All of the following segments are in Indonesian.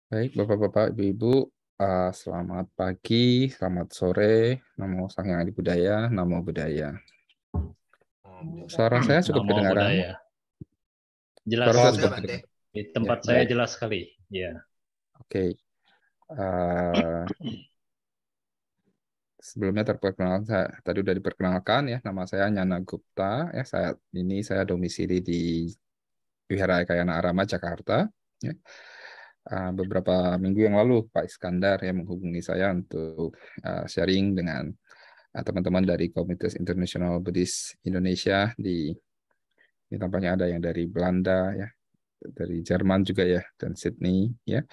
Baik, Bapak-Bapak, Ibu-Ibu, selamat pagi, selamat sore, namo Sang Hyang Adi Budaya, namo Budaya. Suara saya cukup Namo kedengaran? budaya. Jelas. Suara saya Jelas ya cukup Bante. kedengaran. Di Ya, tempat saya baik. jelas sekali. Ya. Oke. Sebelumnya tadi sudah diperkenalkan ya, nama saya Nyana Gupta. Ya, saya domisili di Wihara Ekayana Arama, Jakarta. Ya. Beberapa minggu yang lalu Pak Iskandar yang menghubungi saya untuk sharing dengan teman-teman dari Komunitas International Buddhist Indonesia ini tampaknya ada yang dari Belanda ya, dari Jerman juga ya, dan Sydney ya.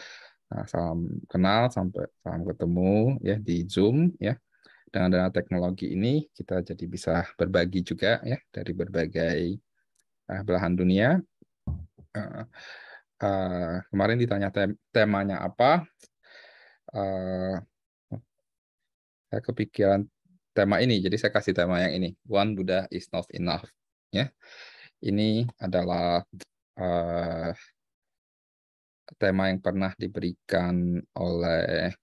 Salam kenal sampai salam ketemu ya di Zoom ya. Dengan teknologi ini kita jadi bisa berbagi juga ya dari berbagai belahan dunia. Kemarin ditanya temanya apa, saya kepikiran tema ini, jadi saya kasih tema yang ini, One Buddha is not enough. Ya, ini adalah tema yang pernah diberikan oleh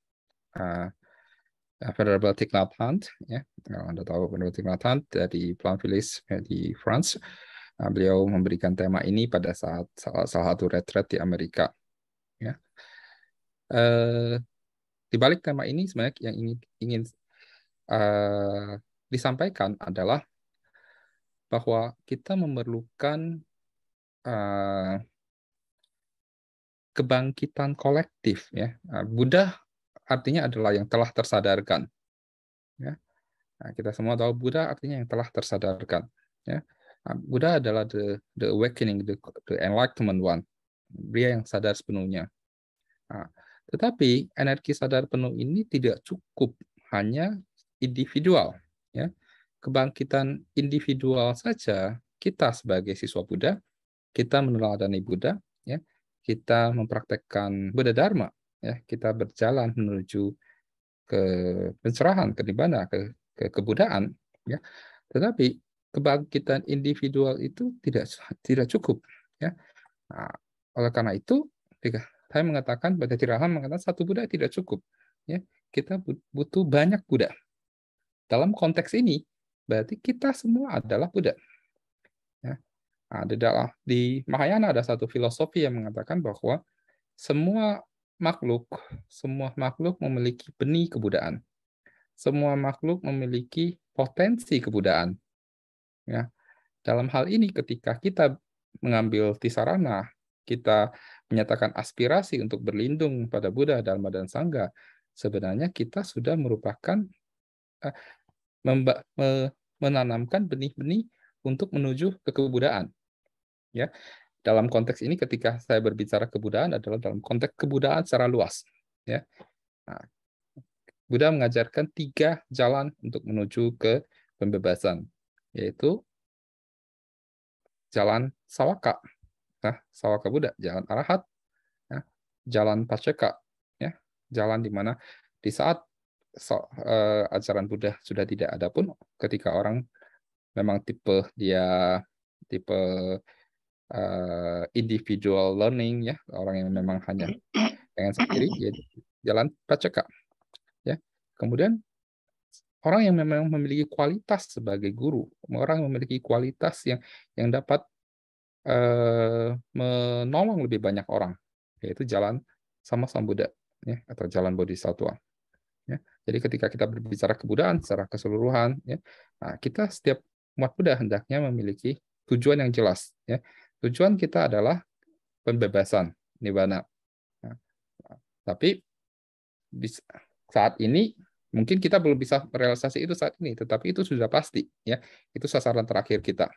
Venerable Thich Nhat Hanh. Ya, kalau Anda tahu Venerable Thich Nhat Hanh dari Plainvillers di France. Beliau memberikan tema ini pada saat salah satu retreat di Amerika. Ya. Di balik tema ini sebenarnya yang ingin disampaikan adalah bahwa kita memerlukan kebangkitan kolektif ya. Buddha artinya adalah yang telah tersadarkan ya. Kita semua tahu Buddha artinya yang telah tersadarkan ya. Buddha adalah the awakening, the enlightenment one. Dia yang sadar sepenuhnya. Tetapi energi sadar penuh ini tidak cukup hanya individual ya. Kebangkitan individual saja kita sebagai siswa Buddha, kita meneladani Buddha ya, kita mempraktekkan Buddha Dharma ya, kita berjalan menuju ke pencerahan, ke nibbana, ke kebudaan ya. Tetapi kebangkitan individual itu tidak cukup ya. Nah, oleh karena itu saya mengatakan, Bhante Tirahan mengatakan satu Buddha tidak cukup ya. Kita butuh banyak Buddha. Dalam konteks ini berarti kita semua adalah Buddha ya. Nah, di Mahayana ada satu filosofi yang mengatakan bahwa semua makhluk memiliki benih kebudaan. Semua makhluk memiliki potensi kebudaan. Ya. Dalam hal ini, ketika kita mengambil tisarana, kita menyatakan aspirasi untuk berlindung pada Buddha, Dharma, dan Sangha, sebenarnya kita sudah merupakan menanamkan benih-benih untuk menuju ke kebudaan. Ya. Dalam konteks ini, ketika saya berbicara kebudaan adalah dalam konteks kebudaan secara luas. Ya. Nah, Buddha mengajarkan 3 jalan untuk menuju ke pembebasan, yaitu jalan Sawaka, Sawaka Buddha, jalan Arahat, ya, jalan Pacceka, ya, jalan di mana di saat ajaran Buddha sudah tidak ada pun, ketika orang memang dia tipe individual learning, ya, orang yang memang hanya pengen sendiri, yaitu jalan Pacceka, ya. Kemudian orang yang memang memiliki kualitas sebagai guru, orang yang memiliki kualitas yang dapat menolong lebih banyak orang, yaitu jalan sama Buddha ya, atau jalan Bodhisattva. Ya. Jadi ketika kita berbicara kebudayaan secara keseluruhan, ya, kita setiap umat Buddha hendaknya memiliki tujuan yang jelas. Ya. Tujuan kita adalah pembebasan, nibbana. Nah, tapi saat ini mungkin kita belum bisa merealisasi itu saat ini, tetapi itu sudah pasti. Ya, itu sasaran terakhir kita.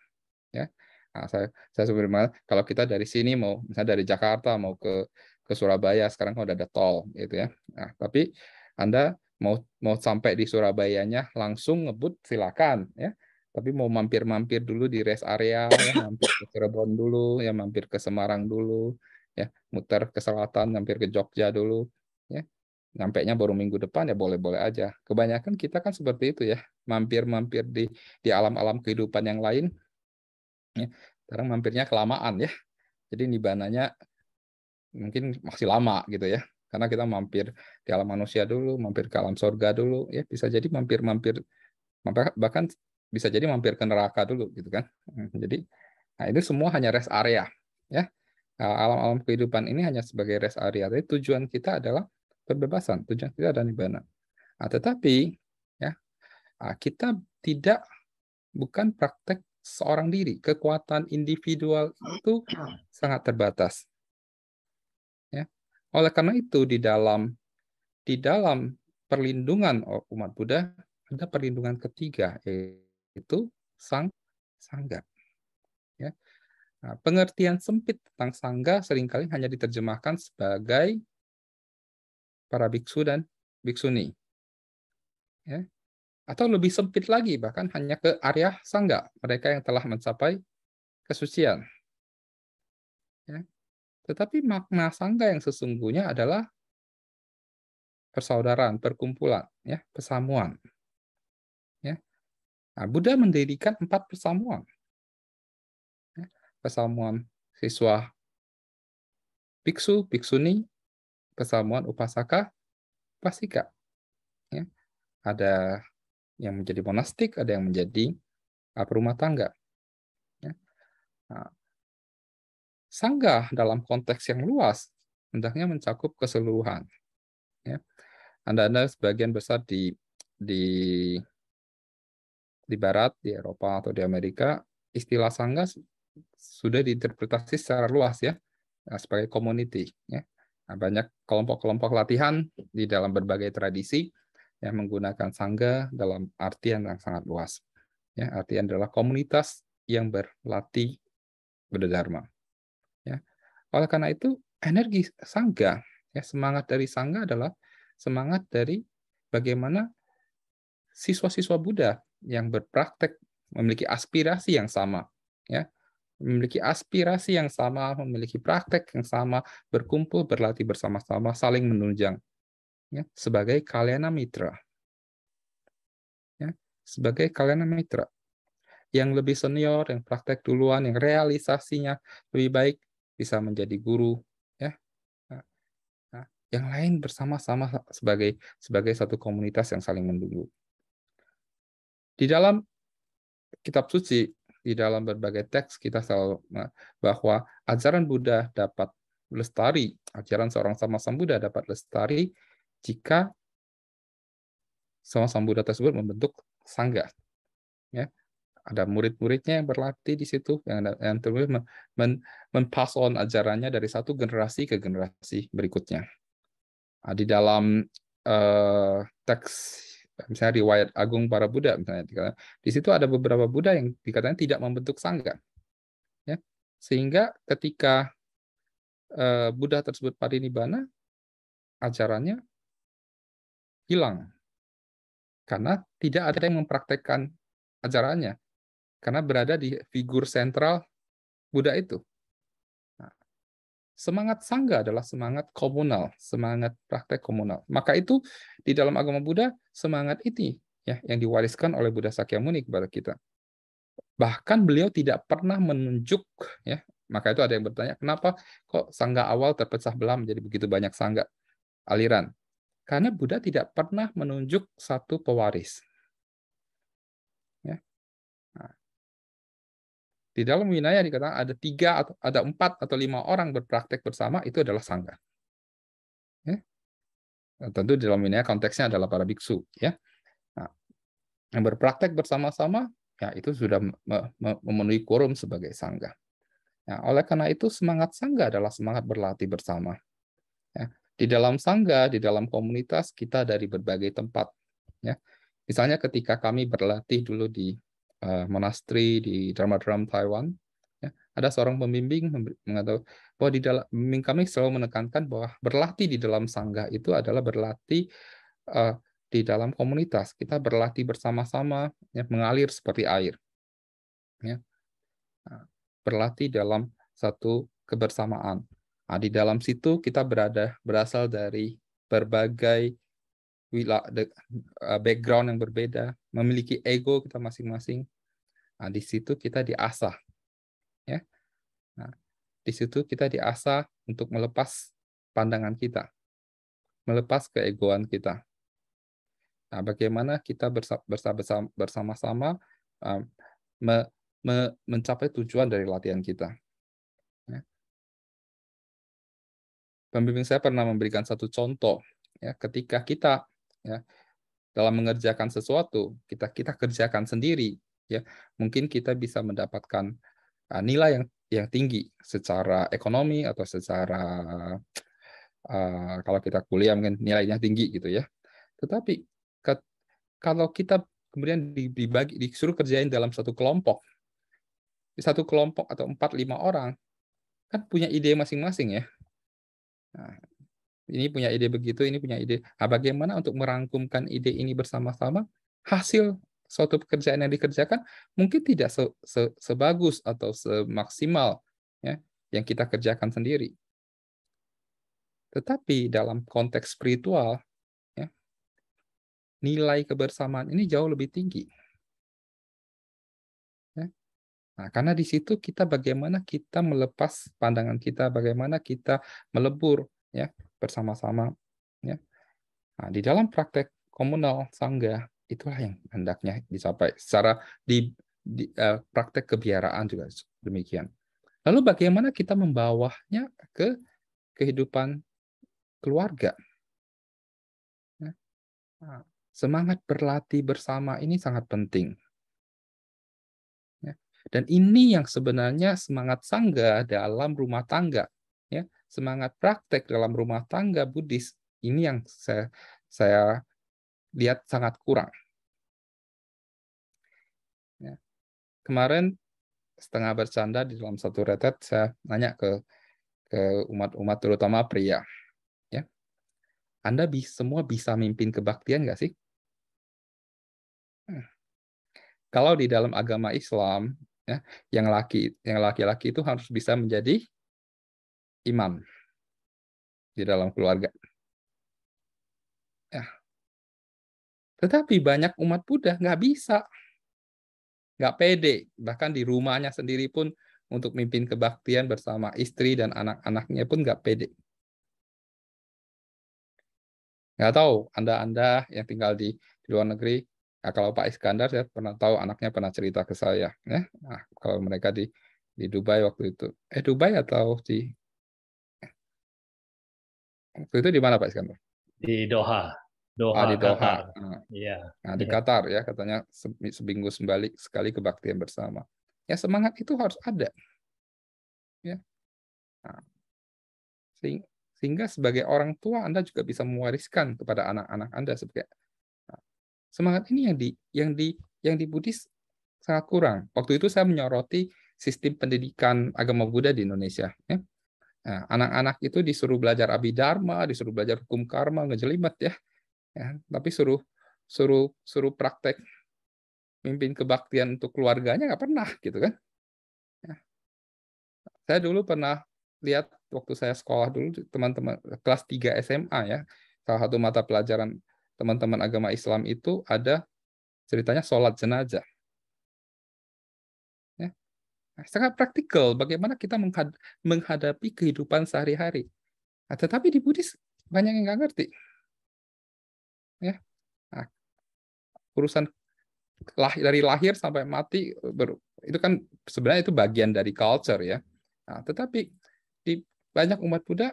Ya. Nah, saya sebenarnya kalau kita dari sini mau misalnya dari Jakarta mau ke Surabaya sekarang udah ada tol gitu ya. Nah, tapi Anda mau sampai di Surabayanya langsung ngebut silakan ya. Tapi mau mampir-mampir dulu di rest area ya, mampir ke Cirebon dulu ya, mampir ke Semarang dulu ya, muter ke selatan, mampir ke Jogja dulu ya. Nyampainya baru minggu depan ya boleh-boleh aja. Kebanyakan kita kan seperti itu ya, mampir-mampir di alam-alam kehidupan yang lain. Ya, sekarang mampirnya kelamaan ya. Jadi nibbananya mungkin masih lama gitu ya. Karena kita mampir di alam manusia dulu, mampir ke alam surga dulu, ya bisa jadi bahkan bisa jadi mampir ke neraka dulu gitu kan. Jadi nah itu semua hanya rest area ya. Alam-alam kehidupan ini hanya sebagai rest area. Tapi tujuan kita adalah kebebasan, tujuan kita adalah nibbana. Nah, tetapi ya kita bukan praktek seorang diri. Kekuatan individual itu sangat terbatas. Ya. Oleh karena itu di dalam perlindungan umat Buddha ada perlindungan ketiga, yaitu sangga. Ya. Nah, pengertian sempit tentang sangga seringkali hanya diterjemahkan sebagai para biksu dan biksuni. Ya. Atau lebih sempit lagi, bahkan hanya ke area sangga, mereka yang telah mencapai kesucian. Ya. Tetapi makna sangga yang sesungguhnya adalah persaudaraan, perkumpulan, ya, pesamuan. Ya. Nah, Buddha mendirikan 4 pesamuan. Ya. Pesamuan siswa biksu, biksuni, pesamuan upasaka, upasika. Ya. Ada yang menjadi monastik, ada yang menjadi perumah tangga. Ya. Nah, sangga dalam konteks yang luas hendaknya mencakup keseluruhan. Ya. Anda sebagian besar di Barat, di Eropa atau di Amerika, istilah sangga sudah diinterpretasi secara luas ya sebagai community. Ya. Nah, banyak kelompok-kelompok latihan di dalam berbagai tradisi yang menggunakan sangga dalam artian yang sangat luas. Ya, artian adalah komunitas yang berlatih berdharma. Ya. Oleh karena itu, energi sangga, ya, semangat dari sangga adalah semangat dari bagaimana siswa-siswa Buddha yang berpraktek memiliki aspirasi yang sama, ya, memiliki aspirasi yang sama, memiliki praktek yang sama, berkumpul, berlatih bersama-sama, saling menunjang, ya, sebagai kalyana mitra, ya, sebagai kalyana mitra yang lebih senior, yang praktek duluan, yang realisasinya lebih baik, bisa menjadi guru, ya. Nah, yang lain bersama-sama sebagai satu komunitas yang saling mendukung. Di dalam kitab suci, di dalam berbagai teks kita selalu bahwa ajaran Buddha dapat lestari, ajaran seorang sama Buddha dapat lestari jika sama Buddha tersebut membentuk sangga. Ya, ada murid-muridnya yang berlatih di situ, yang terus men-pass on ajarannya dari satu generasi ke generasi berikutnya. Nah, di dalam teks misalnya riwayat Agung para Buddha misalnya, di situ ada beberapa Buddha yang dikatakan tidak membentuk sangga, ya, sehingga ketika Buddha tersebut parinibbana, ajarannya hilang karena tidak ada yang mempraktekkan ajarannya karena berada di figur sentral Buddha itu. Nah, semangat sangga adalah semangat komunal, semangat praktek komunal. Maka itu di dalam agama Buddha semangat ini ya yang diwariskan oleh Buddha Sakyamuni kepada kita. Bahkan beliau tidak pernah menunjuk ya. Maka itu ada yang bertanya, kenapa kok sangga awal terpecah belah menjadi begitu banyak sangga aliran? Karena Buddha tidak pernah menunjuk satu pewaris. Ya. Nah, di dalam Winaya dikatakan ada 3 ada 4 atau 5 orang berpraktek bersama, itu adalah sangga. Ya. Nah, tentu di dalam Winaya konteksnya adalah para biksu. Ya. Nah, yang berpraktek bersama-sama, ya itu sudah memenuhi quorum sebagai sangga. Nah, oleh karena itu semangat sangga adalah semangat berlatih bersama. Ya. Di dalam sangga, di dalam komunitas kita dari berbagai tempat. Ya. Misalnya ketika kami berlatih dulu di monasteri di Dharma Drum Taiwan, ya, ada seorang pembimbing mengatakan bahwa di dalam pembimbing kami selalu menekankan bahwa berlatih di dalam sangga itu adalah berlatih di dalam komunitas. Kita berlatih bersama-sama, ya, mengalir seperti air. Ya. Nah, berlatih dalam satu kebersamaan. Nah, di dalam situ kita berasal dari berbagai background yang berbeda, memiliki ego kita masing-masing. Nah, di situ kita diasah, ya. Nah, di situ kita diasah untuk melepas pandangan kita. melepas keegoan kita. Nah, bagaimana kita bersama-sama mencapai tujuan dari latihan kita. Ya. Pembimbing saya pernah memberikan satu contoh, ya, ketika kita ya, dalam mengerjakan sesuatu, kita kerjakan sendiri, ya, mungkin kita bisa mendapatkan nilai yang tinggi secara ekonomi atau secara kalau kita kuliah mungkin nilainya tinggi gitu ya. Tetapi kalau kita kemudian disuruh kerjain dalam satu kelompok atau 4-5 orang, kan punya ide masing-masing ya. Nah, ini punya ide begitu, ini punya ide. Nah, bagaimana untuk merangkumkan ide ini bersama-sama? Hasil suatu pekerjaan yang dikerjakan mungkin tidak sebagus atau semaksimal ya yang kita kerjakan sendiri. Tetapi dalam konteks spiritual, ya, nilai kebersamaan ini jauh lebih tinggi. Ya. Nah, karena di situ kita bagaimana kita melepas pandangan kita, bagaimana kita melebur ya bersama-sama. Ya. Nah, di dalam praktek komunal sangga itulah yang hendaknya dicapai. Secara di praktek kebiaraan juga demikian. Lalu bagaimana kita membawanya ke kehidupan keluarga? Ya. Nah, semangat berlatih bersama ini sangat penting. Ya. Dan ini yang sebenarnya semangat sangga dalam rumah tangga. Ya. Semangat praktek dalam rumah tangga Buddhis, ini yang saya lihat sangat kurang. Ya. Kemarin setengah bercanda di dalam satu retret, saya nanya ke umat-umat terutama pria. Ya. Anda semua bisa mimpin kebaktian nggak sih? Kalau di dalam agama Islam, ya, yang laki-laki itu harus bisa menjadi imam di dalam keluarga. Ya. Tetapi banyak umat Buddha nggak bisa, nggak pede, bahkan di rumahnya sendiri pun untuk mimpin kebaktian bersama istri dan anak-anaknya pun nggak pede. Nggak tahu Anda yang tinggal di luar negeri. Nah, kalau Pak Iskandar, saya pernah tahu anaknya pernah cerita ke saya. Ya. Nah, kalau mereka di Dubai waktu itu. Dubai atau waktu itu di mana Pak Iskandar? Di Doha, Di Doha. Qatar. Nah, Iya. di Qatar ya, katanya seminggu sekali kebaktian bersama. Ya semangat itu harus ada. Ya. Nah, sehingga sebagai orang tua Anda juga bisa mewariskan kepada anak-anak Anda sebagai semangat ini yang di Buddhis sangat kurang. Waktu itu saya menyoroti sistem pendidikan agama Buddha di Indonesia. Ya. Nah, anak-anak itu disuruh belajar abhidharma, disuruh belajar hukum karma, ngejelimet ya. Tapi suruh praktek mimpin kebaktian untuk keluarganya nggak pernah gitu kan. Ya. Saya dulu pernah lihat waktu saya sekolah dulu teman-teman kelas 3 SMA ya. Salah satu mata pelajaran teman-teman agama Islam itu ada ceritanya sholat jenazah. Ya. Nah, sangat praktikal bagaimana kita menghadapi kehidupan sehari-hari. Nah, tetapi di Buddhis banyak yang nggak ngerti. Ya. Nah, urusan dari lahir sampai mati itu kan sebenarnya itu bagian dari culture ya. Nah, tetapi di banyak umat Buddha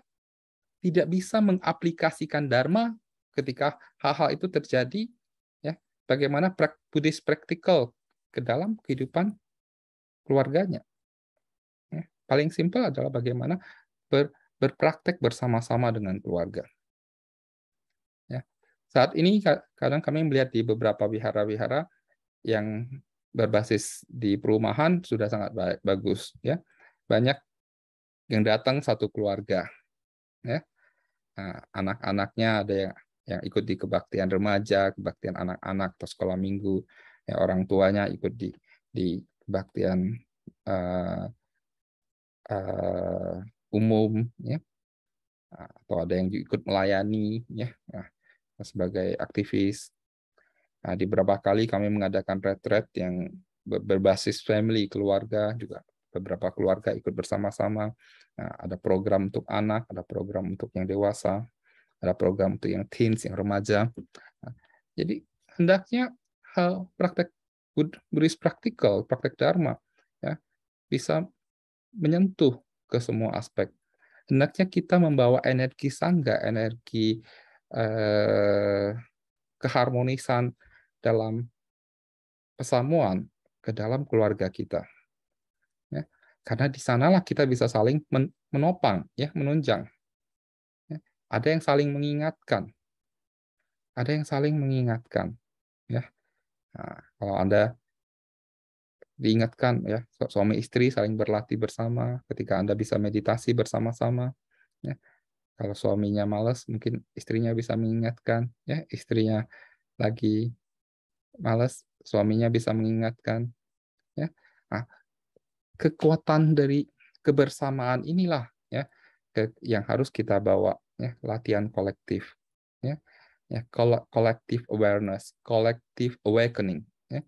tidak bisa mengaplikasikan dharma ketika hal-hal itu terjadi ya. Bagaimana Buddhist practical ke dalam kehidupan keluarganya. Ya. Paling simpel adalah bagaimana berpraktek bersama-sama dengan keluarga. Ya. Saat ini kadang kami melihat di beberapa wihara-wihara yang berbasis di perumahan sudah sangat bagus ya. Banyak yang datang satu keluarga ya. Nah, anak-anaknya ada yang ikut di kebaktian remaja, kebaktian anak-anak atau sekolah minggu. Ya, orang tuanya ikut di kebaktian umum ya. Atau ada yang ikut melayani ya. Nah, sebagai aktivis. Nah, di beberapa kali kami mengadakan retret yang berbasis family, keluarga juga. Beberapa keluarga ikut bersama-sama. Nah, ada program untuk anak, ada program untuk yang dewasa. ada program untuk yang teens, yang remaja. Nah, jadi hendaknya hal praktek Buddhis praktikal, praktek Dharma, ya, bisa menyentuh ke semua aspek. Hendaknya kita membawa energi sangga, energi keharmonisan dalam pesamuan ke dalam keluarga kita. Ya. Karena di sanalah kita bisa saling menopang, ya, menunjang. Ya. Ada yang saling mengingatkan, ya. Nah, kalau Anda diingatkan, ya, suami istri saling berlatih bersama, ketika Anda bisa meditasi bersama-sama, ya. Kalau suaminya malas, mungkin istrinya bisa mengingatkan, ya, istrinya lagi malas, suaminya bisa mengingatkan, ya. Nah, kekuatan dari kebersamaan inilah, ya, yang harus kita bawa, ya, latihan kolektif, ya, ya, collective awareness, collective awakening, ya.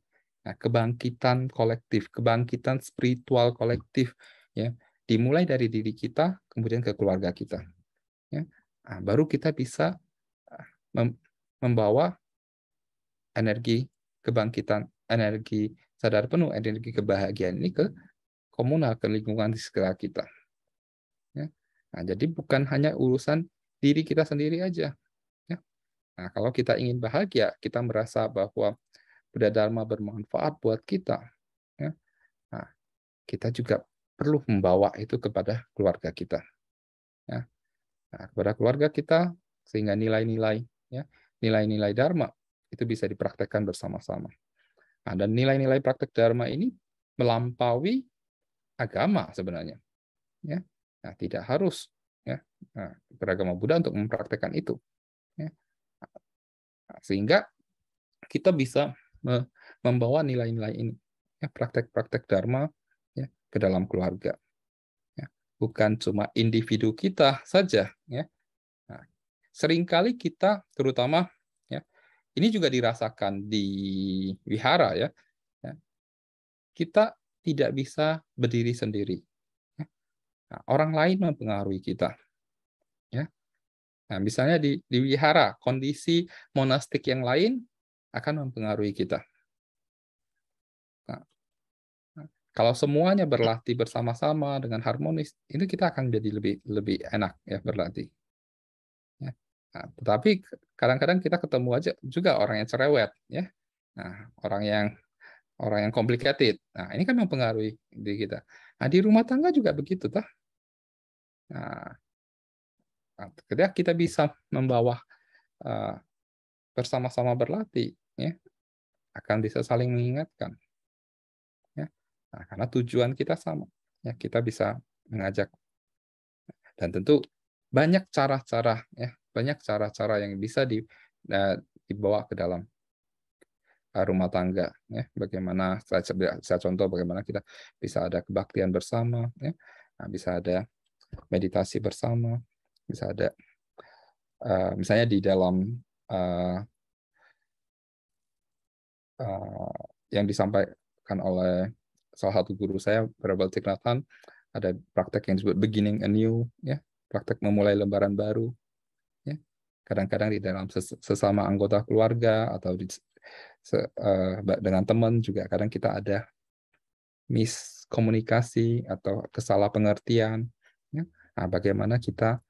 Nah, kebangkitan kolektif, kebangkitan spiritual kolektif, ya, dimulai dari diri kita, kemudian ke keluarga kita, ya. Nah, baru kita bisa membawa energi kebangkitan, energi sadar penuh, energi kebahagiaan ini ke komunal, ke lingkungan di sekitar kita. Ya. Nah, jadi bukan hanya urusan diri kita sendiri aja. Ya. Nah, kalau kita ingin bahagia, kita merasa bahwa Buddha Dharma bermanfaat buat kita, ya. Nah, kita juga perlu membawa itu kepada keluarga kita. Ya. Nah, kepada keluarga kita, sehingga nilai-nilai, ya, nilai-nilai Dharma itu bisa dipraktekkan bersama-sama. Nah, dan nilai-nilai praktek Dharma ini melampaui agama sebenarnya. Ya. Nah, tidak harus, ya, beragama Buddha untuk mempraktekkan itu. Ya. Nah, sehingga kita bisa membawa nilai-nilai ini, ya, praktek-praktek Dharma, ya, ke dalam keluarga. Ya. Bukan cuma individu kita saja. Ya. Nah, seringkali kita, terutama, ya, ini juga dirasakan di wihara, ya, kita tidak bisa berdiri sendiri. Nah, orang lain mempengaruhi kita. Ya. Nah, misalnya di wihara, kondisi monastik yang lain akan mempengaruhi kita. Nah, kalau semuanya berlatih bersama-sama dengan harmonis, itu kita akan jadi lebih enak, ya, berlatih. Ya. Nah, tetapi kadang-kadang kita ketemu aja juga orang yang cerewet, ya. Nah, orang yang complicated. Nah, ini kan mempengaruhi diri kita. Nah, di rumah tangga juga begitu, toh. Nah, ketika kita bisa membawa bersama-sama berlatih, ya, akan bisa saling mengingatkan, ya. Nah, karena tujuan kita sama, ya, kita bisa mengajak, dan tentu banyak cara-cara, ya, banyak cara-cara yang bisa dibawa ke dalam rumah tangga, ya. Bagaimana saya contoh bagaimana kita bisa ada kebaktian bersama, ya. Nah, bisa ada meditasi bersama, bisa ada misalnya di dalam yang disampaikan oleh salah satu guru saya, Prabal Thich Nhat Hanh, ada praktek yang disebut beginning anew, ya, praktek memulai lembaran baru, ya. Kadang-kadang di dalam sesama anggota keluarga atau dengan teman juga kadang kita ada miskomunikasi atau kesalah pengertian, ya. Nah, bagaimana kita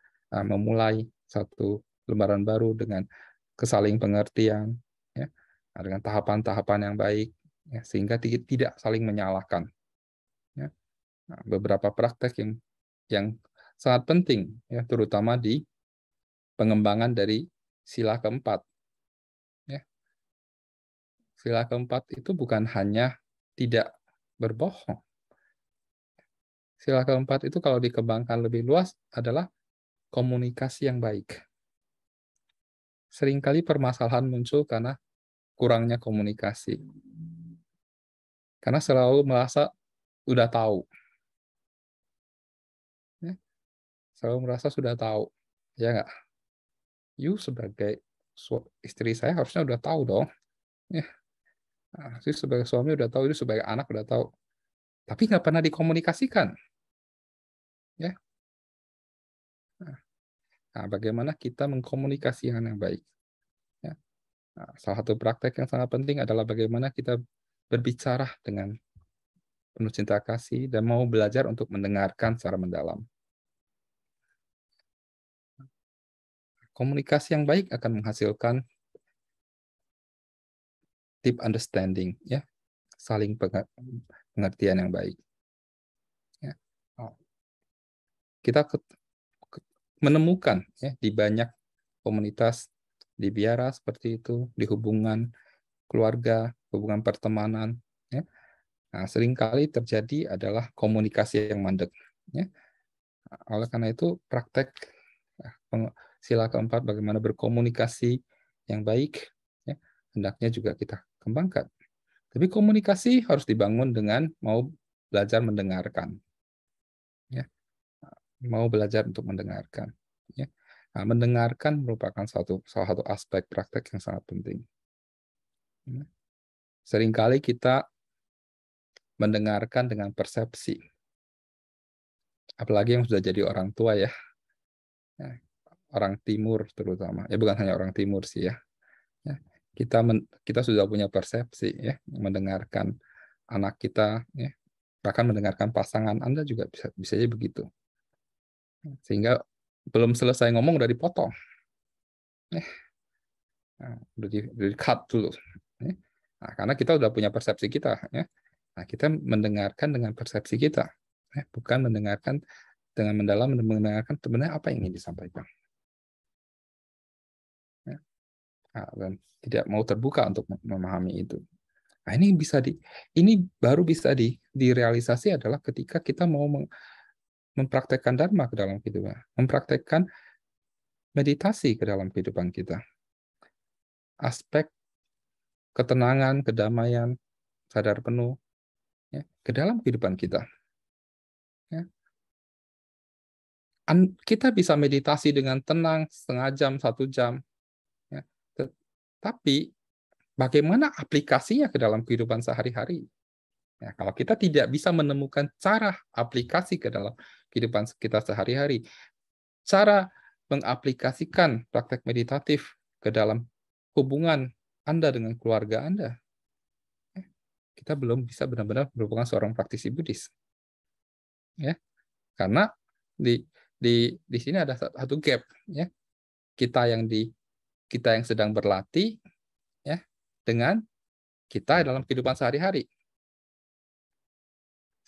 memulai satu lembaran baru dengan kesaling pengertian, ya, dengan tahapan-tahapan yang baik, ya, sehingga tidak saling menyalahkan, ya. Nah, beberapa praktek yang sangat penting, ya, terutama di pengembangan dari sila keempat, ya. Sila keempat itu bukan hanya tidak berbohong. Sila keempat itu kalau dikembangkan lebih luas adalah komunikasi yang baik. Seringkali permasalahan muncul karena kurangnya komunikasi. Karena selalu merasa udah tahu. Ya, selalu merasa sudah tahu. Ya nggak? You sebagai istri saya harusnya udah tahu dong. Ya, sih sebagai suami udah tahu, itu sebagai anak udah tahu. Tapi nggak pernah dikomunikasikan. Ya. Nah, bagaimana kita mengkomunikasikan yang baik. Ya. Nah, salah satu praktek yang sangat penting adalah bagaimana kita berbicara dengan penuh cinta kasih dan mau belajar untuk mendengarkan secara mendalam. Komunikasi yang baik akan menghasilkan deep understanding, ya, saling pengertian yang baik. Ya. Kita menemukan ya di banyak komunitas di biara seperti itu, di hubungan keluarga, hubungan pertemanan, ya. Nah, seringkali terjadi adalah komunikasi yang mandek, ya. Oleh karena itu, praktek sila keempat bagaimana berkomunikasi yang baik, ya, hendaknya juga kita kembangkan. Tapi komunikasi harus dibangun dengan mau belajar mendengarkan, ya, mau belajar untuk mendengarkan. Ya. Nah, mendengarkan merupakan salah satu aspek praktek yang sangat penting. Ya. Seringkali kita mendengarkan dengan persepsi, apalagi yang sudah jadi orang tua ya, orang timur terutama, ya bukan hanya orang timur sih ya. Kita sudah punya persepsi ya, mendengarkan anak kita, ya, bahkan mendengarkan pasangan Anda juga bisa jadi begitu, sehingga belum selesai ngomong udah dipotong, udah di cut dulu, nah, karena kita udah punya persepsi kita, ya. Nah, kita mendengarkan dengan persepsi kita, bukan mendengarkan dengan mendalam, mendengarkan sebenarnya apa yang ingin disampaikan. Dan tidak mau terbuka untuk memahami itu. Nah, ini baru bisa direalisasi adalah ketika kita mau mempraktekkan dharma ke dalam kehidupan, mempraktekkan meditasi ke dalam kehidupan kita. Aspek ketenangan, kedamaian, sadar penuh, ya, ke dalam kehidupan kita. Ya. Kita bisa meditasi dengan tenang setengah jam, 1 jam, ya. Tapi bagaimana aplikasinya ke dalam kehidupan sehari-hari? Ya, kalau kita tidak bisa menemukan cara aplikasi ke dalam kehidupan kita sehari-hari, cara mengaplikasikan praktek meditatif ke dalam hubungan Anda dengan keluarga Anda, kita belum bisa benar-benar merupakan seorang praktisi Buddhis. Ya, karena di sini ada satu gap, ya. Kita yang sedang berlatih, ya, dengan kita dalam kehidupan sehari-hari.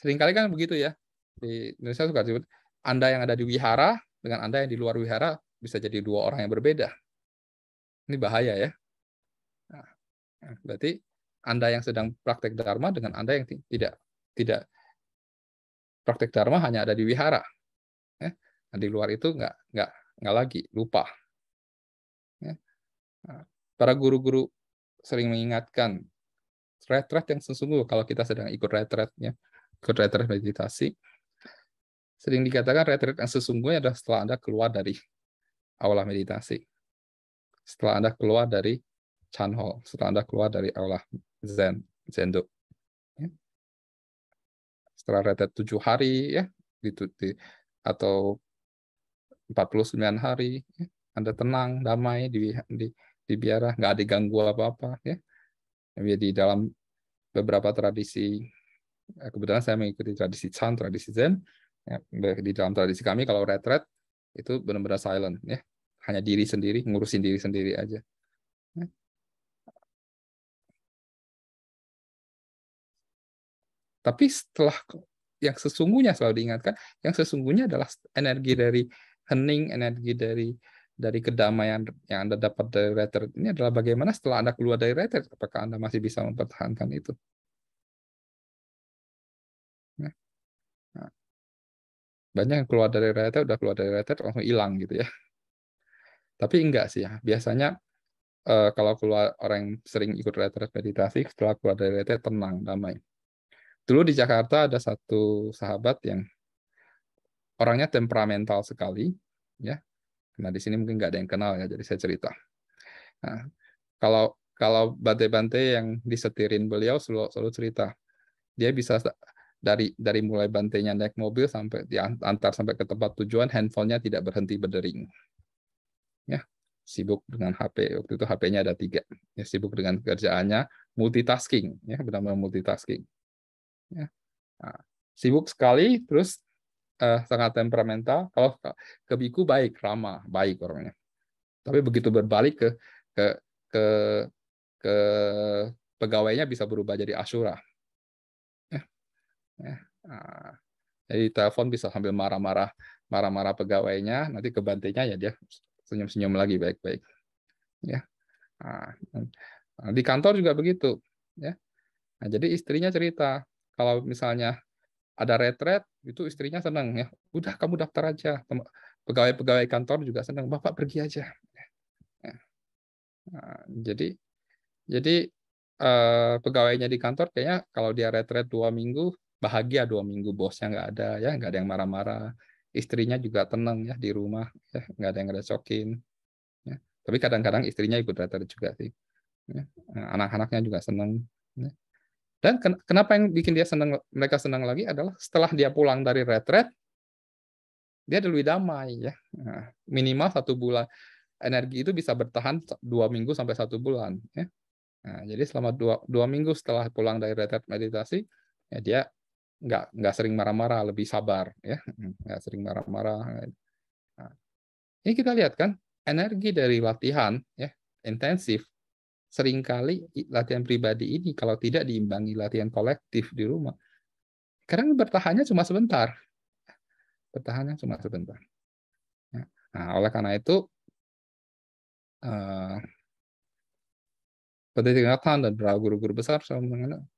Seringkali kan begitu ya. Di Indonesia suka disebut Anda yang ada di wihara dengan Anda yang di luar wihara bisa jadi 2 orang yang berbeda. Ini bahaya ya. Nah, berarti Anda yang sedang praktek dharma dengan Anda yang tidak praktek dharma hanya ada di wihara. Ya. Nah, di luar itu nggak lagi, lupa. Ya. Nah, para guru-guru sering mengingatkan retret yang sesungguhnya kalau kita sedang ikut retretnya, ikut retret meditasi, sering dikatakan retret yang sesungguhnya adalah setelah Anda keluar dari aula meditasi, setelah Anda keluar dari Chan Hall, setelah Anda keluar dari aula Zendo. Ya. Setelah retret 7 hari ya, atau 49 hari, ya, Anda tenang, damai di biara, nggak ada ganggu apa-apa, ya. Di dalam beberapa tradisi, kebetulan saya mengikuti tradisi Chan, tradisi Zen, ya, di dalam tradisi kami kalau retret itu benar-benar silent, ya, hanya diri sendiri, ngurusin diri sendiri aja. Ya. Tapi setelah yang sesungguhnya selalu diingatkan, yang sesungguhnya adalah energi dari hening, energi dari kedamaian yang Anda dapat dari retret ini adalah bagaimana setelah Anda keluar dari retret, apakah Anda masih bisa mempertahankan itu? Nah, banyak yang keluar dari retret, udah keluar dari retret langsung hilang gitu ya. Tapi enggak sih ya. Biasanya kalau keluar orang yang sering ikut retret meditasi, setelah keluar dari retret tenang, damai. Dulu di Jakarta ada satu sahabat yang orangnya temperamental sekali, ya. Nah di sini mungkin nggak ada yang kenal ya, jadi saya cerita. Nah, kalau Bante-Bante yang disetirin beliau selalu cerita, dia bisa dari mulai bantenya naik mobil sampai diantar sampai ke tempat tujuan, handphonenya tidak berhenti berdering. sibuk dengan HP. Waktu itu HP-nya ada 3. Ya, sibuk dengan kerjaannya, multitasking, ya, benar-benar multitasking. Ya. Nah, sibuk sekali, terus sangat temperamental. Kalau ke biku baik, ramah, baik orangnya. Tapi begitu berbalik ke ke ke pegawainya bisa berubah jadi asyura. Ya, ya. Nah, jadi telepon bisa sambil marah-marah pegawainya, nanti ke bantainya ya dia senyum-senyum lagi baik-baik. Ya. Nah, di kantor juga begitu. Ya. Nah, jadi istrinya cerita, kalau misalnya ada retret, itu istrinya senang ya. Udah kamu daftar aja. Pegawai-pegawai kantor juga senang. Bapak pergi aja. Ya. Nah, jadi pegawainya di kantor kayaknya kalau dia retret 2 minggu, bahagia 2 minggu, bosnya nggak ada ya, nggak ada yang marah-marah. Istrinya juga tenang ya di rumah, ya nggak ada yang ngerecokin. Ya. Tapi kadang-kadang istrinya ikut retret juga sih. Ya. Anak-anaknya juga senang. Ya. Dan kenapa yang bikin dia senang, mereka senang lagi adalah setelah dia pulang dari retret, dia lebih damai ya. Nah, minimal 1 bulan, energi itu bisa bertahan 2 minggu sampai 1 bulan. Ya. Nah, jadi selama 2 minggu setelah pulang dari retret meditasi, ya dia nggak sering marah-marah, lebih sabar ya, nggak sering marah-marah. Nah, ini kita lihat kan energi dari latihan ya intensif, seringkali latihan pribadi ini kalau tidak diimbangi latihan kolektif di rumah, kadang bertahannya cuma sebentar. Bertahannya cuma sebentar. Nah, oleh karena itu, penelitian dan guru-guru besar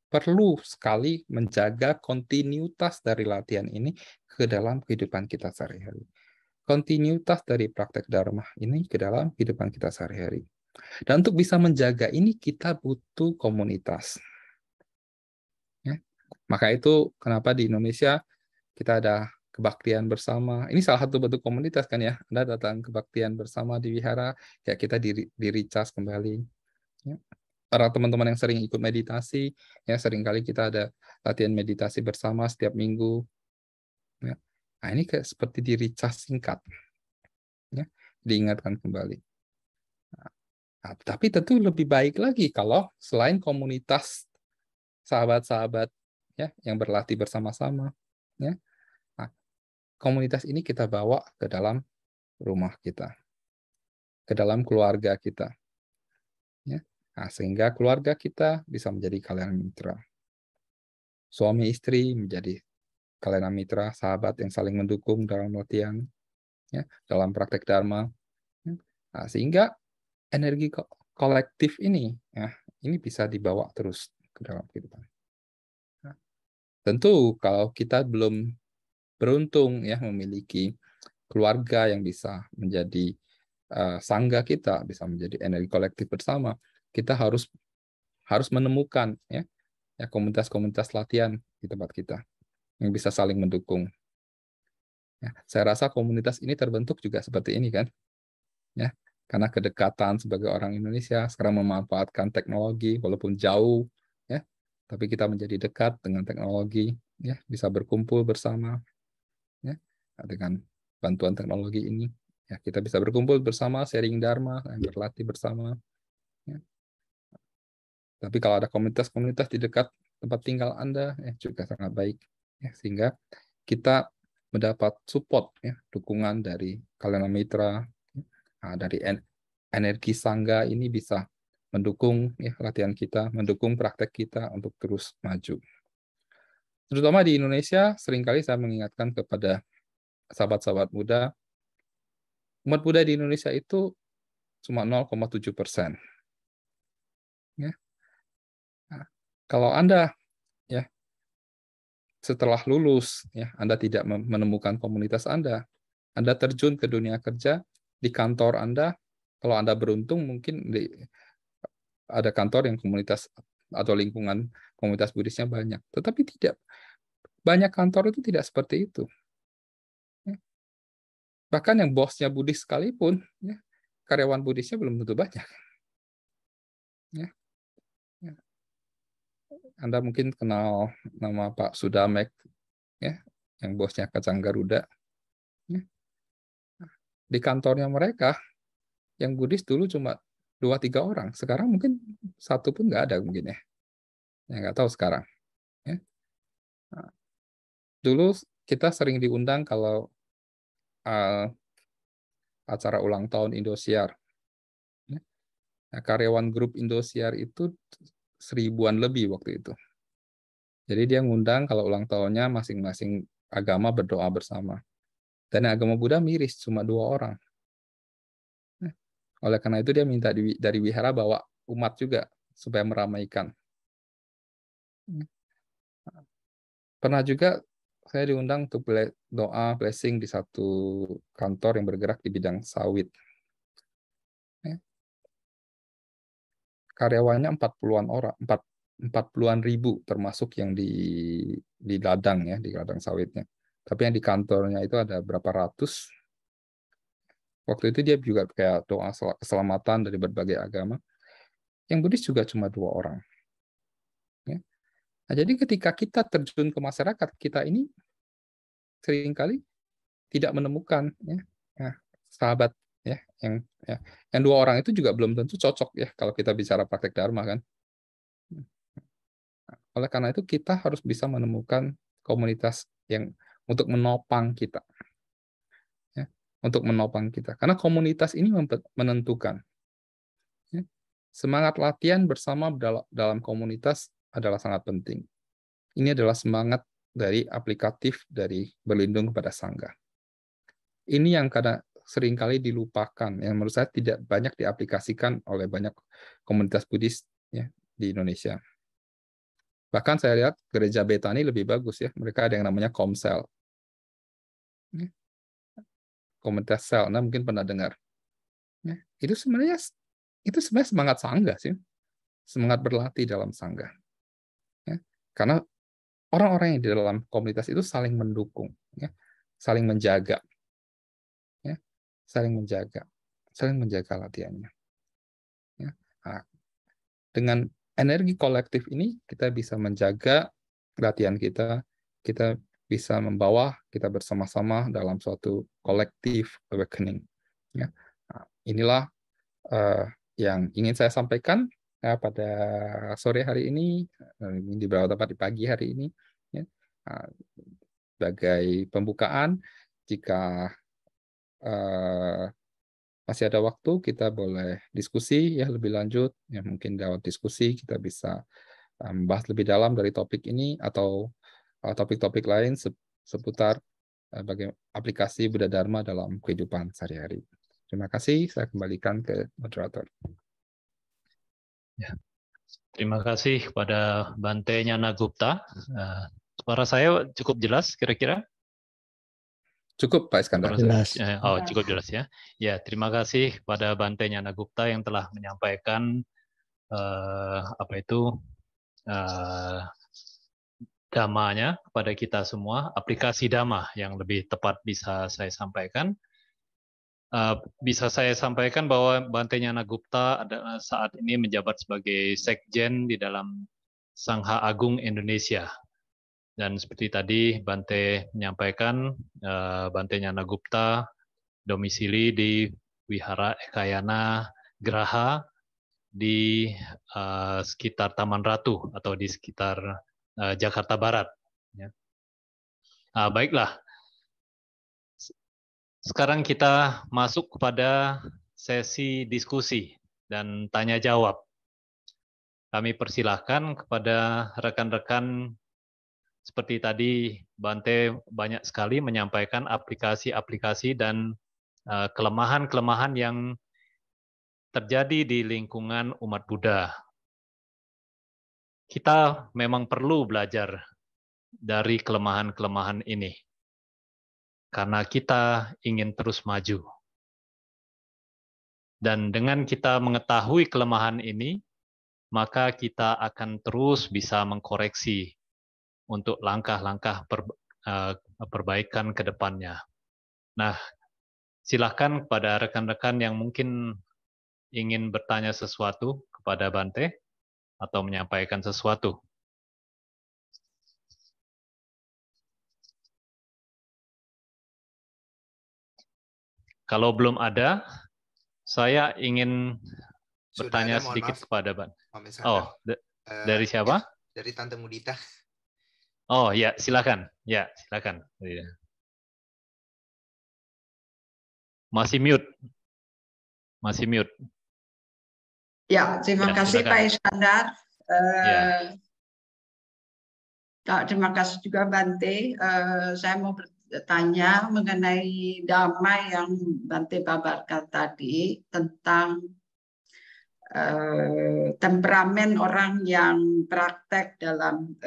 perlu sekali menjaga kontinuitas dari latihan ini ke dalam kehidupan kita sehari-hari. Kontinuitas dari praktek Dharma ini ke dalam kehidupan kita sehari-hari. Dan untuk bisa menjaga ini, kita butuh komunitas. Ya. Maka itu kenapa di Indonesia kita ada kebaktian bersama. Ini salah satu bentuk komunitas kan ya. Anda datang kebaktian bersama di wihara, ya kita di recharge kembali. Ya. Para teman-teman yang sering ikut meditasi, ya seringkali kita ada latihan meditasi bersama setiap minggu. Ya. Nah, ini kayak seperti di recharge singkat. Ya. Diingatkan kembali. Nah, tapi tentu lebih baik lagi kalau selain komunitas sahabat-sahabat ya yang berlatih bersama-sama, ya. Nah, komunitas ini kita bawa ke dalam rumah kita, ke dalam keluarga kita, ya. Nah, sehingga keluarga kita bisa menjadi kalyan mitra. Suami istri menjadi kalyan mitra, sahabat yang saling mendukung dalam latihan, ya, dalam praktek dharma. Ya. Nah, sehingga energi kolektif ini, ya, ini bisa dibawa terus ke dalam kehidupan. Nah, tentu kalau kita belum beruntung ya memiliki keluarga yang bisa menjadi sangga kita, bisa menjadi energi kolektif bersama, kita harus menemukan ya komunitas-komunitas latihan di tempat kita yang bisa saling mendukung. Ya, saya rasa komunitas ini terbentuk juga seperti ini kan, ya karena kedekatan sebagai orang Indonesia sekarang memanfaatkan teknologi walaupun jauh, ya tapi kita menjadi dekat dengan teknologi, ya bisa berkumpul bersama, ya dengan bantuan teknologi ini. Ya, kita bisa berkumpul bersama, sharing dharma, berlatih bersama. Ya. Tapi kalau ada komunitas-komunitas di dekat tempat tinggal Anda, ya juga sangat baik. Ya, sehingga kita mendapat support, ya, dukungan dari kalyan mitra, nah, dari energi sangga ini bisa mendukung ya latihan kita, mendukung praktek kita untuk terus maju. Terutama di Indonesia, seringkali saya mengingatkan kepada sahabat-sahabat muda, umat Buddha di Indonesia itu cuma 0,7%. Ya. Nah, kalau Anda ya setelah lulus ya Anda tidak menemukan komunitas Anda terjun ke dunia kerja di kantor Anda, kalau Anda beruntung mungkin ada kantor yang komunitas atau lingkungan komunitas Buddhisnya banyak, tetapi tidak banyak kantor itu tidak seperti itu. Ya. Bahkan yang bosnya Buddhis sekalipun, ya, karyawan Buddhisnya belum tentu banyak. Ya. Ya. Anda mungkin kenal nama Pak Sudamek, ya, yang bosnya Kacang Garuda. Ya. Di kantornya mereka Yang Buddhis dulu cuma 2-3 orang, sekarang mungkin satu pun nggak ada mungkin ya. Ya nggak tahu sekarang. Ya. Nah, dulu kita sering diundang kalau acara ulang tahun Indosiar. Ya. Nah, karyawan grup Indosiar itu 1000-an lebih waktu itu. Jadi dia ngundang kalau ulang tahunnya masing-masing agama berdoa bersama. Dan agama Buddha miris, cuma 2 orang. Nah, oleh karena itu dia minta dari wihara bawa umat juga supaya meramaikan. Pernah juga saya diundang untuk doa blessing di satu kantor yang bergerak di bidang sawit. Karyawannya 40-an orang, 40-an ribu termasuk yang di ladang ya, di ladang sawitnya. Tapi yang di kantornya itu ada berapa ratus. Waktu itu dia juga kayak doa keselamatan dari berbagai agama. Yang Buddhis juga cuma 2 orang. Ya. Nah, jadi ketika kita terjun ke masyarakat, kita ini seringkali tidak menemukan ya, nah, sahabat ya yang 2 orang itu juga belum tentu cocok ya kalau kita bicara praktek dharma kan. Oleh karena itu kita harus bisa menemukan komunitas yang untuk menopang kita ya, untuk menopang kita karena komunitas ini menentukan ya. Semangat latihan bersama dalam komunitas adalah sangat penting. Ini adalah semangat dari aplikatif dari berlindung kepada sangga. Ini yang kadang seringkali dilupakan, yang menurut saya tidak banyak diaplikasikan oleh banyak komunitas Buddhis ya, di Indonesia. Bahkan saya lihat gereja Betani lebih bagus ya, mereka ada yang namanya Komsel, komunitas sel. Nah mungkin pernah dengar. Ya, itu sebenarnya semangat sangga sih, semangat berlatih dalam sangga. Ya, karena orang-orang yang di dalam komunitas itu saling mendukung, ya, saling menjaga, ya, saling menjaga latihannya. Ya. Nah, dengan energi kolektif ini kita bisa menjaga latihan kita, kita bisa membawa kita bersama-sama dalam suatu kolektif awakening. Ya. Nah, inilah yang ingin saya sampaikan pada sore hari ini, di beberapa tempat di pagi hari ini, ya. Nah, sebagai pembukaan, jika masih ada waktu, kita boleh diskusi ya lebih lanjut. Ya, mungkin lewat diskusi kita bisa membahas lebih dalam dari topik ini atau topik-topik lain seputar bagaimana aplikasi Buddha Dharma dalam kehidupan sehari-hari. Terima kasih, saya kembalikan ke moderator. Ya. Terima kasih kepada Bante Nyana Gupta. Suara saya cukup jelas kira-kira? Cukup, Pak Iskandar. Jelas. Cukup jelas ya. Ya, terima kasih kepada Bante Nyana Gupta yang telah menyampaikan Dhamma-nya kepada kita semua, aplikasi Dhamma yang lebih tepat bisa saya sampaikan. Bisa saya sampaikan bahwa Bante Nyana Gupta adalah saat ini menjabat sebagai Sekjen di dalam Sangha Agung Indonesia. Dan seperti tadi Bante menyampaikan, Bante Nyana Gupta domisili di Wihara Ekayana Graha di sekitar Taman Ratu atau di sekitar Jakarta Barat. Ya. Baiklah. Sekarang kita masuk kepada sesi diskusi dan tanya jawab. Kami persilahkan kepada rekan-rekan seperti tadi Bante banyak sekali menyampaikan aplikasi-aplikasi dan kelemahan-kelemahan yang terjadi di lingkungan umat Buddha. Kita memang perlu belajar dari kelemahan-kelemahan ini. Karena kita ingin terus maju. Dan dengan kita mengetahui kelemahan ini, maka kita akan terus bisa mengkoreksi untuk langkah-langkah perbaikan ke depannya. Nah, silakan kepada rekan-rekan yang mungkin ingin bertanya sesuatu kepada Bante atau menyampaikan sesuatu. Kalau belum ada, Saya ingin Sudah bertanya ada, mohon sedikit maaf. kepada Ban. Mame Oh, Sandra. dari siapa? Ya, dari Tante Mudita. Oh ya, silakan. Ya, silakan. Iya. Masih mute. Masih mute. Ya, terima Ya, kasih silakan. Pak Iskandar. Ya. Terima kasih juga Bante. Saya mau bertanya mengenai damai yang Bante paparkan tadi tentang temperamen orang yang praktek dalam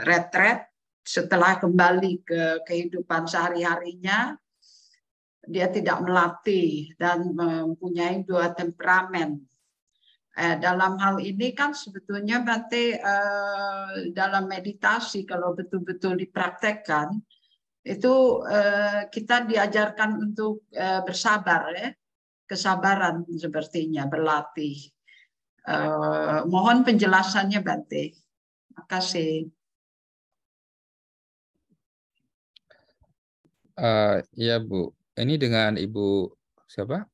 retret setelah kembali ke kehidupan sehari-harinya. Dia tidak melatih dan mempunyai dua temperamen. Dalam hal ini kan sebetulnya Bante dalam meditasi kalau betul-betul dipraktekkan itu kita diajarkan untuk bersabar, ya, kesabaran sepertinya berlatih. Mohon penjelasannya Bante. Terima kasih. Ya Bu, ini dengan Ibu siapa?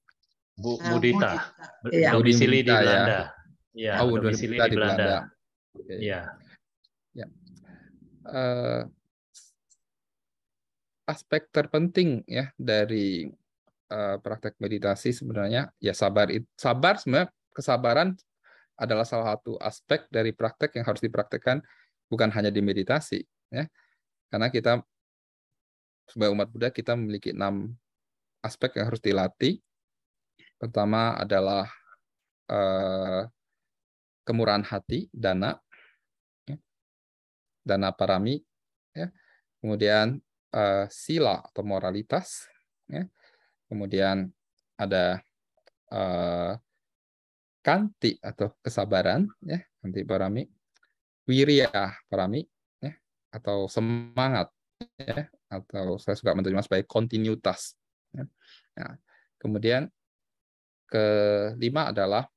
Bu Mudita. Iya. Domisili di Mudita, ya. Belanda. Ya, Oh, domisili Mudita di Belanda. Oke. Ya. Ya. Aspek terpenting ya dari praktek meditasi sebenarnya ya sabar. Sabar sebenarnya, kesabaran adalah salah satu aspek dari praktek yang harus dipraktekkan bukan hanya di meditasi, ya. Karena kita sebagai umat Buddha kita memiliki 6 aspek yang harus dilatih. Pertama adalah kemurahan hati, dana, ya. Dana parami, ya. Kemudian sila atau moralitas, ya. Kemudian ada kanti atau kesabaran, ya, kanti parami, wirya parami, ya, atau semangat, ya, atau saya suka menerjemah sebagai kontinuitas, ya. Nah, kemudian kelima adalah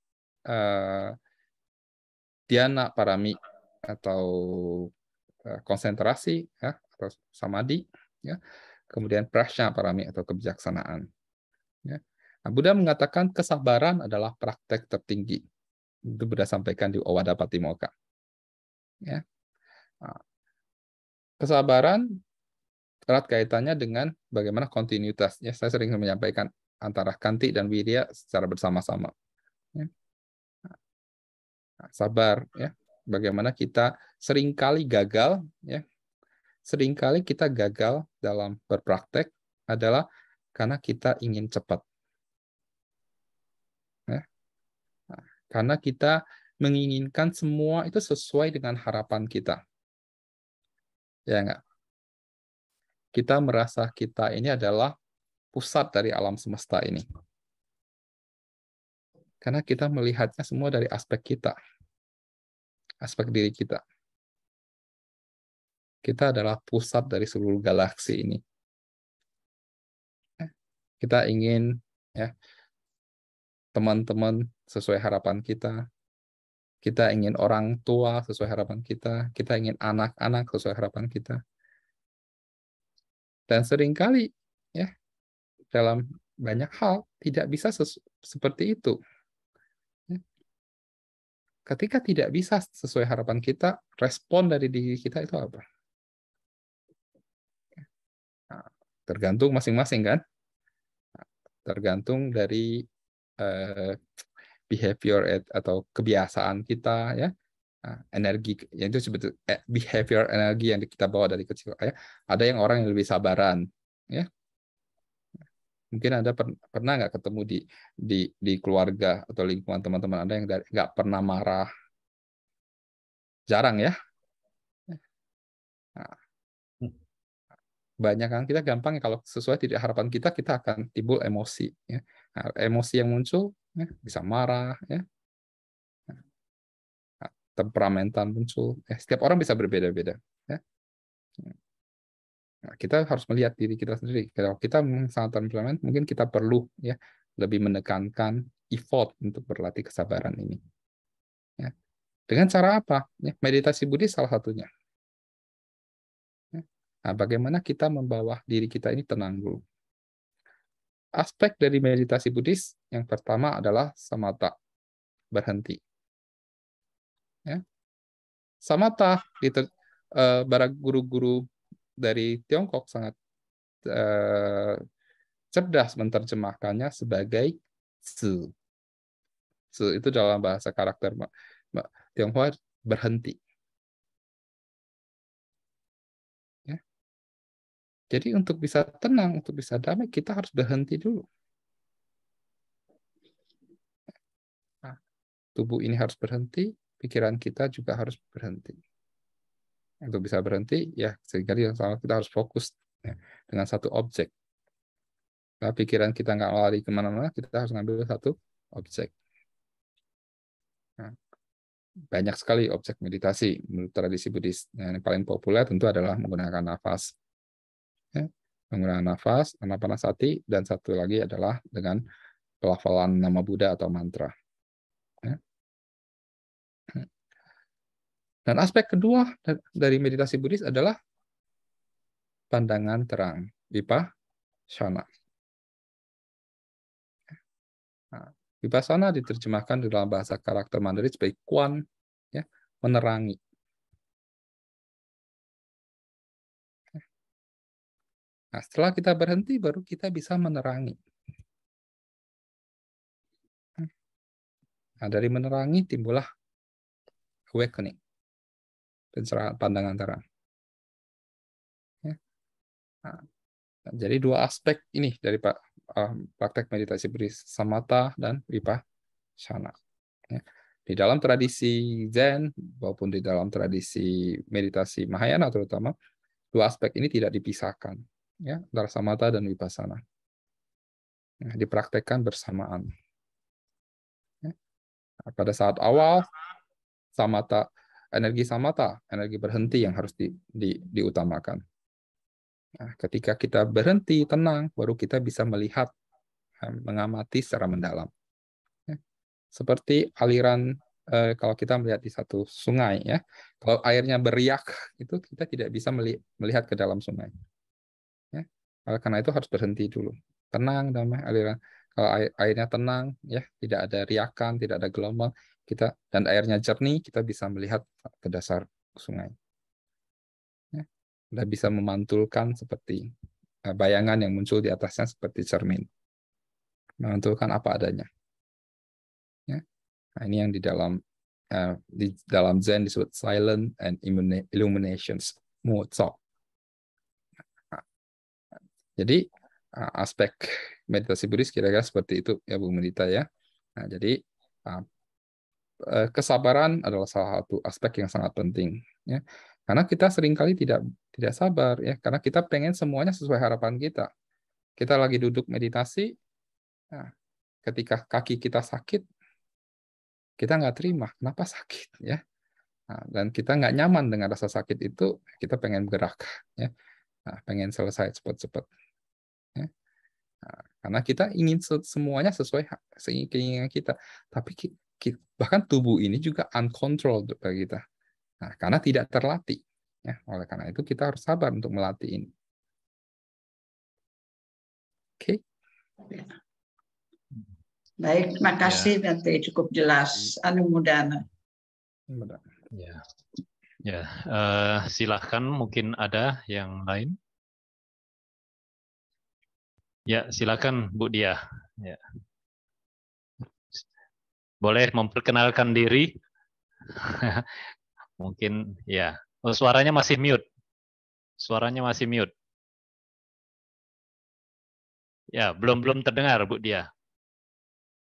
dhyana parami atau konsentrasi, ya, atau samadhi, ya. Kemudian prajna parami atau kebijaksanaan, ya. Nah, Buddha mengatakan kesabaran adalah praktek tertinggi. Itu Buddha sampaikan di Owada Patimokkha, ya. Nah, kesabaran erat kaitannya dengan bagaimana kontinuitas. Ya, saya sering menyampaikan antara kanti dan wirya secara bersama-sama. Ya. Nah, sabar, ya. Bagaimana kita seringkali gagal, ya. Seringkali kita gagal dalam berpraktek adalah karena kita ingin cepat. Ya. Nah, karena kita menginginkan semua itu sesuai dengan harapan kita. Ya enggak? Kita merasa kita ini adalah pusat dari alam semesta ini. Karena kita melihatnya semua dari aspek kita. Aspek diri kita. Kita adalah pusat dari seluruh galaksi ini. Kita ingin, ya, teman-teman sesuai harapan kita. Kita ingin orang tua sesuai harapan kita. Kita ingin anak-anak sesuai harapan kita. Dan seringkali, ya, dalam banyak hal tidak bisa seperti itu. Ketika tidak bisa sesuai harapan kita, respon dari diri kita itu apa? Nah, tergantung masing-masing, kan? Tergantung dari behavior atau kebiasaan kita, ya. Nah, energi yang itu sebetulnya behavior energi yang kita bawa dari kecil, ya. Ada yang orang yang lebih sabaran, ya. Mungkin Anda pernah nggak ketemu di keluarga atau lingkungan teman-teman Anda yang nggak pernah marah, jarang, ya. Nah, banyak kan kita gampang kalau sesuai tidak harapan kita akan timbul emosi, ya. Nah, emosi yang muncul, ya, bisa marah, ya. Nah, temperamental muncul, ya. Setiap orang bisa berbeda-beda, ya. Nah, kita harus melihat diri kita sendiri. Kalau kita sangat temperamen, mungkin kita perlu, ya, lebih menekankan effort untuk berlatih kesabaran ini, ya. Dengan cara apa? Ya, meditasi Buddhis salah satunya. Nah, bagaimana kita membawa diri kita ini tenang dulu. aspek dari meditasi Buddhis yang pertama adalah samatha, berhenti. Ya. Samatha, para guru-guru dari Tiongkok sangat cerdas menerjemahkannya sebagai Tzu. Tzu itu dalam bahasa karakter Tionghoa berhenti. Ya. Jadi untuk bisa tenang, untuk bisa damai, kita harus berhenti dulu. Nah, tubuh ini harus berhenti, pikiran kita juga harus berhenti. Untuk bisa berhenti, ya sekali yang sama kita harus fokus ya, dengan satu objek. Nah, pikiran kita nggak lari kemana-mana, kita harus ngambil satu objek. Nah, banyak sekali objek meditasi menurut tradisi Buddhis. Nah, yang paling populer tentu adalah menggunakan nafas. Ya, menggunakan nafas, anapanasati, dan satu lagi adalah dengan pelafalan nama Buddha atau mantra. Ya. Dan aspek kedua dari meditasi Buddhis adalah pandangan terang, vipassana. Nah, vipassana diterjemahkan di dalam bahasa karakter Mandarin sebagai quan, ya, menerangi. Nah, setelah kita berhenti, baru kita bisa menerangi. Nah, dari menerangi timbullah awakening, pencerahan, pandangan terang. Ya. Nah, jadi dua aspek ini dari praktek meditasi Buddhis, samatha dan vipassana. Ya. Di dalam tradisi Zen maupun di dalam tradisi meditasi Mahayana terutama, dua aspek ini tidak dipisahkan, ya, antara samatha dan vipassana. Ya, dipraktekkan bersamaan. Ya. Nah, pada saat awal samatha, energi berhenti yang harus diutamakan. Nah, ketika kita berhenti, tenang, baru kita bisa melihat, mengamati secara mendalam. Ya. Seperti aliran, kalau kita melihat di satu sungai, ya, kalau airnya beriak, itu kita tidak bisa melihat ke dalam sungai. Ya. Karena itu harus berhenti dulu. Tenang, damai aliran. Kalau airnya tenang, ya, tidak ada riakan, tidak ada gelombang, dan airnya jernih, kita bisa melihat ke dasar sungai. Sudah bisa memantulkan seperti bayangan yang muncul di atasnya seperti cermin. Memantulkan apa adanya. Ya. Nah, ini yang di dalam Zen disebut silent and illuminations mode. Nah, jadi aspek meditasi Buddhis kira-kira seperti itu ya Bu Melita ya. Nah, jadi kesabaran adalah salah satu aspek yang sangat penting ya. Karena kita seringkali tidak sabar ya, karena kita pengen semuanya sesuai harapan kita. Kita lagi duduk meditasi, nah, ketika kaki kita sakit, kita nggak terima kenapa sakit ya. Nah, dan kita nggak nyaman dengan rasa sakit itu, kita pengen bergerak ya. Nah, pengen selesai cepat-cepat. Ya. Nah, karena kita ingin semuanya sesuai keinginan kita. Tapi bahkan tubuh ini juga uncontrolled bagi kita. Nah, karena tidak terlatih. Ya, oleh karena itu kita harus sabar untuk melatih ini. Oke. Baik, terima kasih Bante, cukup jelas. Anumodana. Ya, silahkan mungkin ada yang lain. Ya, silakan Bu Dia. Ya. Boleh memperkenalkan diri. Mungkin ya. Oh, suaranya masih mute. Suaranya masih mute. Ya, belum terdengar Bu Dia.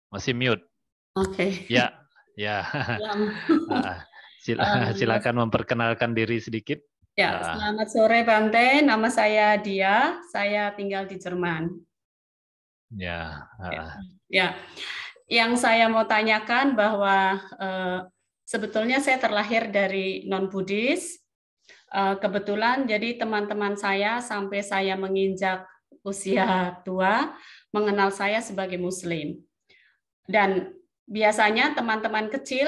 Masih mute. Oke. Ya, ya. Silakan memperkenalkan diri sedikit. Ya, selamat sore Bante. Nama saya Dia. Saya tinggal di Jerman. Ya. Ya. Yang saya mau tanyakan bahwa sebetulnya saya terlahir dari non-Buddhis. Kebetulan jadi teman-teman saya sampai saya menginjak usia tua mengenal saya sebagai Muslim. Dan biasanya teman-teman kecil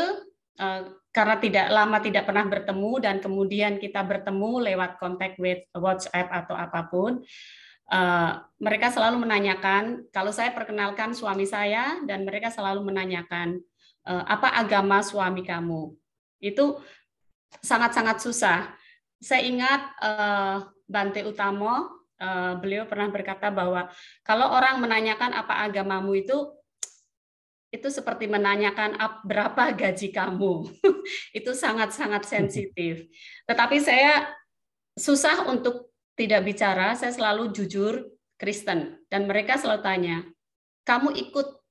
karena tidak pernah bertemu dan kemudian kita bertemu lewat kontak WhatsApp atau apapun, mereka selalu menanyakan, kalau saya perkenalkan suami saya, dan mereka selalu menanyakan, apa agama suami kamu? Itu sangat-sangat susah. Saya ingat Bante Utomo, beliau pernah berkata bahwa kalau orang menanyakan apa agamamu itu seperti menanyakan berapa gaji kamu. Itu sangat-sangat sensitif. Tetapi saya susah untuk tidak bicara, saya selalu jujur Kristen. Dan mereka selalu tanya,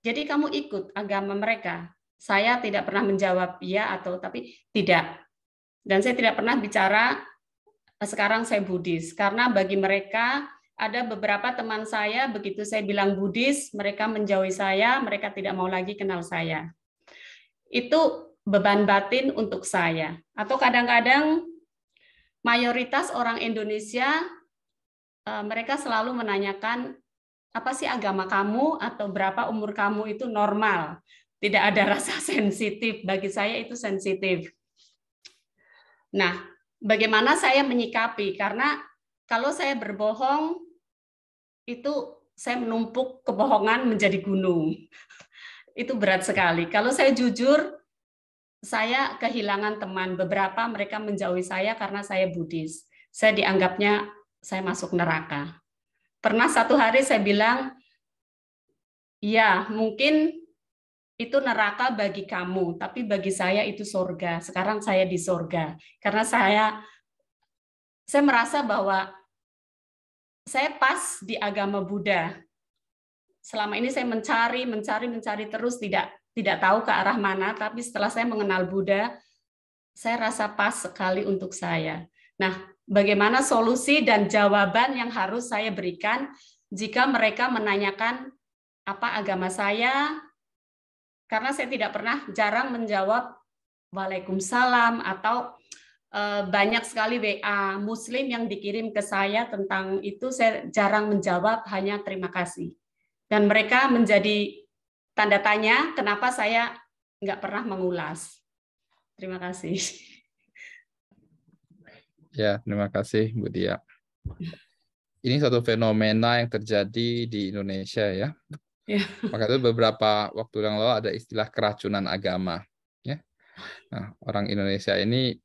jadi kamu ikut agama mereka? Saya tidak pernah menjawab iya atau tapi tidak. Dan saya tidak pernah bicara, sekarang saya Buddhis. Karena bagi mereka, ada beberapa teman saya, begitu saya bilang Buddhis, mereka menjauhi saya, mereka tidak mau lagi kenal saya. Itu beban batin untuk saya. Atau kadang-kadang mayoritas orang Indonesia, mereka selalu menanyakan, apa sih agama kamu atau berapa umur kamu, itu normal. Tidak ada rasa sensitif. Bagi saya itu sensitif. Nah, bagaimana saya menyikapi? Karena kalau saya berbohong, itu saya menumpuk kebohongan menjadi gunung. Itu berat sekali. Kalau saya jujur, saya kehilangan teman. Beberapa mereka menjauhi saya karena saya Buddhis. Saya dianggapnya saya masuk neraka. Pernah satu hari saya bilang, ya mungkin itu neraka bagi kamu, tapi bagi saya itu surga. Sekarang saya di surga. Karena saya merasa bahwa saya pas di agama Buddha. Selama ini saya mencari terus, tidak tahu ke arah mana, tapi setelah saya mengenal Buddha, saya rasa pas sekali untuk saya. Nah, bagaimana solusi dan jawaban yang harus saya berikan jika mereka menanyakan apa agama saya? Karena saya jarang menjawab Waalaikumsalam atau banyak sekali WA Muslim yang dikirim ke saya tentang itu, saya jarang menjawab, hanya terima kasih. Dan mereka menjadi tanda tanya kenapa saya nggak pernah mengulas. Terima kasih. Ya, terima kasih Bu Dia. Ini satu fenomena yang terjadi di Indonesia ya. Ya. Maka itu beberapa waktu yang lalu ada istilah keracunan agama. Ya. Nah, orang Indonesia ini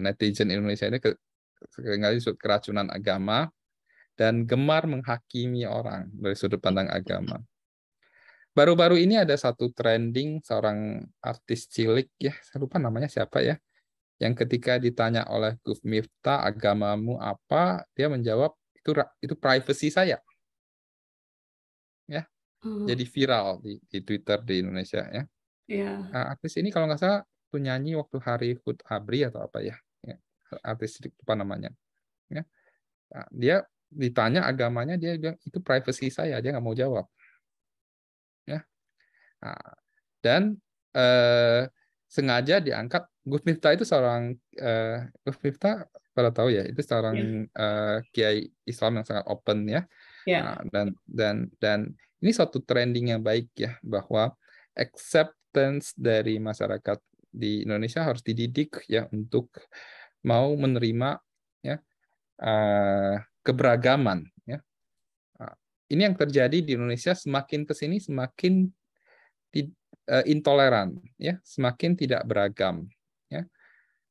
netizen Indonesia ini seringkali disebut keracunan agama dan gemar menghakimi orang dari sudut pandang agama. Baru-baru ini ada satu trending seorang artis cilik ya, saya lupa namanya siapa ya, yang ketika ditanya oleh Gus Miftah agamamu apa, dia menjawab itu privacy saya. Ya. Jadi viral di Twitter di Indonesia ya. Nah, artis ini kalau nggak salah nyanyi waktu hari HUT ABRI atau apa ya, artis apa namanya ya. Nah, dia ditanya agamanya, dia bilang itu privacy saya, dia nggak mau jawab ya. Nah, dan sengaja diangkat. Gus Miftah itu seorang Gus Miftah pada tahu ya, itu seorang kiai Islam yang sangat open ya. Nah, dan ini suatu trending yang baik ya, bahwa acceptance dari masyarakat di Indonesia harus dididik ya untuk mau menerima ya keberagaman ya. Ini yang terjadi di Indonesia, semakin ke sini semakin intoleran ya, semakin tidak beragam ya.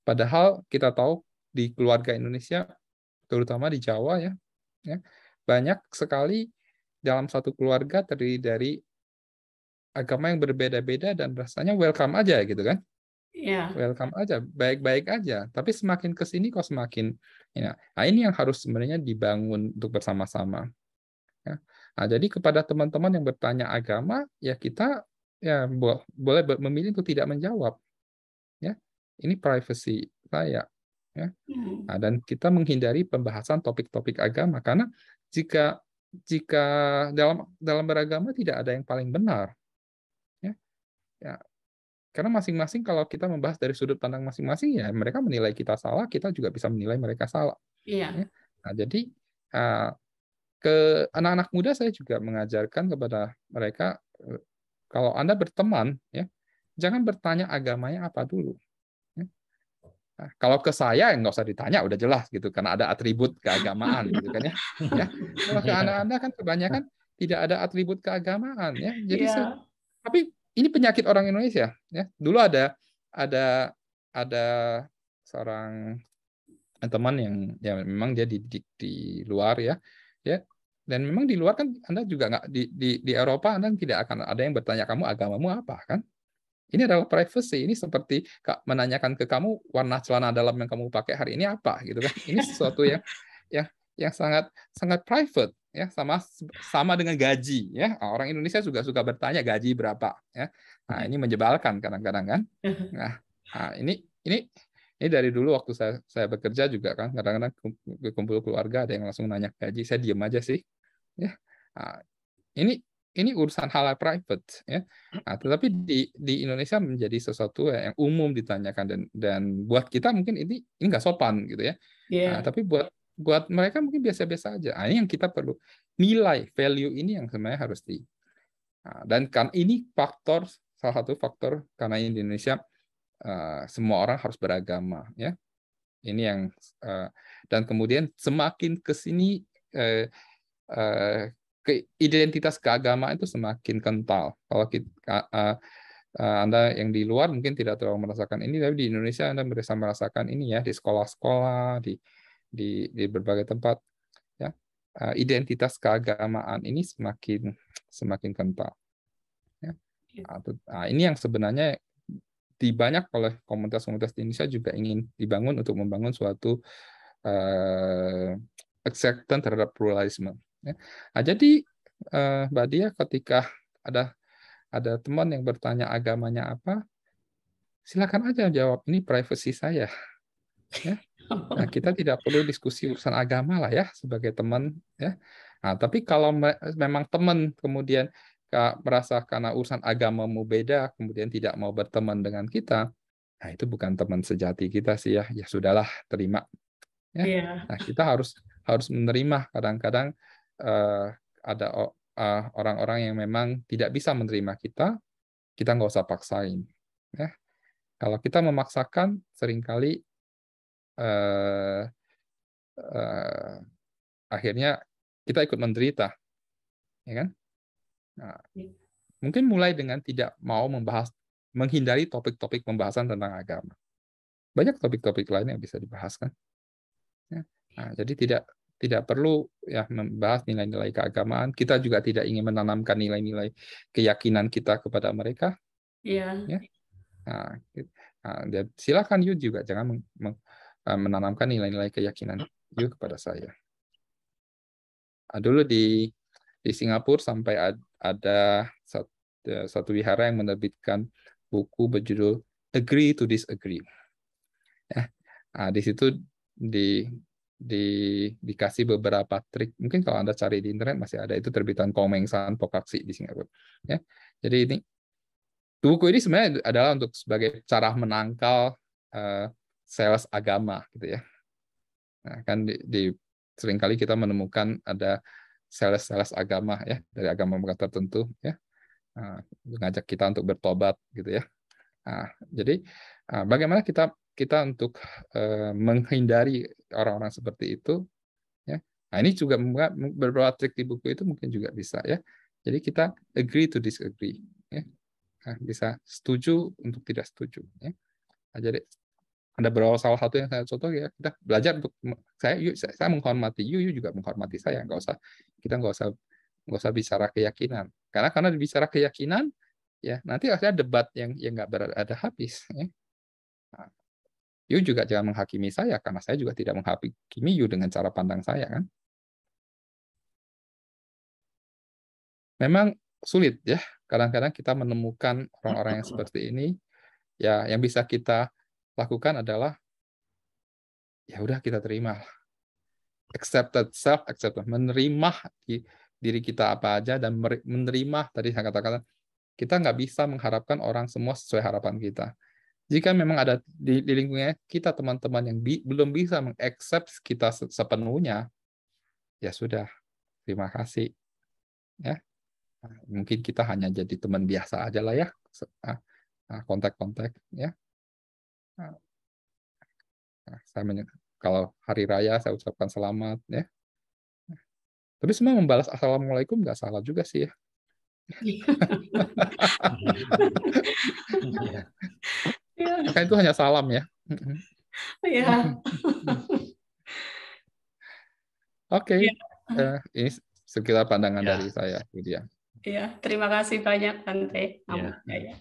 Padahal kita tahu di keluarga Indonesia, terutama di Jawa ya, banyak sekali dalam satu keluarga terdiri dari agama yang berbeda-beda dan rasanya welcome aja gitu kan. Welcome aja, baik-baik aja. Tapi semakin ke sini kok semakin ya. Nah, ini yang harus sebenarnya dibangun untuk bersama-sama. Ya. Nah, jadi kepada teman-teman yang bertanya agama, ya kita ya boleh memilih untuk tidak menjawab. Ya. Ini privacy saya. Ya. Nah, dan kita menghindari pembahasan topik-topik agama karena jika dalam beragama tidak ada yang paling benar. Ya. Karena masing-masing kalau kita membahas dari sudut pandang masing-masing, ya mereka menilai kita salah, kita juga bisa menilai mereka salah. Iya. Nah, jadi ke anak-anak muda saya juga mengajarkan kepada mereka, kalau Anda berteman, ya jangan bertanya agamanya apa dulu. Ya. Nah, kalau ke saya nggak usah ditanya, udah jelas gitu, karena ada atribut keagamaan gitu kan ya. Ya, kalau ke anda kan kebanyakan tidak ada atribut keagamaan ya. Jadi Iya. tapi ini penyakit orang Indonesia ya. Dulu ada seorang teman yang memang dia dididik di luar ya, dan memang di luar kan Anda juga nggak di Eropa Anda tidak akan ada yang bertanya kamu agamamu apa kan. Ini adalah privacy. Ini seperti menanyakan ke kamu warna celana dalam yang kamu pakai hari ini apa, gitu kan? Ini sesuatu yang sangat sangat private, ya, sama dengan gaji, ya. Orang Indonesia juga suka bertanya gaji berapa, ya. Nah, ini menjebalkan kadang-kadang kan. Nah, ini dari dulu waktu saya bekerja juga kan, kadang-kadang kumpul keluarga ada yang langsung nanya gaji, saya diam aja sih, ya. Nah, ini urusan hal private ya. Nah, tetapi di Indonesia menjadi sesuatu yang umum ditanyakan dan buat kita mungkin ini nggak sopan gitu ya. Nah, tapi buat mereka mungkin biasa-biasa aja. Nah, ini yang kita perlu nilai value ini yang sebenarnya harus dan kan ini salah satu faktor karena di Indonesia semua orang harus beragama ya. Ini yang dan kemudian semakin ke sini identitas keagamaan itu semakin kental. Kalau Anda yang di luar mungkin tidak terlalu merasakan ini, tapi di Indonesia Anda bisa merasakan ini ya, di sekolah-sekolah, di berbagai tempat ya. Identitas keagamaan ini semakin kental. Ya. Ini yang sebenarnya banyak oleh komunitas-komunitas di Indonesia juga ingin dibangun untuk membangun suatu acceptance terhadap pluralisme. Ya. Nah, jadi Mbak Dia, ketika ada teman yang bertanya agamanya apa, silakan aja jawab, ini privacy saya. Ya. Nah, kita tidak perlu diskusi urusan agama lah ya sebagai teman. Ya. Nah, tapi kalau memang teman kemudian merasa karena urusan agamamu beda, kemudian tidak mau berteman dengan kita, nah itu bukan teman sejati kita sih ya. Ya sudahlah, terima. Ya. Nah, kita harus menerima kadang-kadang ada orang-orang yang memang tidak bisa menerima kita nggak usah paksain. Ya. Kalau kita memaksakan, seringkali akhirnya kita ikut menderita, ya kan? Nah, mungkin mulai dengan tidak mau menghindari topik-topik pembahasan tentang agama. Banyak topik-topik lain yang bisa dibahas kan. Ya. Nah, jadi tidak perlu ya membahas nilai-nilai keagamaan. Kita juga tidak ingin menanamkan nilai-nilai keyakinan kita kepada mereka. Iya. Ya. Nah, silakan you juga jangan menanamkan nilai-nilai keyakinan you kepada saya. Dulu di Singapura sampai ada satu wihara yang menerbitkan buku berjudul Agree to Disagree. Ya. Nah, di situ dikasih beberapa trik. Mungkin kalau Anda cari di internet masih ada, itu terbitan Komeng San Pokaksi di Singapura. Ya. Jadi buku ini sebenarnya adalah untuk sebagai cara menangkal sales agama gitu ya. Nah, kan seringkali kita menemukan ada sales agama ya dari agama tertentu ya, mengajak kita untuk bertobat gitu ya. Nah, jadi bagaimana kita untuk menghindari orang-orang seperti itu ya. Nah, ini juga beberapa trik di buku itu mungkin juga bisa ya. Jadi kita agree to disagree ya. Nah, bisa setuju untuk tidak setuju ya. Nah, jadi ada beberapa salah satu yang saya contoh ya, kita belajar untuk saya menghormati you juga menghormati saya, kita nggak usah bicara keyakinan, karena bicara keyakinan ya nanti ada debat yang nggak berada habis ya. Nah, you juga jangan menghakimi saya karena saya juga tidak menghakimi you dengan cara pandang saya kan. Memang sulit ya, kadang-kadang kita menemukan orang-orang yang seperti ini ya. Yang bisa kita lakukan adalah ya udah kita terima, self-acceptance, menerima diri kita apa aja, dan menerima tadi saya katakan kita nggak bisa mengharapkan orang semua sesuai harapan kita. Jika memang ada di lingkungannya kita teman-teman yang belum bisa mengaccept kita sepenuhnya, ya sudah, terima kasih ya. Mungkin kita hanya jadi teman biasa aja lah ya, kontak-kontak ya. Kalau hari raya saya ucapkan selamat ya. Tapi semua membalas assalamualaikum nggak salah juga sih ya. Kan itu hanya salam ya. Iya. Oke, ini sekitar pandangan Ya. dari saya, Lydia. Iya, terima kasih banyak Bante. Ya.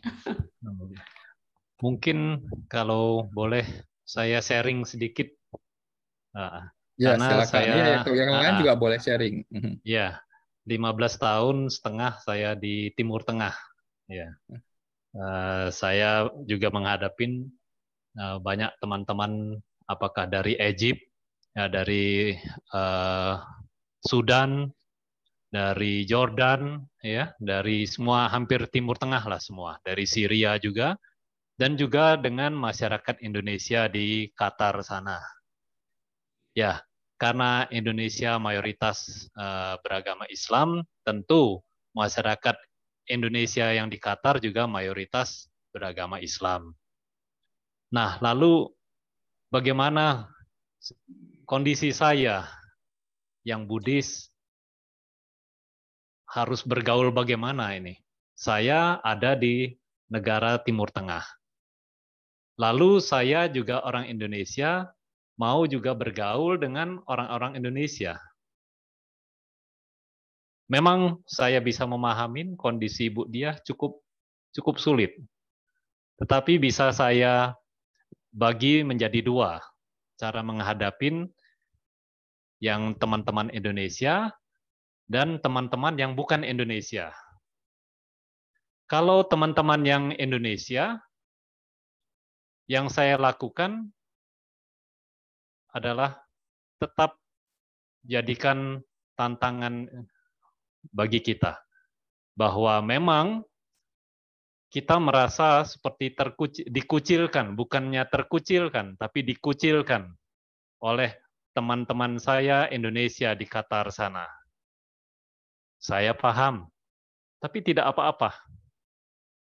Mungkin kalau boleh saya sharing sedikit. Ya, Karena silakan. saya Yang lain juga boleh sharing. Ya, 15 tahun setengah saya di Timur Tengah. Ya. Saya juga menghadapin banyak teman-teman, apakah dari Egypt, ya, dari Sudan, dari Jordan, ya, dari semua hampir Timur Tengah lah semua, dari Syria juga, dan juga dengan masyarakat Indonesia di Qatar sana. Ya, karena Indonesia mayoritas beragama Islam, tentu masyarakat Indonesia yang di Qatar juga mayoritas beragama Islam. Nah, lalu bagaimana kondisi saya yang Buddhis harus bergaul bagaimana ini? Saya ada di negara Timur Tengah. Lalu saya juga orang Indonesia, mau juga bergaul dengan orang-orang Indonesia. Memang saya bisa memahami kondisi Ibu Diah cukup sulit. Tetapi bisa saya bagi menjadi dua cara menghadapin yang teman-teman Indonesia dan teman-teman yang bukan Indonesia. Kalau teman-teman yang Indonesia, yang saya lakukan adalah tetap jadikan tantangan bagi kita. Bahwa memang kita merasa seperti dikucilkan, bukannya terkucilkan, tapi dikucilkan oleh teman-teman saya Indonesia di Qatar sana. Saya paham, tapi tidak apa-apa.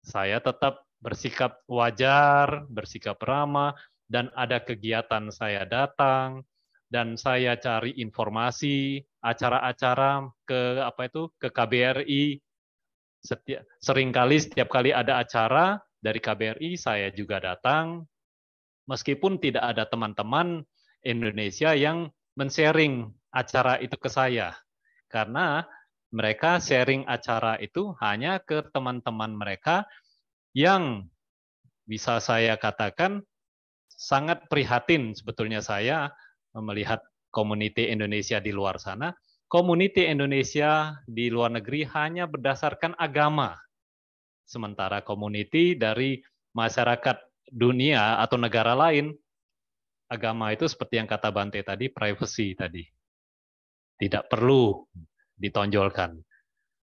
Saya tetap bersikap wajar, bersikap ramah, dan ada kegiatan saya datang, dan saya cari informasi, acara-acara ke KBRI. Seringkali setiap kali ada acara dari KBRI, saya juga datang, meskipun tidak ada teman-teman Indonesia yang men-sharing acara itu ke saya. Karena mereka sharing acara itu hanya ke teman-teman mereka yang bisa saya katakan sangat prihatin sebetulnya saya melihat community Indonesia di luar sana. Community Indonesia di luar negeri hanya berdasarkan agama. Sementara community dari masyarakat dunia atau negara lain, agama itu seperti yang kata Bante tadi, privacy tadi. Tidak perlu ditonjolkan.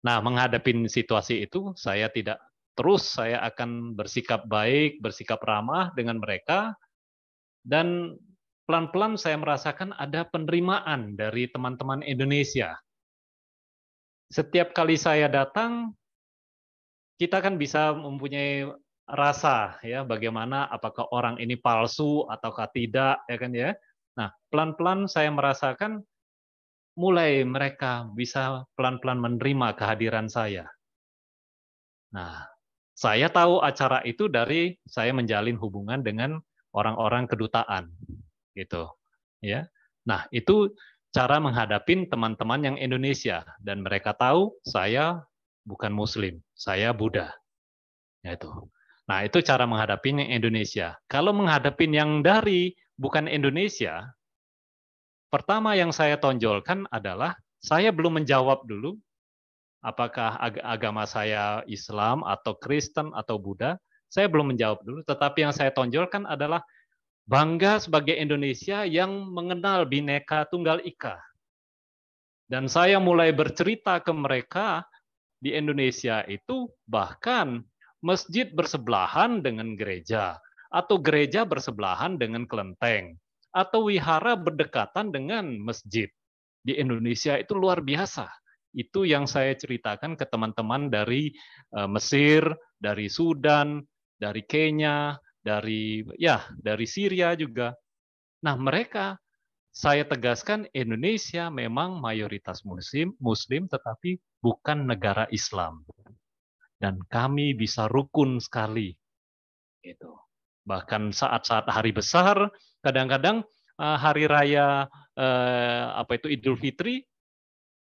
Nah, menghadapi situasi itu, saya akan bersikap baik, bersikap ramah dengan mereka, dan pelan-pelan saya merasakan ada penerimaan dari teman-teman Indonesia. Setiap kali saya datang, kita kan bisa mempunyai rasa ya bagaimana apakah orang ini palsu ataukah tidak ya kan ya. Nah, pelan-pelan saya merasakan mulai mereka bisa pelan-pelan menerima kehadiran saya. Nah, saya tahu acara itu dari saya menjalin hubungan dengan orang-orang kedutaan, gitu, ya. Nah, itu cara menghadapin teman-teman yang Indonesia dan mereka tahu saya bukan Muslim, saya Buddha, itu. Nah, itu cara menghadapin yang Indonesia. Kalau menghadapin yang dari bukan Indonesia, pertama yang saya tonjolkan adalah saya belum menjawab dulu apakah agama saya Islam atau Kristen atau Buddha. Saya belum menjawab dulu, tetapi yang saya tonjolkan adalah bangga sebagai Indonesia yang mengenal Bhinneka Tunggal Ika. Dan saya mulai bercerita ke mereka di Indonesia itu bahkan masjid bersebelahan dengan gereja, atau gereja bersebelahan dengan kelenteng, atau wihara berdekatan dengan masjid. Di Indonesia itu luar biasa. Itu yang saya ceritakan ke teman-teman dari Mesir, dari Sudan, dari Kenya, dari Syria juga. Nah, mereka, saya tegaskan, Indonesia memang mayoritas Muslim, tetapi bukan negara Islam. Dan kami bisa rukun sekali. Gitu. Bahkan saat-saat hari besar, kadang-kadang hari raya Idul Fitri,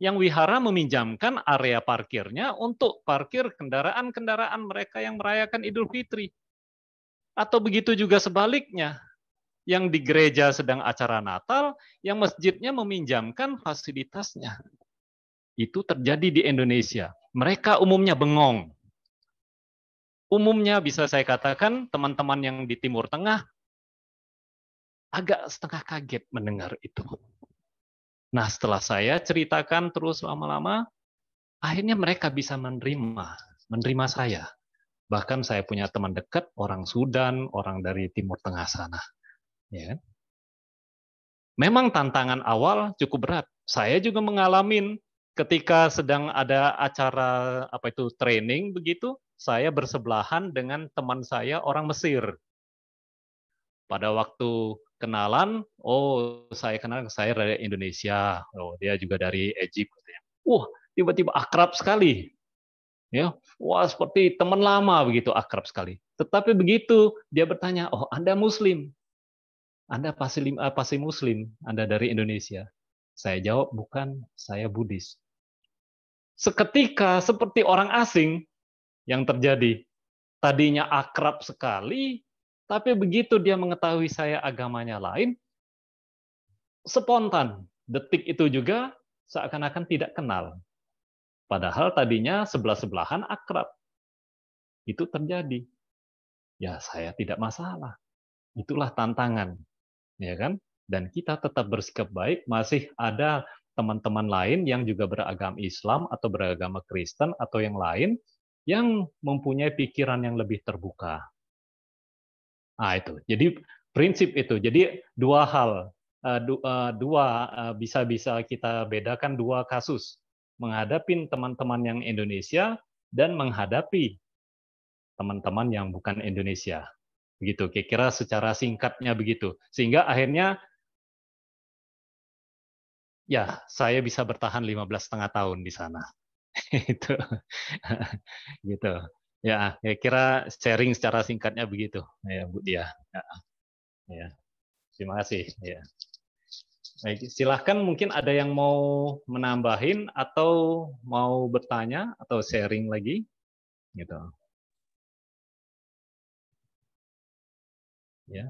yang wihara meminjamkan area parkirnya untuk parkir kendaraan-kendaraan mereka yang merayakan Idul Fitri. Atau begitu juga sebaliknya, yang di gereja sedang acara Natal, yang masjidnya meminjamkan fasilitasnya. Itu terjadi di Indonesia. Mereka umumnya bengong. Umumnya bisa saya katakan teman-teman yang di Timur Tengah agak setengah kaget mendengar itu. Nah, setelah saya ceritakan terus lama-lama, akhirnya mereka bisa menerima saya. Bahkan saya punya teman dekat, orang Sudan, orang dari Timur Tengah sana. Ya. Memang tantangan awal cukup berat. Saya juga mengalami ketika sedang ada acara training begitu, saya bersebelahan dengan teman saya orang Mesir. Pada waktu kenalan, saya kenal, saya dari Indonesia, dia juga dari Egypt. Tiba-tiba akrab sekali. Ya, seperti teman lama begitu, akrab sekali. Tetapi begitu dia bertanya, Anda Muslim? Anda pasti Muslim, Anda dari Indonesia. Saya jawab, bukan, saya Buddhis. Seketika seperti orang asing yang terjadi. Tadinya akrab sekali, tapi begitu dia mengetahui saya agamanya lain, spontan. Detik itu juga seakan-akan tidak kenal. Padahal tadinya sebelah-sebelahan akrab. Itu terjadi. Ya, saya tidak masalah. Itulah tantangan. Ya kan? Dan kita tetap bersikap baik, masih ada teman-teman lain yang juga beragama Islam atau beragama Kristen atau yang lain yang mempunyai pikiran yang lebih terbuka. Nah, itu. Jadi prinsip itu. Jadi dua hal, bisa kita bedakan dua kasus. Menghadapi teman-teman yang Indonesia dan menghadapi teman-teman yang bukan Indonesia. Begitu, kira-kira secara singkatnya begitu. Sehingga akhirnya ya, saya bisa bertahan 15,5 tahun di sana. Itu. Gitu. Ya, kira sharing secara singkatnya begitu. Ya, Bu Dia. Ya. Terima kasih. Ya. Baik, silahkan mungkin ada yang mau menambahin atau mau bertanya atau sharing lagi, gitu. Ya.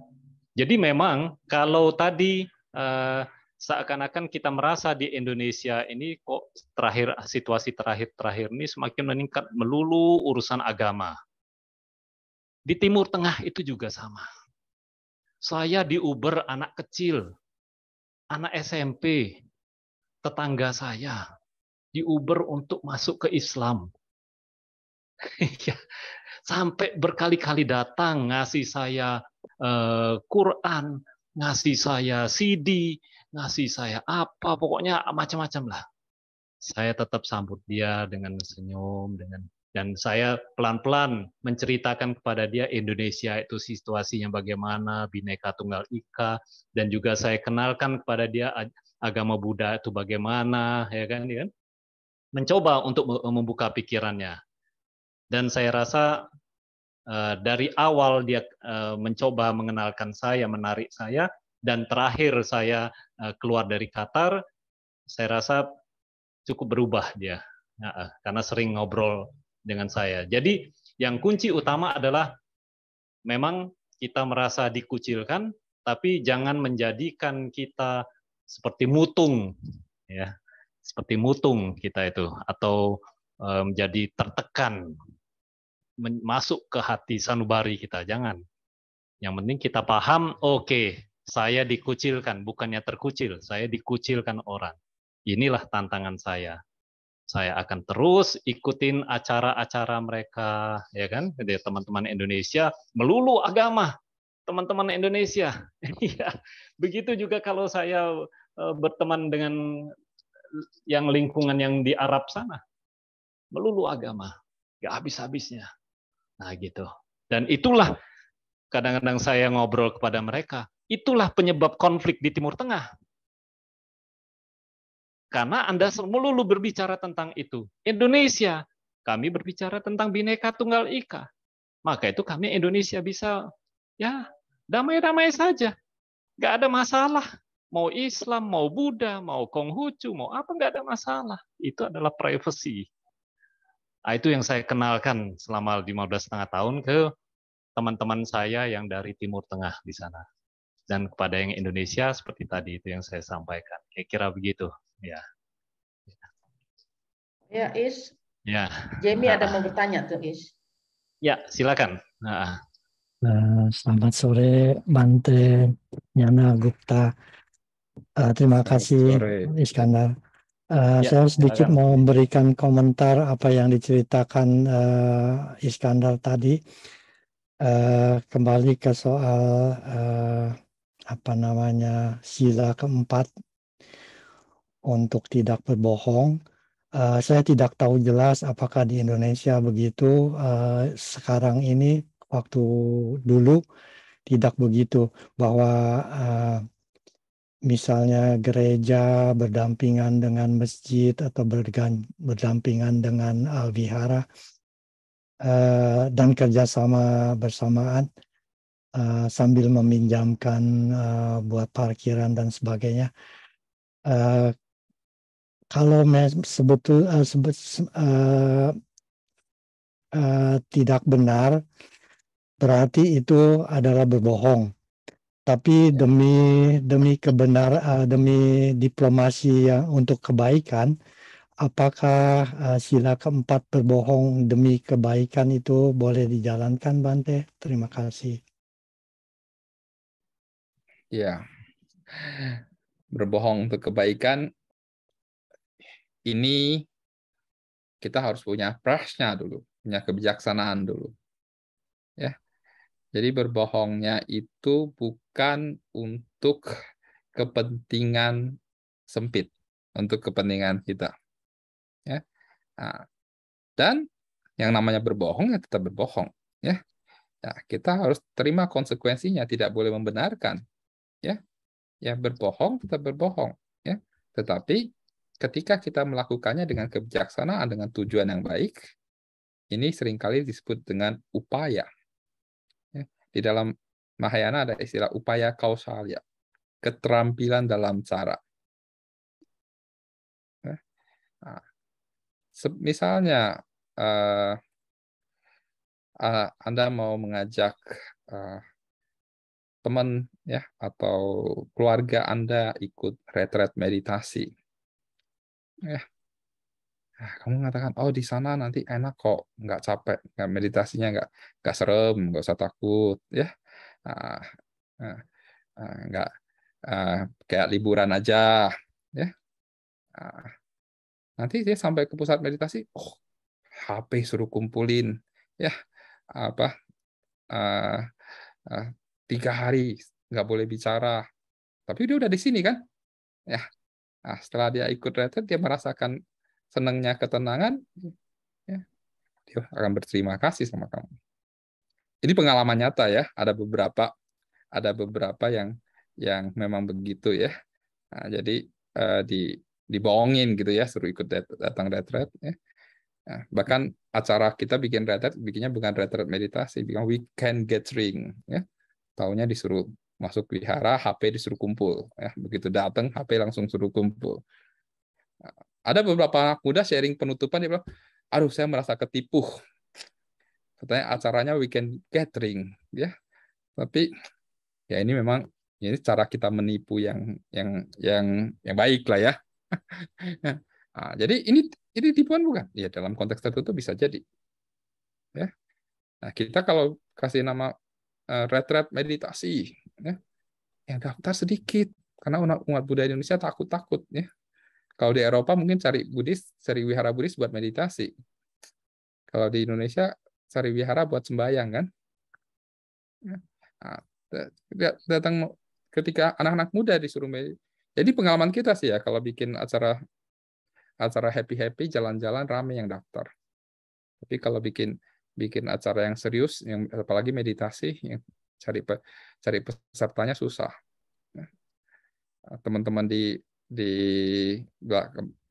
Jadi memang kalau tadi seakan-akan kita merasa di Indonesia ini kok situasi terakhir ini semakin meningkat melulu urusan agama. Di Timur Tengah itu juga sama. Saya di Uber anak kecil, anak SMP, tetangga saya di Uber untuk masuk ke Islam. Sampai berkali-kali datang ngasih saya Quran, ngasih saya CD, ngasih saya apa, pokoknya macam-macam lah. Saya tetap sambut dia dengan senyum, dan saya pelan-pelan menceritakan kepada dia Indonesia itu situasinya bagaimana, Bhinneka Tunggal Ika, dan juga saya kenalkan kepada dia agama Buddha itu bagaimana, ya kan? Mencoba untuk membuka pikirannya. Dan saya rasa dari awal dia mencoba mengenalkan saya, menarik saya, dan terakhir saya keluar dari Qatar, saya rasa cukup berubah dia, karena sering ngobrol dengan saya. Jadi yang kunci utama adalah memang kita merasa dikucilkan, tapi jangan menjadikan kita seperti mutung, ya, seperti mutung kita itu, atau menjadi tertekan, masuk ke hati sanubari kita, jangan. Yang penting kita paham, oke, saya dikucilkan, bukannya terkucil, saya dikucilkan orang. Inilah tantangan saya. Saya akan terus ikutin acara-acara mereka, ya kan? Jadi teman-teman Indonesia melulu agama, teman-teman Indonesia. Begitu juga kalau saya berteman dengan yang lingkungan yang di Arab sana, melulu agama, nggak habis-habisnya. Nah gitu. Dan itulah kadang-kadang saya ngobrol kepada mereka, Itulah penyebab konflik di Timur Tengah. Karena Anda melulu berbicara tentang itu. Indonesia, kami berbicara tentang Bhinneka Tunggal Ika. Maka itu kami Indonesia bisa ya damai-damai saja. Nggak ada masalah. Mau Islam, mau Buddha, mau Konghucu, mau apa, nggak ada masalah. Itu adalah privacy. Nah, itu yang saya kenalkan selama 15,5 tahun ke teman-teman saya yang dari Timur Tengah di sana. Dan kepada yang Indonesia seperti tadi itu yang saya sampaikan. Kira-kira begitu. Ya. Ya, Is. Ya. Jamie ada mau bertanya tuh, Is. Ya, silakan. Selamat sore, Bante Nyana Gupta. Terima kasih, Iskandar. Saya sedikit mau memberikan komentar apa yang diceritakan Iskandar tadi. Kembali ke soal sila keempat untuk tidak berbohong. Saya tidak tahu jelas apakah di Indonesia begitu. Sekarang ini, waktu dulu tidak begitu, bahwa misalnya gereja berdampingan dengan masjid atau berdampingan dengan wihara dan kerjasama bersamaan sambil meminjamkan buat parkiran dan sebagainya. Kalau tidak benar, berarti itu adalah berbohong. Tapi demi kebenaran, demi diplomasi yang untuk kebaikan, apakah sila keempat berbohong demi kebaikan itu boleh dijalankan, Bante? Terima kasih. Ya, berbohong untuk kebaikan ini kita harus punya prasnya dulu, punya kebijaksanaan dulu. Ya. Jadi berbohongnya itu bukan untuk kepentingan sempit, untuk kepentingan kita. Ya. Nah, dan yang namanya berbohong ya tetap berbohong. Ya. Nah, kita harus terima konsekuensinya, tidak boleh membenarkan. Ya, ya berbohong tetap berbohong. Ya. Tetapi ketika kita melakukannya dengan kebijaksanaan, dengan tujuan yang baik, ini seringkali disebut dengan upaya. Di dalam Mahayana ada istilah upaya kausalya, keterampilan dalam cara. Nah, misalnya Anda mau mengajak teman ya atau keluarga Anda ikut retret meditasi. Ya. Nah, kamu mengatakan, oh di sana nanti enak kok, nggak capek, nggak meditasinya nggak serem, nggak usah takut, ya. Nggak kayak liburan aja, ya. Nanti dia sampai ke pusat meditasi, oh HP suruh kumpulin, ya 3 hari nggak boleh bicara, tapi dia udah di sini kan, ya. Nah, setelah dia ikut retret, dia merasakan senangnya ketenangan, ya, dia akan berterima kasih sama kamu. Ini pengalaman nyata ya, ada beberapa yang memang begitu ya. Nah, jadi dibohongin gitu ya, suruh ikut datang retret ya. Nah, bahkan acara kita bikin retret, bikinnya bukan retret meditasi, bikin weekend gathering ya. Taunya disuruh masuk wihara, HP disuruh kumpul ya. Begitu datang HP langsung suruh kumpul. Nah, ada beberapa anak muda sharing penutupan, dia bilang, aduh saya merasa ketipu. Katanya acaranya weekend gathering ya. Tapi ya ini memang ini cara kita menipu yang baik lah ya. Nah, jadi ini tipuan bukan? Ya dalam konteks tertentu bisa jadi. Ya. Nah, kita kalau kasih nama retret meditasi, ya, yang daftar sedikit karena umat Buddha Indonesia takut ya. Kalau di Eropa mungkin cari wihara Buddhis buat meditasi. Kalau di Indonesia cari wihara buat sembahyang kan. Nah, datang ketika anak-anak muda disuruh meditasi. Jadi pengalaman kita sih ya kalau bikin acara happy jalan-jalan rame yang daftar. Tapi kalau bikin acara yang serius, yang apalagi meditasi, yang cari pesertanya susah. teman-teman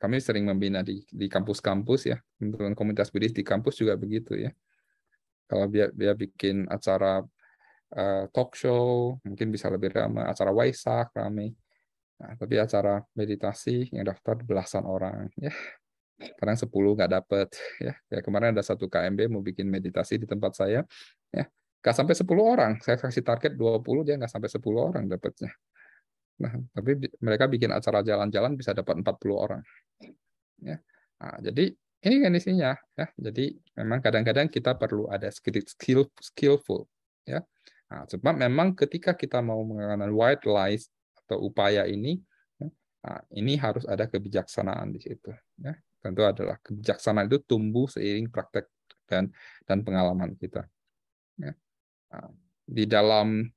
kami sering membina di kampus-kampus ya, teman-teman komunitas Buddhis di kampus juga begitu ya. Kalau dia bikin acara talk show, mungkin bisa lebih ramai, acara Waisak ramai. Nah, tapi acara meditasi yang daftar belasan orang ya. Kadang 10 nggak dapet ya. Kayak kemarin ada satu KMB mau bikin meditasi di tempat saya ya. Nggak sampai 10 orang. Saya kasih target 20, dia nggak sampai 10 orang dapatnya. Nah, tapi mereka bikin acara jalan-jalan bisa dapat 40 orang. Ya. Nah, jadi ini kondisinya ya. Jadi memang kadang-kadang kita perlu ada skillful ya. Nah, sebab memang ketika kita mau menggunakan white lies atau upaya ini, ya, nah, ini harus ada kebijaksanaan di situ. Ya. Tentu adalah kebijaksanaan itu tumbuh seiring praktek dan pengalaman kita. Ya. Nah, di dalam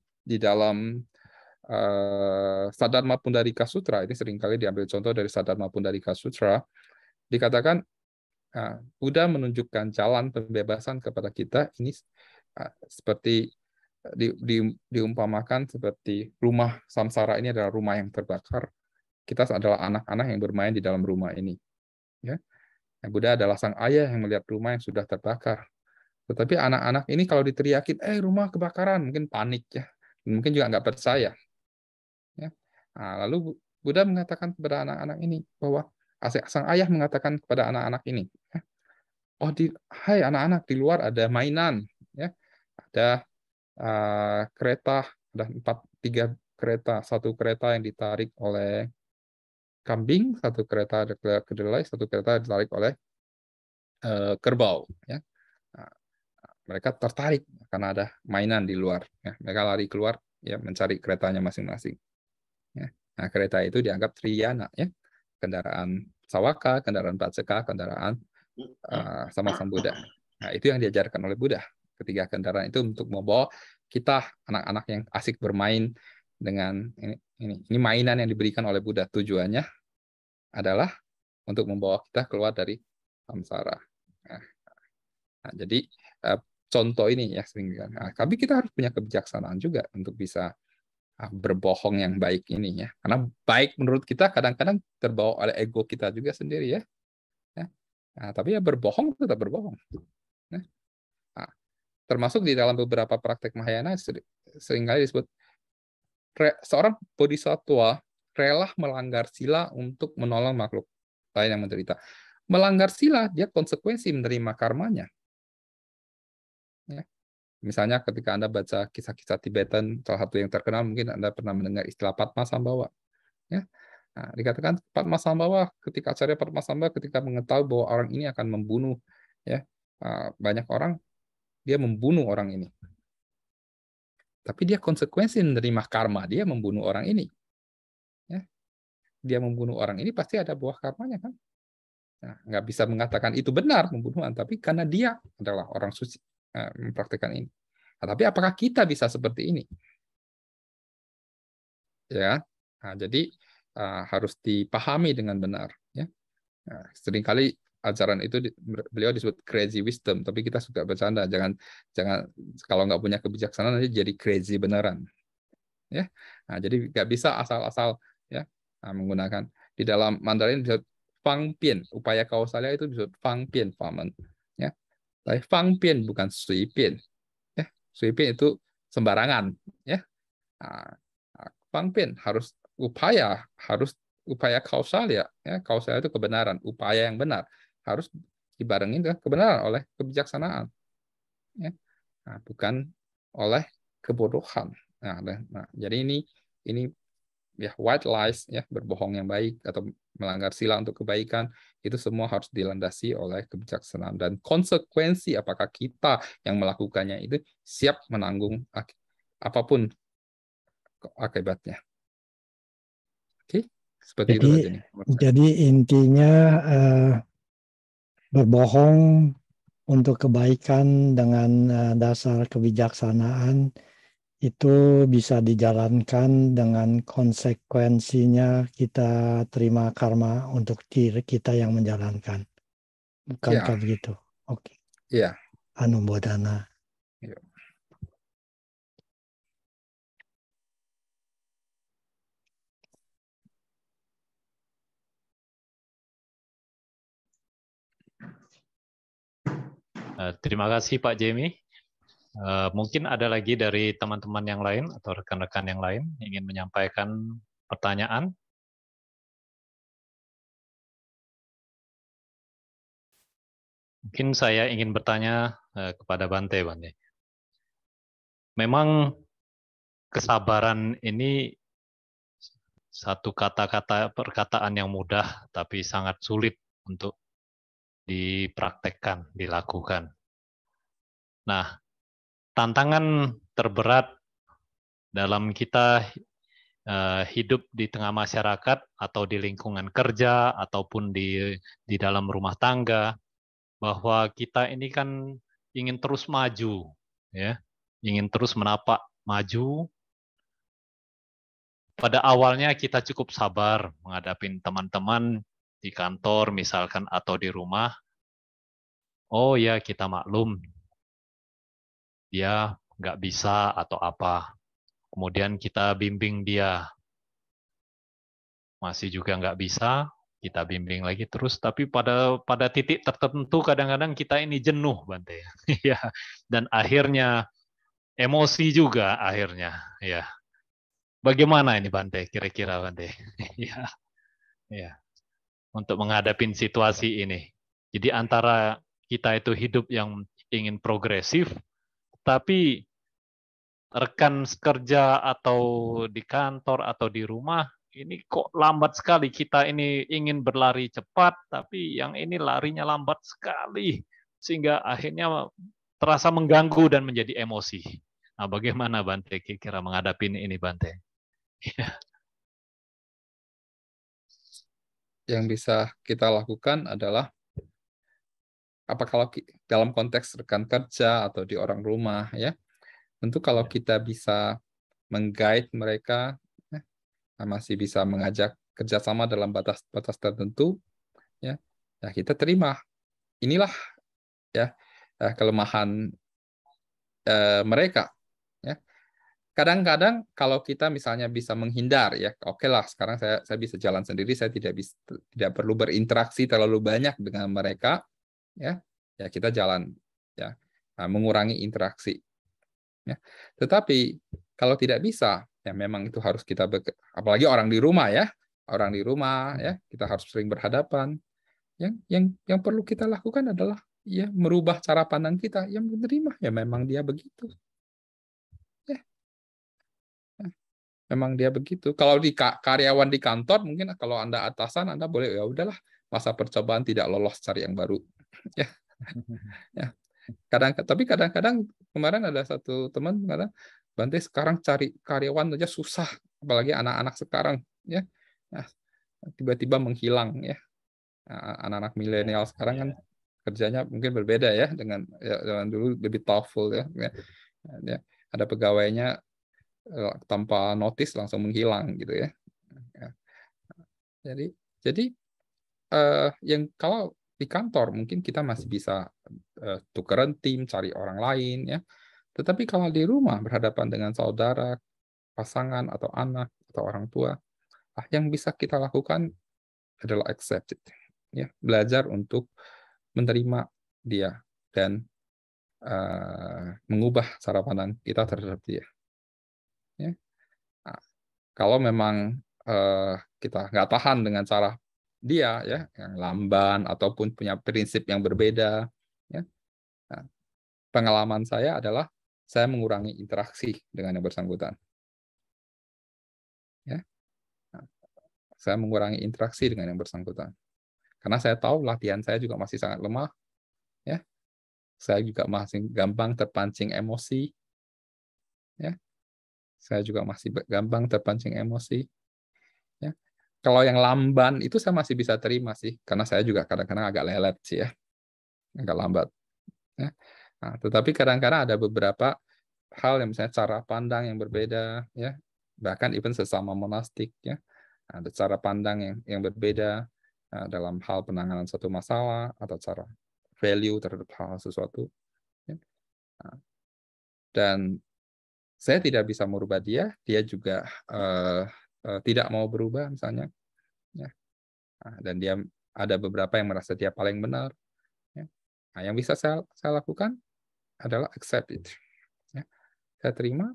Saddharma Pundarika Sutra, ini seringkali diambil contoh dari Saddharma Pundarika Sutra, dikatakan Buddha menunjukkan jalan pembebasan kepada kita ini seperti diumpamakan seperti rumah samsara ini adalah rumah yang terbakar. Kita adalah anak-anak yang bermain di dalam rumah ini. Ya. Buddha adalah sang ayah yang melihat rumah yang sudah terbakar. Tetapi anak-anak ini kalau diteriakin, rumah kebakaran, mungkin panik ya, mungkin juga nggak percaya. Ya. Nah, lalu Buddha mengatakan kepada anak-anak ini bahwa sang ayah mengatakan kepada anak-anak ini, hai anak-anak, di luar ada mainan, ya, ada kereta, ada 3 kereta, 1 kereta yang ditarik oleh kambing, 1 kereta ada kedelai, 1 kereta ditarik oleh kerbau. Ya. Nah, mereka tertarik karena ada mainan di luar. Ya. Mereka lari keluar ya mencari keretanya masing-masing. Ya. Nah, kereta itu dianggap triyana, ya, kendaraan sawaka, kendaraan paceka, kendaraan sama sang Buddha. Nah, itu yang diajarkan oleh Buddha. Ketiga kendaraan itu untuk membawa kita anak-anak yang asik bermain dengan ini mainan yang diberikan oleh Buddha. Tujuannya adalah untuk membawa kita keluar dari samsara. Nah, jadi contoh ini ya sering. Nah, tapi kita harus punya kebijaksanaan juga untuk bisa berbohong yang baik ini ya. Karena baik menurut kita kadang-kadang terbawa oleh ego kita juga sendiri ya. Nah, tapi ya berbohong tetap berbohong. Nah, termasuk di dalam beberapa praktek Mahayana seringkali disebut seorang bodhisattva rela melanggar sila untuk menolong makhluk lain yang menderita. Melanggar sila, dia konsekuensi menerima karmanya. Ya. Misalnya ketika Anda baca kisah-kisah Tibetan, salah satu yang terkenal mungkin Anda pernah mendengar istilah Padmasambhava. Ya. Nah, dikatakan Padmasambhava ketika Acarya Padmasambhava ketika mengetahui bahwa orang ini akan membunuh ya banyak orang, dia membunuh orang ini. Tapi dia konsekuensi menerima karma dia membunuh orang ini. Ya. Dia membunuh orang ini pasti ada buah karmanya kan. Nah, nggak bisa mengatakan itu benar pembunuhan, tapi karena dia adalah orang suci mempraktikkan ini. Nah, tapi apakah kita bisa seperti ini? Ya, nah, jadi harus dipahami dengan benar. Ya, nah, seringkali ajaran itu beliau disebut crazy wisdom, tapi kita suka bercanda. Jangan kalau nggak punya kebijaksanaan nanti jadi crazy beneran. Ya, nah, jadi nggak bisa asal-asal ya menggunakan di dalam Mandarin disebut Fang Pian, upaya kausalnya itu disebut Fang Pian Famen. Ya, tapi Fang Pian bukan Sui Pian. Ya, Sui Pian itu sembarangan. Ya, Fang Pian harus upaya kausal ya, kausal itu kebenaran, upaya yang benar harus dibarengin dengan kebenaran oleh kebijaksanaan, ya, nah, bukan oleh kebodohan. Nah, jadi ini ya white lies ya, berbohong yang baik atau melanggar sila untuk kebaikan itu semua harus dilandasi oleh kebijaksanaan dan konsekuensi apakah kita yang melakukannya itu siap menanggung apapun akibatnya. Oke, seperti itu saja nih. Jadi intinya berbohong untuk kebaikan dengan dasar kebijaksanaan itu bisa dijalankan dengan konsekuensinya kita terima karma untuk diri kita yang menjalankan. Bukankah begitu? Oke. Iya. Anumodana. Ya. Terima kasih Pak Jamie. Mungkin ada lagi dari teman-teman yang lain atau rekan-rekan yang lain ingin menyampaikan pertanyaan. Mungkin saya ingin bertanya kepada Bante. Memang kesabaran ini satu kata-kata perkataan yang mudah, tapi sangat sulit untuk dipraktekkan, dilakukan. Nah, tantangan terberat dalam kita hidup di tengah masyarakat atau di lingkungan kerja ataupun di dalam rumah tangga, bahwa kita ini kan ingin terus maju, ya, ingin terus menapak maju. Pada awalnya kita cukup sabar menghadapi teman-teman di kantor misalkan atau di rumah. Oh ya, kita maklum, dia nggak bisa atau apa. Kemudian kita bimbing dia, masih juga nggak bisa, kita bimbing lagi terus. Tapi pada titik tertentu kadang-kadang kita ini jenuh, Bante. Ya, dan akhirnya emosi juga akhirnya. Ya, bagaimana ini Bante? Kira-kira Bante? Ya, ya, untuk menghadapi situasi ini. Jadi antara kita itu hidup yang ingin progresif, tapi rekan kerja atau di kantor atau di rumah, ini kok lambat sekali. Kita ini ingin berlari cepat, tapi yang ini larinya lambat sekali. Sehingga akhirnya terasa mengganggu dan menjadi emosi. Nah, bagaimana Bante kira-kira menghadapi ini Bante? Yang bisa kita lakukan adalah apa kalau dalam konteks rekan kerja atau di orang rumah, ya, tentu kalau kita bisa meng-guide mereka, masih bisa mengajak kerjasama dalam batas-batas tertentu, ya, ya kita terima. Inilah ya kelemahan mereka. Ya. Kadang-kadang kalau kita misalnya bisa menghindar, ya oke lah, sekarang saya bisa jalan sendiri, saya tidak perlu berinteraksi terlalu banyak dengan mereka. Ya kita jalan, ya, mengurangi interaksi, ya. Tetapi kalau tidak bisa, ya memang itu harus kita apalagi orang di rumah, ya, ya kita harus sering berhadapan. Yang perlu kita lakukan adalah ya merubah cara pandang kita, yang menerima ya memang dia begitu, ya memang dia begitu. Kalau di karyawan di kantor, mungkin kalau Anda atasan, Anda boleh, ya udahlah, masa percobaan tidak lolos, cari yang baru. Ya. Ya. Tapi kadang-kadang kemarin ada satu teman mengatakan, Bante sekarang cari karyawan aja susah, apalagi anak-anak sekarang, ya. Nah, tiba-tiba menghilang, ya. Anak-anak milenial sekarang kan kerjanya mungkin berbeda, ya, dengan dulu lebih thoughtful, ya. Ya. Ada pegawainya tanpa notice langsung menghilang gitu, ya. Jadi yang kalau di kantor mungkin kita masih bisa tukeran tim, cari orang lain, ya. Tetapi kalau di rumah berhadapan dengan saudara, pasangan atau anak atau orang tua, yang bisa kita lakukan adalah accept it, ya, belajar untuk menerima dia dan mengubah cara pandang kita terhadap dia. Ya. Nah, kalau memang kita nggak tahan dengan cara dia, ya, yang lamban ataupun punya prinsip yang berbeda, ya. Nah, pengalaman saya adalah saya mengurangi interaksi dengan yang bersangkutan. Ya. Nah, saya mengurangi interaksi dengan yang bersangkutan. Karena saya tahu latihan saya juga masih sangat lemah, ya. Saya juga masih gampang terpancing emosi, ya. Saya juga masih gampang terpancing emosi, ya. Kalau yang lamban itu saya masih bisa terima sih, karena saya juga kadang-kadang agak lelet sih, ya, agak lambat. Ya. Nah, tetapi kadang-kadang ada beberapa hal yang misalnya cara pandang yang berbeda, ya, bahkan even sesama monastik, ya, ada cara pandang yang berbeda dalam hal penanganan suatu masalah atau cara value terhadap hal sesuatu. Ya. Nah, dan saya tidak bisa merubah dia juga tidak mau berubah misalnya, ya. Nah, dan dia ada beberapa yang merasa dia paling benar, ya. Nah, yang bisa saya lakukan adalah accept it. Ya. Saya terima,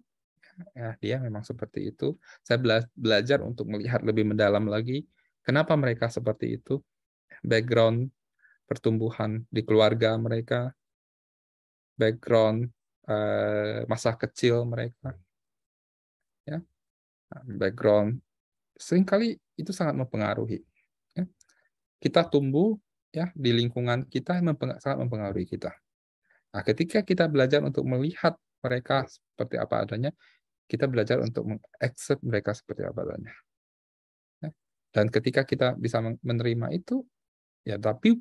ya, dia memang seperti itu. Saya belajar untuk melihat lebih mendalam lagi kenapa mereka seperti itu, background pertumbuhan di keluarga mereka, background masa kecil mereka, ya, background seringkali itu sangat mempengaruhi. Ya. Kita tumbuh ya di lingkungan kita sangat mempengaruhi kita. Nah, ketika kita belajar untuk melihat mereka seperti apa adanya, kita belajar untuk mengaccept mereka seperti apa adanya. Ya. Dan ketika kita bisa menerima itu, ya tapi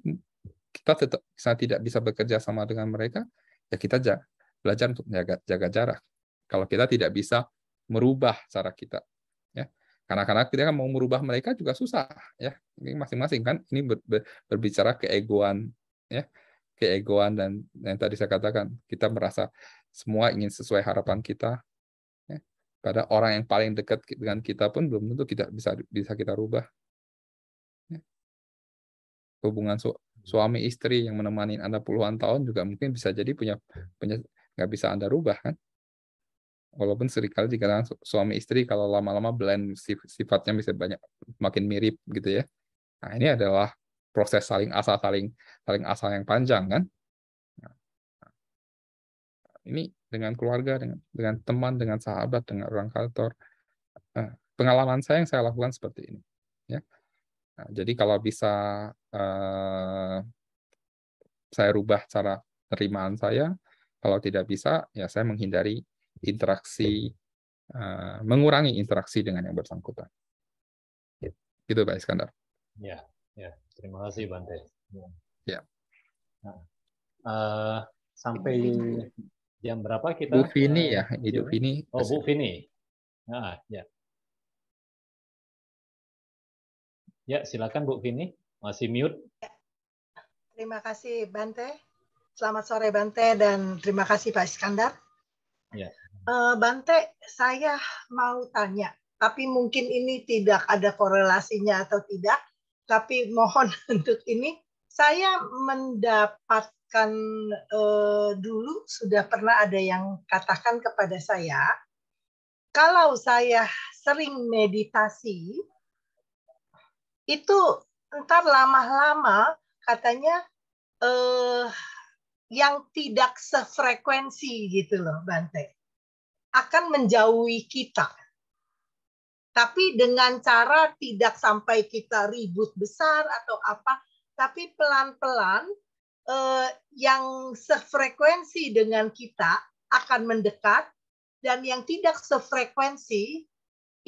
kita tetap tidak bisa bekerja sama dengan mereka, ya kita belajar untuk jaga jarak. Kalau kita tidak bisa merubah cara kita, ya. Karena kita kan mau merubah mereka juga susah, ya. Ini masing-masing kan, ini berbicara keegoan, ya, keegoan dan yang tadi saya katakan kita merasa semua ingin sesuai harapan kita. Ya. Pada orang yang paling dekat dengan kita pun belum tentu kita bisa kita rubah. Ya. Hubungan suami istri yang menemani Anda puluhan tahun juga mungkin bisa jadi punya nggak bisa Anda rubah kan. Walaupun seringkali dikatakan suami istri kalau lama-lama blend sifatnya bisa makin mirip gitu ya. Nah, ini adalah proses saling asal yang panjang kan. Nah, ini dengan keluarga, dengan teman, dengan sahabat, dengan orang kantor. Pengalaman saya yang saya lakukan seperti ini. Ya. Nah, jadi kalau bisa saya rubah cara penerimaan saya, kalau tidak bisa, ya saya menghindari interaksi, mengurangi interaksi dengan yang bersangkutan. Gitu Pak Iskandar. Ya, terima kasih Bante. Ya. Nah, sampai jam berapa kita? Bu Vini ya, Bu Vini. Oh, Bu Vini. Nah, ya. Ya, silakan Bu Vini. Masih mute. Terima kasih Bante. Selamat sore Bante dan terima kasih Pak Iskandar. Ya. Bante, saya mau tanya, tapi mungkin ini tidak ada korelasinya atau tidak, tapi mohon untuk ini, saya mendapatkan dulu sudah pernah ada yang katakan kepada saya, kalau saya sering meditasi, itu entar lama-lama katanya yang tidak sefrekuensi gitu loh Bante, akan menjauhi kita. Tapi dengan cara tidak sampai kita ribut besar atau apa, tapi pelan-pelan yang sefrekuensi dengan kita akan mendekat, dan yang tidak sefrekuensi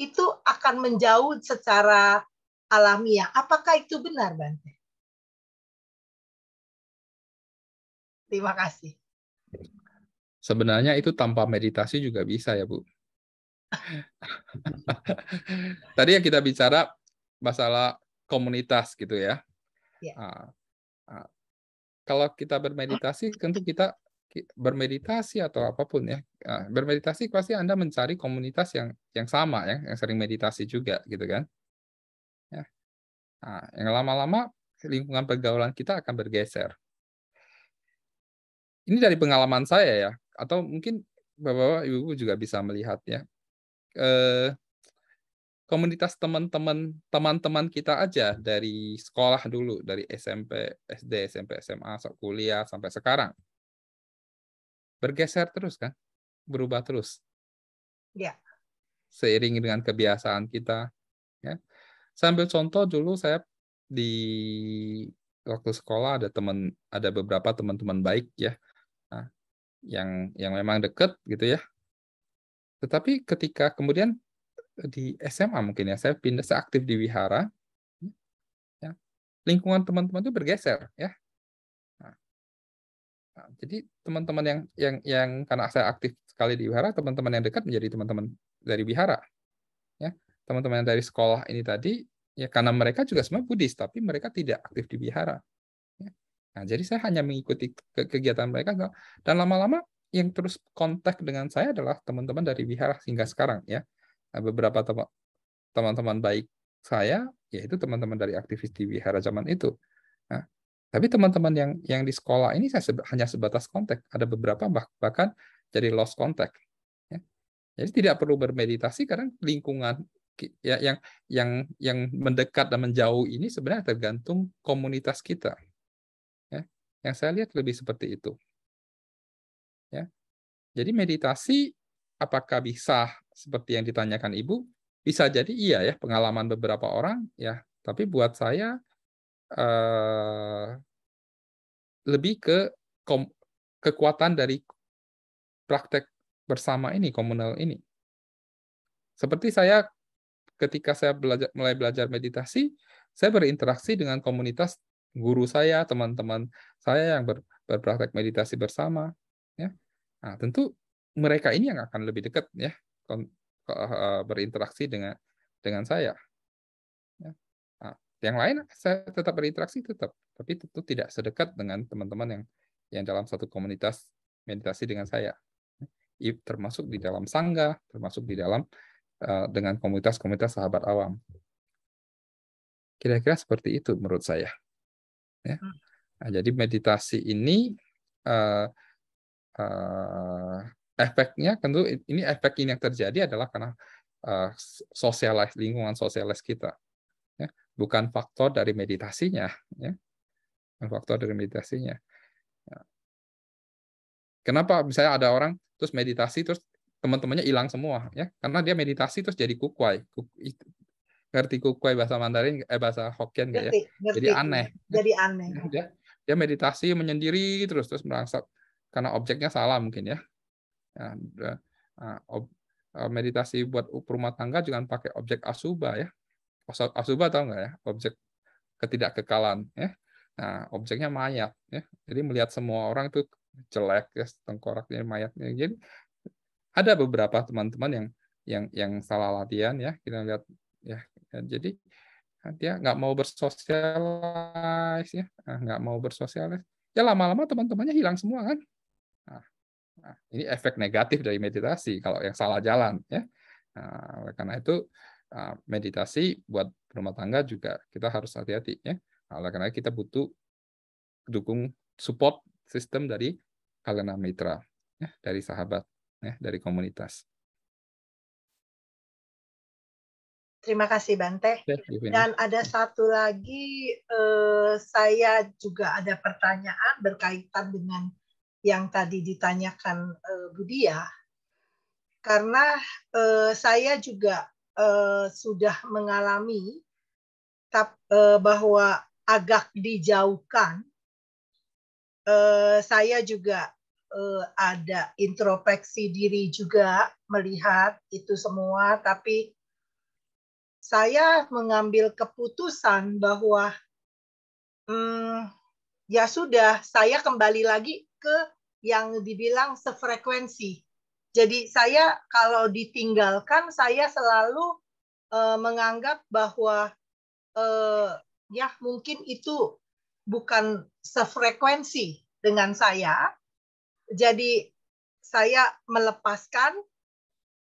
itu akan menjauh secara alamiah. Apakah itu benar, Bante? Terima kasih. Sebenarnya itu tanpa meditasi juga bisa ya, Bu. Tadi yang kita bicara masalah komunitas gitu ya. Ya. Kalau kita bermeditasi, tentu kita bermeditasi atau apapun ya. Bermeditasi pasti Anda mencari komunitas yang sama ya, yang sering meditasi juga gitu kan. Ya. Nah, yang lama-lama lingkungan pergaulan kita akan bergeser. Ini dari pengalaman saya ya, atau mungkin Bapak-bapak, Ibu juga bisa melihat ya. Komunitas teman-teman kita aja dari sekolah dulu, dari SMP, SD, SMP, SMA, kuliah sampai sekarang. Bergeser terus kan? Berubah terus. Ya. Seiring dengan kebiasaan kita ya. Saya ambil contoh dulu, saya di waktu sekolah ada beberapa teman-teman baik ya. Nah, yang memang dekat gitu ya. Tetapi ketika kemudian di SMA mungkin ya, saya aktif di wihara, ya, lingkungan teman-teman itu bergeser ya. Nah, jadi teman-teman yang karena saya aktif sekali di wihara, teman-teman yang dekat menjadi teman-teman dari wihara, ya. Teman-teman yang dari sekolah ini tadi ya, karena mereka juga sebenarnya Buddhis, tapi mereka tidak aktif di wihara. Ya. Nah, jadi saya hanya mengikuti kegiatan mereka, dan lama-lama yang terus kontak dengan saya adalah teman-teman dari wihara hingga sekarang ya. Nah, beberapa teman-teman baik saya yaitu teman-teman dari aktivis di wihara zaman itu. Nah, Tapi teman-teman yang di sekolah ini saya hanya sebatas kontak. Ada beberapa bahkan jadi lost contact. Ya. Jadi tidak perlu bermeditasi karena lingkungan ya, yang mendekat dan menjauh ini sebenarnya tergantung komunitas kita. Ya. Yang saya lihat lebih seperti itu. Ya. Jadi meditasi apakah bisa seperti yang ditanyakan Ibu? Bisa jadi iya ya, pengalaman beberapa orang ya. Tapi buat saya lebih ke kekuatan dari praktek bersama ini, komunal ini. Seperti saya ketika saya mulai belajar meditasi, saya berinteraksi dengan komunitas guru saya, teman-teman saya yang berpraktek meditasi bersama. Ya. Nah, tentu mereka ini yang akan lebih dekat ya berinteraksi dengan saya. Ya. Nah, yang lain saya tetap berinteraksi tapi tentu tidak sedekat dengan teman-teman yang dalam satu komunitas meditasi dengan saya. Termasuk di dalam sangga, termasuk di dalam dengan komunitas-komunitas sahabat awam. Kira-kira seperti itu menurut saya. Ya. Nah, jadi meditasi ini efeknya tentu ini efek ini yang terjadi adalah karena lingkungan sosialis kita, ya. Bukan faktor dari meditasinya, ya. Bukan faktor dari meditasinya. Ya. Kenapa misalnya ada orang terus meditasi terus teman-temannya hilang semua, ya? Karena dia meditasi terus jadi kukwai. Ngerti kukwai bahasa Mandarin, bahasa Hokkien nggak ya? Jadi aneh. Jadi aneh. Dia meditasi menyendiri terus merasa karena objeknya salah mungkin ya. Meditasi buat rumah tangga jangan pakai objek asubha ya. Asubha tahu nggak ya? Objek ketidakkekalan ya. Nah, objeknya mayat ya. Jadi melihat semua orang itu jelek ya, tengkoraknya mayatnya. Jadi ada beberapa teman-teman yang salah latihan ya. Kita lihat ya. Jadi dia nggak mau bersosialis ya, nggak mau bersosialis. Ya lama-lama teman-temannya hilang semua kan. Nah, ini efek negatif dari meditasi kalau yang salah jalan ya. Nah, oleh karena itu meditasi buat rumah tangga juga kita harus hati-hati ya. Nah, oleh karena itu kita butuh dukung support sistem dari Kalyana Mitra ya, dari sahabat ya, dari komunitas. Terima kasih Bante. Dan ada satu lagi, saya juga ada pertanyaan berkaitan dengan yang tadi ditanyakan Budia, karena saya juga sudah mengalami bahwa agak dijauhkan. Saya juga ada introspeksi diri juga melihat itu semua, tapi saya mengambil keputusan bahwa ya sudah, saya kembali lagi ke yang dibilang sefrekuensi. Jadi saya kalau ditinggalkan, saya selalu menganggap bahwa ya mungkin itu bukan sefrekuensi dengan saya. Jadi saya melepaskan.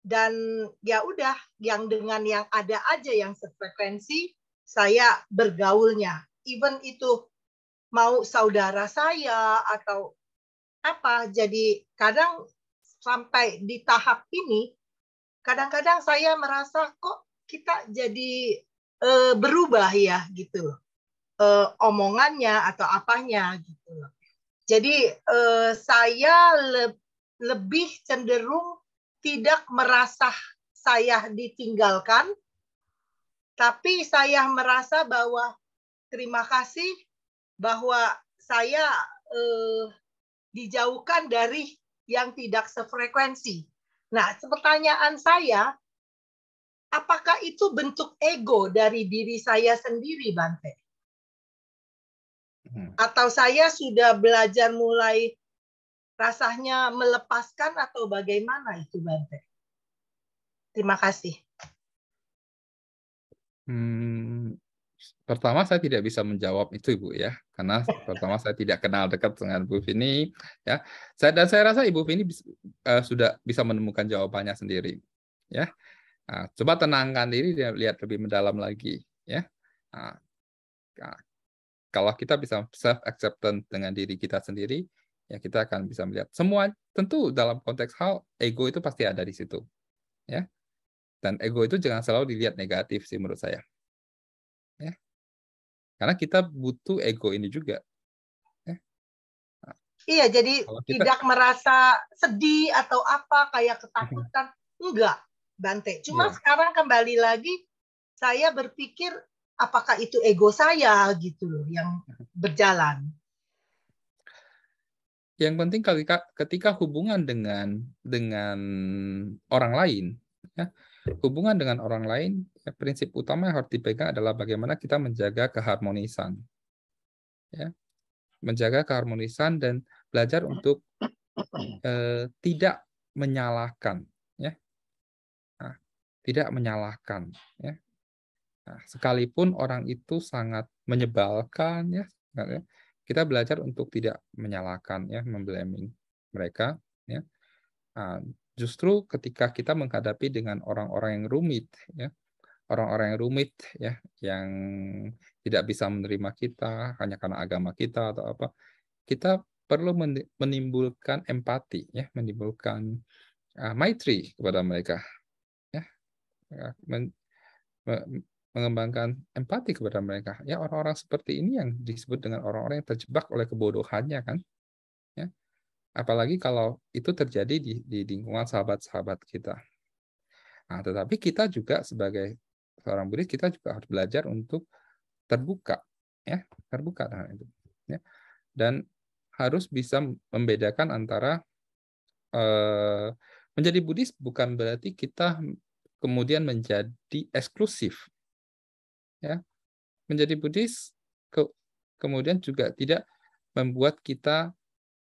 Dan ya udah, yang dengan yang ada aja yang sefrekuensi, saya bergaulnya. Even itu mau saudara saya atau apa. Jadi kadang sampai di tahap ini, kadang-kadang saya merasa kok kita jadi berubah ya gitu. Omongannya atau apanya gitu. Jadi saya lebih cenderung tidak merasa saya ditinggalkan, tapi saya merasa bahwa terima kasih bahwa saya dijauhkan dari yang tidak sefrekuensi. Nah, pertanyaan saya, apakah itu bentuk ego dari diri saya sendiri, Bante? Atau saya sudah belajar mulai rasanya melepaskan atau bagaimana itu, Bante? Terima kasih. Pertama saya tidak bisa menjawab itu Ibu ya, karena pertama saya tidak kenal dekat dengan Bu Vini ya. Dan saya rasa Ibu Vini sudah bisa menemukan jawabannya sendiri ya. Nah, coba tenangkan diri dan lihat lebih mendalam lagi ya. Nah, kalau kita bisa self acceptance dengan diri kita sendiri, ya kita akan bisa melihat semua. Tentu dalam konteks hal ego itu pasti ada di situ, ya. Dan ego itu jangan selalu dilihat negatif sih menurut saya, ya. Karena kita butuh ego ini juga. Ya. Iya, jadi Kalau kita, tidak merasa sedih atau apa kayak ketakutan, enggak, Bante. Cuma ya, sekarang kembali lagi saya berpikir apakah itu ego saya gitu loh yang berjalan. yang penting ketika hubungan dengan orang lain, ya, hubungan dengan orang lain, ya, prinsip utama yang harus dipegang adalah bagaimana kita menjaga keharmonisan, ya, menjaga keharmonisan dan belajar untuk tidak menyalahkan, ya, nah, tidak menyalahkan, ya. Nah, sekalipun orang itu sangat menyebalkan, ya, kita belajar untuk tidak menyalahkan, ya, memblaming mereka, ya. Nah, justru ketika kita menghadapi dengan orang-orang yang rumit, ya, orang-orang yang rumit, ya, yang tidak bisa menerima kita hanya karena agama kita atau apa, kita perlu menimbulkan empati, ya, menimbulkan maitri kepada mereka, ya, mengembangkan empati kepada mereka. Ya, orang-orang seperti ini yang disebut dengan orang-orang yang terjebak oleh kebodohannya, kan? Ya. Apalagi kalau itu terjadi di lingkungan sahabat-sahabat kita. Nah, tetapi kita juga sebagai seorang Buddhis, kita juga harus belajar untuk terbuka, ya, terbuka dengan itu, ya. Dan harus bisa membedakan antara menjadi Buddhis bukan berarti kita kemudian menjadi eksklusif, ya. Menjadi Buddhis kemudian juga tidak membuat kita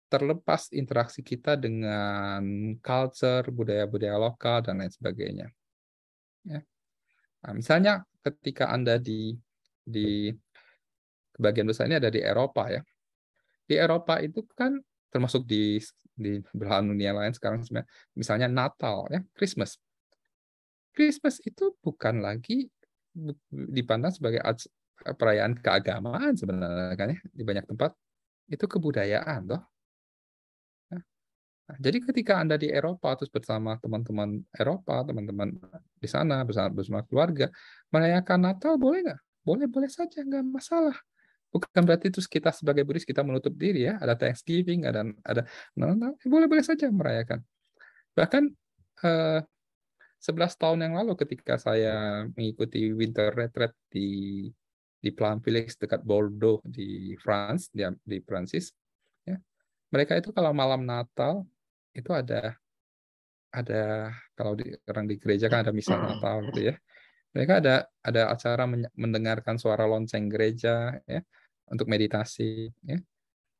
terlepas interaksi kita dengan culture, budaya-budaya lokal dan lain sebagainya. Ya. Nah, misalnya ketika Anda di bagian besar ini ada di Eropa, ya. Di Eropa itu kan termasuk di belahan dunia lain sekarang, misalnya Natal, ya, Christmas. Christmas itu bukan lagi dipandang sebagai perayaan keagamaan sebenarnya, kan, ya, di banyak tempat itu kebudayaan, toh. Nah, jadi ketika Anda di Eropa terus bersama teman-teman Eropa, teman-teman di sana bersama keluarga merayakan Natal, boleh nggak? Boleh saja, nggak masalah. Bukan berarti terus kita sebagai Buddhis kita menutup diri, ya. Ada Thanksgiving, ada boleh-boleh saja merayakan. Bahkan 11 tahun yang lalu ketika saya mengikuti winter retreat di Plainvillers dekat Bordeaux di France, di Prancis, ya. Mereka itu kalau malam Natal itu ada kalau orang di gereja kan ada misa Natal gitu, ya. Mereka ada acara mendengarkan suara lonceng gereja, ya, untuk meditasi, ya.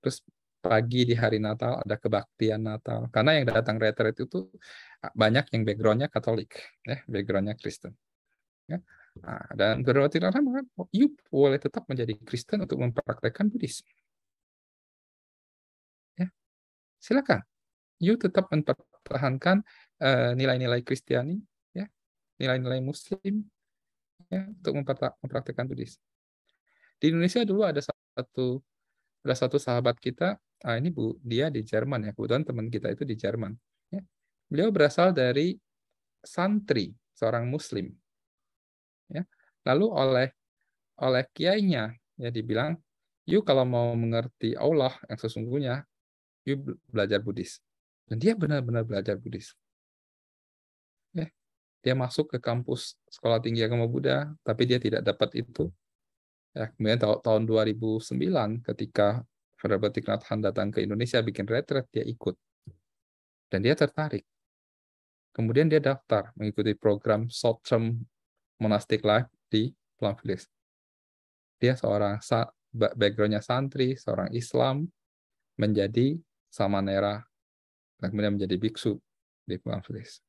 Terus pagi di hari Natal ada kebaktian Natal. Karena yang datang retreat itu banyak yang background-nya Katolik, ya, background-nya Kristen. Ya. Nah, dan berarti orang you boleh tetap menjadi Kristen untuk mempraktekkan Buddhis. Ya. Silakan. You tetap mempertahankan nilai-nilai Kristiani, ya, nilai-nilai Muslim, ya, untuk mempraktekkan Buddhis. Di Indonesia dulu ada satu sahabat kita, ini dia di Jerman, ya, kebetulan teman kita itu di Jerman, ya. Beliau berasal dari santri seorang Muslim, ya. Lalu oleh kiainya, ya, dibilang, you kalau mau mengerti Allah yang sesungguhnya, you belajar Buddhis. Dan dia benar-benar belajar Buddhis. Ya. Dia masuk ke kampus Sekolah Tinggi Agama Buddha, tapi dia tidak dapat itu. Ya, kemudian tahun 2009 ketika Venerable Thich Nhat Hanh datang ke Indonesia bikin retreat, dia ikut. Dan dia tertarik. Kemudian dia daftar mengikuti program Short Term Monastic Life di Plainvillers. Dia seorang background-nya santri, seorang Islam, menjadi samanera, dan kemudian menjadi biksu di Plainvillers.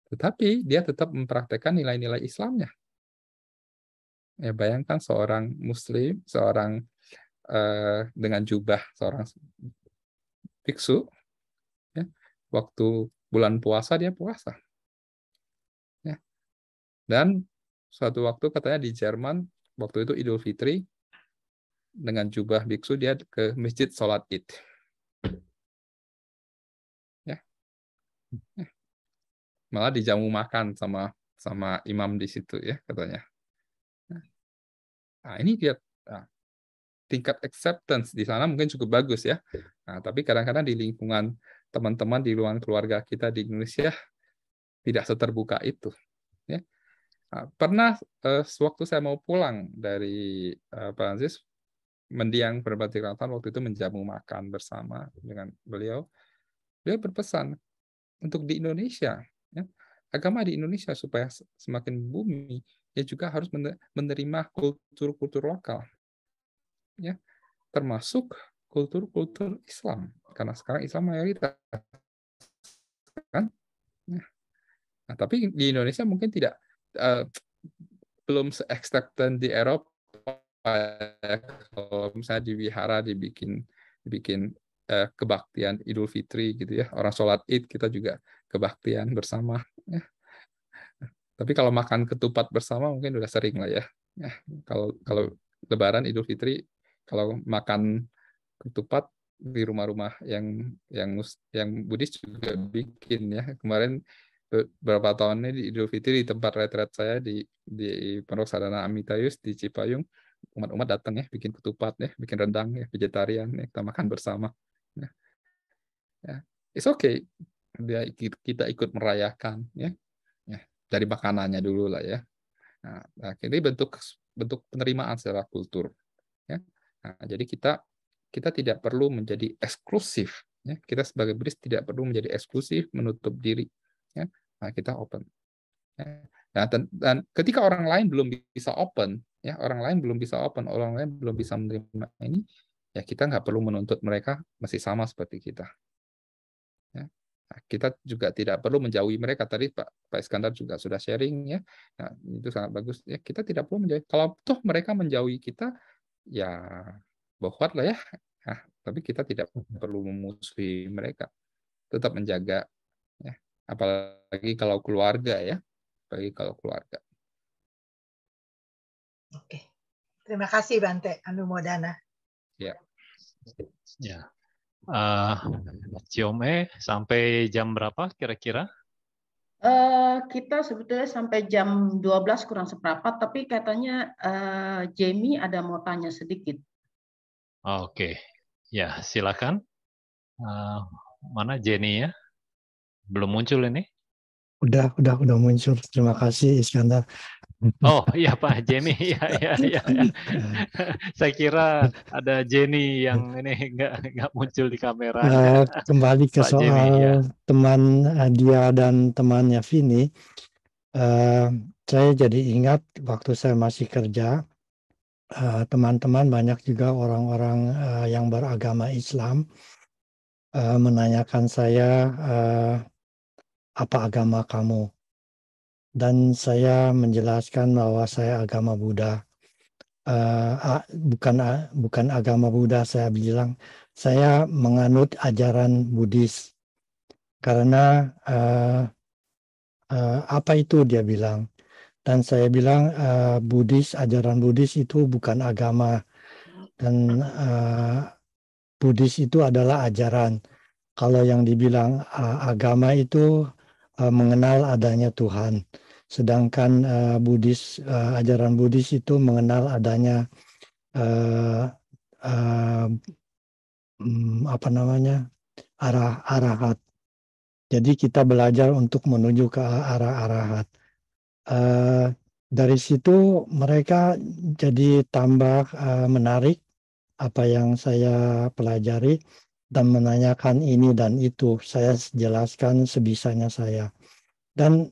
Tetapi dia tetap mempraktekkan nilai-nilai Islamnya. Ya, bayangkan seorang Muslim, seorang dengan jubah, seorang biksu, ya, waktu bulan puasa dia puasa, ya. Dan suatu waktu katanya di Jerman waktu itu Idul Fitri, dengan jubah biksu dia ke masjid sholat Id. Ya. Malah dijamu makan sama imam di situ ya katanya. Nah, ini dia tingkat acceptance di sana mungkin cukup bagus ya. Nah, tapi kadang-kadang di lingkungan teman-teman di luar keluarga kita di Indonesia tidak seterbuka itu. Ya. Nah, pernah sewaktu saya mau pulang dari Prancis, mendiang berbakti Kelantan waktu itu menjamu makan bersama dengan beliau. Beliau berpesan untuk di Indonesia, ya, agama di Indonesia supaya semakin bumi, ya juga harus menerima kultur-kultur lokal, ya, termasuk kultur-kultur Islam, karena sekarang Islam mayoritas, kan? Nah, tapi di Indonesia mungkin tidak belum se-accepted di Eropa. Kalau misalnya di wihara dibikin kebaktian Idul Fitri gitu ya, orang sholat Id kita juga kebaktian bersama. Ya. Tapi kalau makan ketupat bersama mungkin udah sering lah ya. Ya, kalau Lebaran Idul Fitri kalau makan ketupat di rumah-rumah yang Buddhis juga bikin ya. Kemarin beberapa tahun ini di Idul Fitri di tempat retret saya di Pondok Sadana Amitayus di Cipayung, umat-umat datang ya, bikin ketupat ya, bikin rendang ya, vegetarian ya, kita makan bersama. Ya. Ya. It's okay. Kita ikut merayakan ya. Ya. Dari makanannya dulu lah ya. Nah, ini bentuk penerimaan secara kultur. Ya. Nah, jadi kita tidak perlu menjadi eksklusif. Ya. Kita sebagai Buddhis tidak perlu menjadi eksklusif, menutup diri. Ya. Nah, kita open. Ya. Nah, dan ketika orang lain belum bisa open, ya orang lain belum bisa menerima ini, ya kita nggak perlu menuntut mereka masih sama seperti kita. Ya. Nah, kita juga tidak perlu menjauhi mereka. Tadi Pak Iskandar juga sudah sharing ya. Nah, itu sangat bagus. Ya, kita tidak perlu menjauhi. Kalau toh mereka menjauhi kita, ya bohwat lah ya. Nah, tapi kita tidak perlu memusuhi mereka. Tetap menjaga. Ya. Apalagi kalau keluarga ya. Apalagi kalau keluarga. Oke. Terima kasih Bante Anumodana. Ya. Ya. Ciome sampai jam berapa kira-kira? Kita sebetulnya sampai jam 12 kurang seperempat, tapi katanya Jamie ada mau tanya sedikit. Oke. Ya, silakan. Mana Jenny ya? Belum muncul ini? Udah muncul. Terima kasih Iskandar. Oh iya Pak Jenny, ya. Saya kira ada Jenny yang ini nggak muncul di kameranya. Kembali ke Pak soal Jamie, ya. teman dia dan temannya Vini, saya jadi ingat waktu saya masih kerja, teman-teman banyak juga orang-orang yang beragama Islam menanyakan saya, apa agama kamu? Dan saya menjelaskan bahwa saya agama Buddha. Bukan agama Buddha, saya bilang saya menganut ajaran Buddhis. Karena apa itu dia bilang. Dan saya bilang ajaran Buddhis itu bukan agama. Dan Buddhis itu adalah ajaran. Kalau yang dibilang agama itu mengenal adanya Tuhan. Sedangkan ajaran Buddhis itu mengenal adanya arahat. Jadi kita belajar untuk menuju ke arah arahat. Dari situ mereka jadi tambah menarik apa yang saya pelajari dan menanyakan ini dan itu. Saya jelaskan sebisanya saya. Dan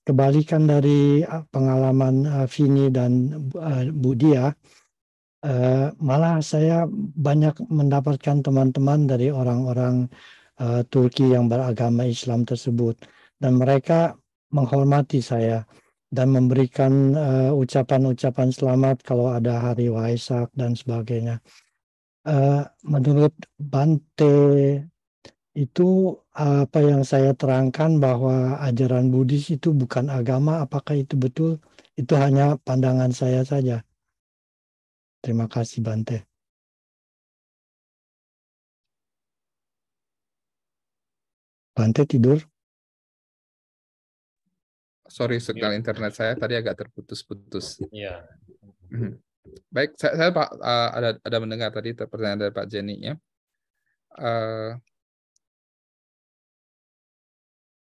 kebalikan dari pengalaman Vini dan Budia, malah saya banyak mendapatkan teman-teman dari orang-orang Turki yang beragama Islam tersebut, dan mereka menghormati saya dan memberikan ucapan-ucapan selamat kalau ada hari Waisak dan sebagainya. Menurut Bante, itu apa yang saya terangkan bahwa ajaran Buddhis itu bukan agama, apakah itu betul? Itu hanya pandangan saya saja. Terima kasih Bante. Bante tidur? Sorry, signal internet saya tadi agak terputus-putus. Iya. Baik, saya Pak ada mendengar tadi pertanyaan dari Pak Jenny ya.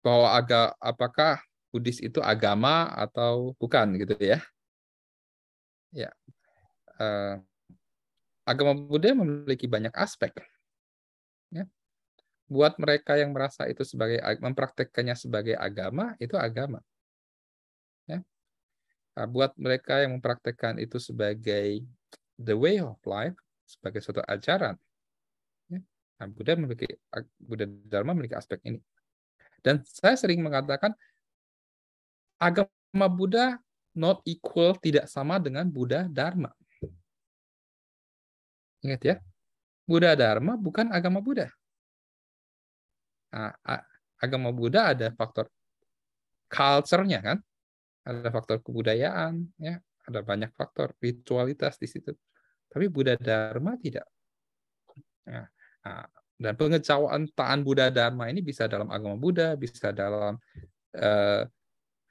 Bahwa apakah Buddhis itu agama atau bukan gitu ya? Ya. Agama Buddha memiliki banyak aspek. Ya. Buat mereka yang merasa itu mempraktekkannya sebagai agama, itu agama. Ya. Buat mereka yang mempraktekkan itu sebagai the way of life, sebagai suatu ajaran, ya, Buddha Dharma memiliki aspek ini. Dan saya sering mengatakan agama Buddha not equal, tidak sama dengan Buddha Dharma. Ingat ya, Buddha Dharma bukan agama Buddha. Nah, agama Buddha ada faktor culture-nya kan, ada faktor kebudayaan, ya, ada banyak faktor ritualitas di situ. Tapi Buddha Dharma tidak. Nah, dan pengetahuan Buddha Dharma ini bisa dalam agama Buddha, bisa dalam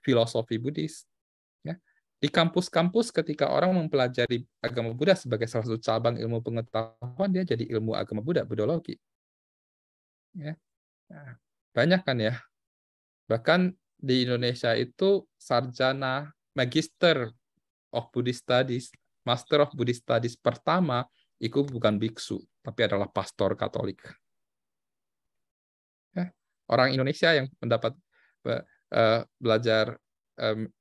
filosofi Buddhis. Ya. Di kampus-kampus ketika orang mempelajari agama Buddha sebagai salah satu cabang ilmu pengetahuan, dia jadi ilmu agama Buddha, Buddhologi. Ya. Nah, banyak kan ya. Bahkan di Indonesia itu sarjana Magister of Buddhist Studies, Master of Buddhist Studies pertama itu bukan biksu, tapi adalah pastor Katolik. Ya. Orang Indonesia yang mendapat belajar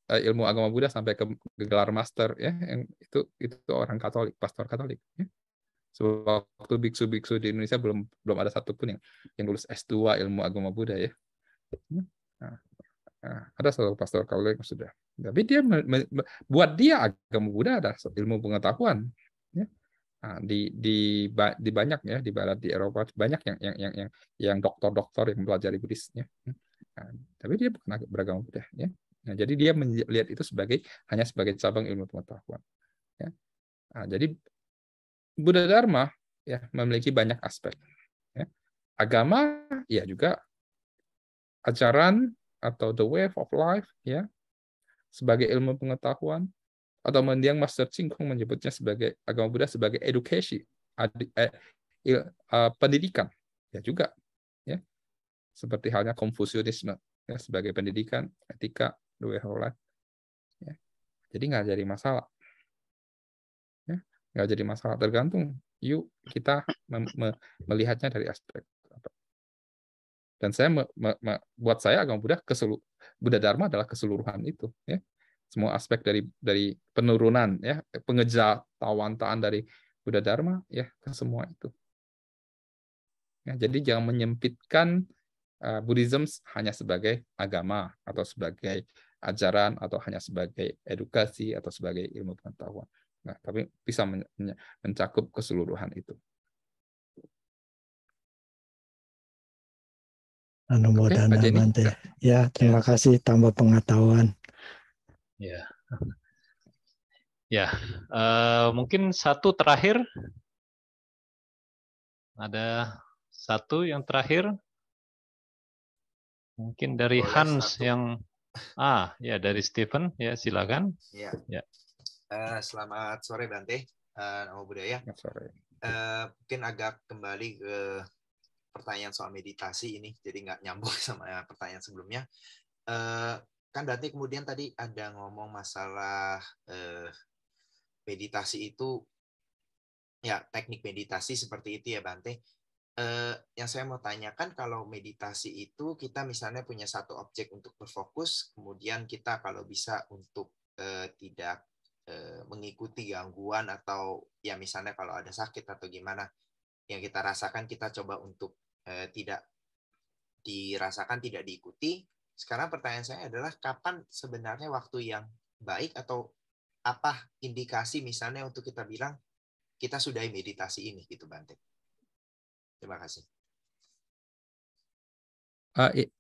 ilmu agama Buddha sampai ke gelar master, ya, yang itu orang Katolik, pastor Katolik. Ya. Sebab waktu biksu-biksu di Indonesia belum ada satupun yang lulus S2 ilmu agama Buddha ya. Ada satu pastor Katolik yang sudah. Tapi dia buat dia agama Buddha ada ilmu pengetahuan. Ya. Nah, di banyak ya di Barat, di Eropa banyak yang doktor-doktor yang mempelajari Buddhis. Ya. Nah, tapi dia bukan beragama Buddha. Ya. Nah, jadi dia melihat itu hanya sebagai cabang ilmu pengetahuan. Ya. Nah, jadi Buddha Dharma ya memiliki banyak aspek. Ya. Agama ya juga ajaran atau the way of life ya sebagai ilmu pengetahuan, atau mendiang Master Ching Kung menyebutnya sebagai agama Buddha sebagai edukasi, pendidikan ya juga ya, seperti halnya Konfusianisme ya, sebagai pendidikan, etika, the way of life ya. Jadi nggak jadi masalah ya, nggak jadi masalah, tergantung yuk kita melihatnya dari aspek apa. Dan buat saya agama Buddha Buddha Dharma adalah keseluruhan itu ya. Semua aspek dari penurunan ya, pengetahuan dari Buddha Dharma ya ke semua itu. Ya, jadi jangan menyempitkan Buddhism hanya sebagai agama atau sebagai ajaran atau hanya sebagai edukasi atau sebagai ilmu pengetahuan. Nah, tapi bisa mencakup keseluruhan itu. Anumodana Bante. Ya, terima kasih tambah pengetahuan. Ya. Ya, mungkin satu terakhir. Ada satu yang terakhir. Mungkin dari Boleh Hans satu. yang ya dari Stephen ya silakan. Ya. Ya. Selamat sore Bante. Namo Buddhaya. Mungkin agak kembali ke pertanyaan soal meditasi ini, jadi nggak nyambung sama pertanyaan sebelumnya. Kan Bante kemudian tadi ada ngomong masalah meditasi itu, ya teknik meditasi seperti itu ya Bante. Yang saya mau tanyakan, kalau meditasi itu kita misalnya punya satu objek untuk berfokus, kemudian kita kalau bisa untuk tidak mengikuti gangguan atau ya misalnya kalau ada sakit atau gimana yang kita rasakan, kita coba untuk tidak dirasakan, tidak diikuti. Sekarang pertanyaan saya adalah kapan sebenarnya waktu yang baik atau apa indikasi misalnya untuk kita bilang kita sudahi meditasi ini gitu Bante. Terima kasih.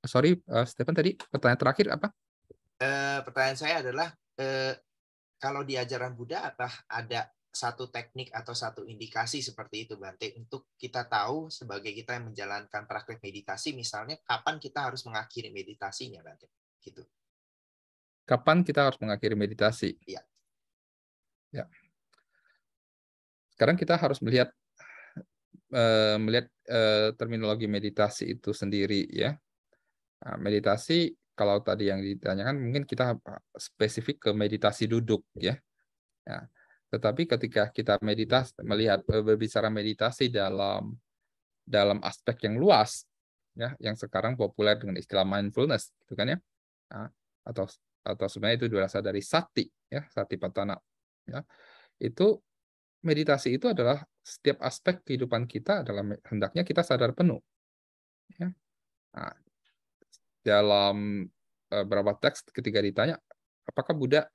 Sorry, Stephen, tadi pertanyaan terakhir apa? Pertanyaan saya adalah kalau di ajaran Buddha apa ada satu teknik atau satu indikasi seperti itu, Bante, untuk kita tahu sebagai kita yang menjalankan praktek meditasi, misalnya kapan kita harus mengakhiri meditasinya, Bante? Gitu. Kapan kita harus mengakhiri meditasi? Iya. Ya. Sekarang kita harus melihat terminologi meditasi itu sendiri, ya. Nah, meditasi, kalau tadi yang ditanyakan mungkin kita spesifik ke meditasi duduk, ya. Nah, tetapi ketika kita berbicara meditasi dalam aspek yang luas, ya, yang sekarang populer dengan istilah mindfulness, gitu kan ya, nah, atau sebenarnya itu berasal dari sati, ya, satipatthana, ya, itu meditasi itu adalah setiap aspek kehidupan kita adalah hendaknya kita sadar penuh, ya. Nah, dalam beberapa teks ketika ditanya apakah Buddha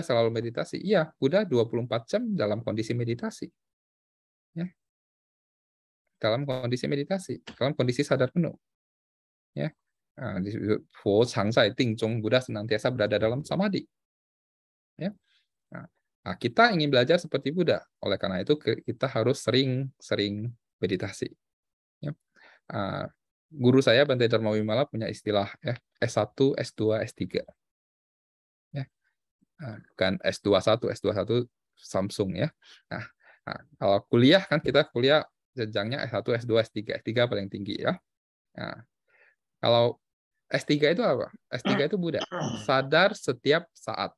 selalu meditasi? Iya, Buddha 24 jam dalam kondisi meditasi. Ya. Dalam kondisi meditasi, dalam kondisi sadar penuh. Ya. Fo Chang Sai Ting Zhong, Buddha senantiasa berada dalam samadhi. Ya. Nah, kita ingin belajar seperti Buddha. Oleh karena itu kita harus sering meditasi. Ya. Guru saya Bante Dharma Wimala punya istilah, ya, S1, S2, S3. Bukan S21, S21 Samsung, ya. Nah, kalau kuliah kan kita kuliah jenjangnya S1, S2, S3, S3 paling tinggi, ya. Nah, kalau S3 itu apa? S3 itu Buddha, sadar setiap saat.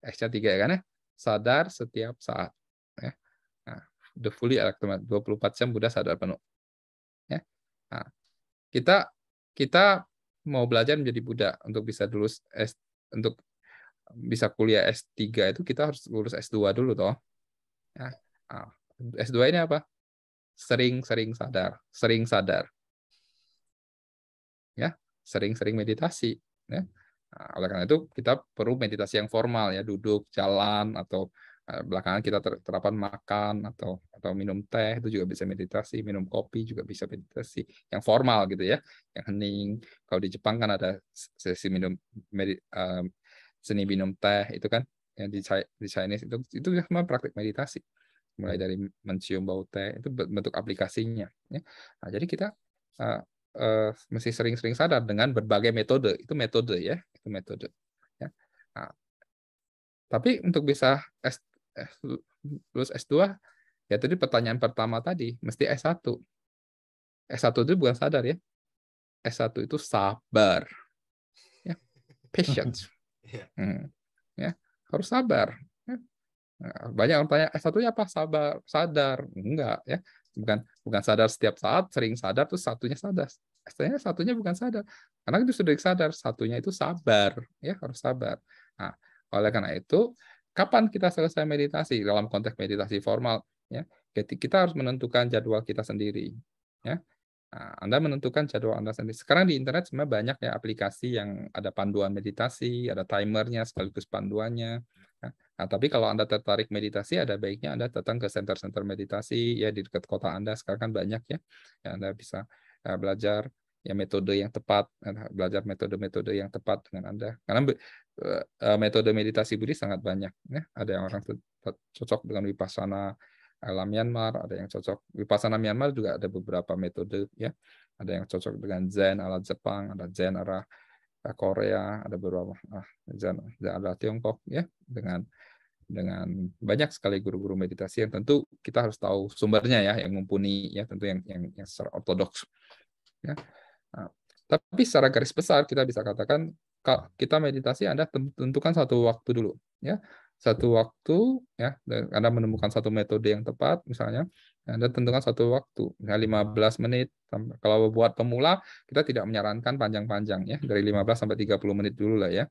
S3 ya kan, ya? Sadar setiap saat, ya. Nah, the fully enlightened, 24 jam Buddha sadar penuh. Ya. Nah, kita mau belajar menjadi Buddha untuk bisa lulus untuk bisa kuliah S3 itu kita harus lulus S2 dulu toh. Ya. S2 ini apa? Sering sadar. Ya, sering meditasi, ya. Nah, oleh karena itu kita perlu meditasi yang formal, ya, duduk, jalan, atau belakangan kita terapkan makan atau minum teh itu juga bisa meditasi, minum kopi juga bisa meditasi yang formal gitu, ya, yang hening. Kalau di Jepang kan ada sesi seni minum teh itu kan, yang di Chinese itu semua praktik meditasi, mulai dari mencium bau teh itu bentuk aplikasinya, ya. Nah, jadi kita mesti sering-sering sadar dengan berbagai metode, itu metode, ya, itu metode, ya. Nah, tapi untuk bisa lulus S2, ya tadi pertanyaan pertama tadi mesti S1. S1 itu bukan sadar, ya, S1 itu sabar, ya, patience. Ya, harus sabar. Ya. Nah, banyak orang tanya S1-nya apa? Sadar. Enggak, ya. Bukan sadar setiap saat, sering sadar terus satunya sadar. Satunya bukan sadar. Karena itu sudah sadar, satunya itu sabar, ya, harus sabar. Nah, oleh karena itu, kapan kita selesai meditasi dalam konteks meditasi formal, ya? Kita harus menentukan jadwal kita sendiri, ya. Nah, Anda menentukan jadwal Anda sendiri. Sekarang di internet sebenarnya banyak, ya, aplikasi yang ada panduan meditasi, ada timernya sekaligus panduannya. Nah, tapi kalau Anda tertarik meditasi, ada baiknya Anda datang ke center-center meditasi, ya, di dekat kota Anda. Sekarang kan banyak, ya. Anda bisa belajar, ya, metode yang tepat, belajar metode-metode yang tepat dengan Anda. Karena metode meditasi Buddhis sangat banyak, ya. Ada yang orang cocok dengan Vipassana ala Myanmar, ada yang cocok Vipassana Myanmar, juga ada beberapa metode, ya. Ada yang cocok dengan Zen ala Jepang, ada Zen ala Korea, ada beberapa Zen ala Tiongkok, ya, dengan banyak sekali guru-guru meditasi yang tentu kita harus tahu sumbernya, ya, yang mumpuni, ya, tentu yang secara ortodoks, ya. Nah, tapi secara garis besar kita bisa katakan kita meditasi Anda tentukan satu waktu dulu, ya. Satu waktu, ya, Anda menemukan satu metode yang tepat, misalnya Anda tentukan satu waktu, misalnya 15 menit. Kalau buat pemula kita tidak menyarankan panjang-panjang, ya, dari 15 sampai 30 menit dulu lah, ya.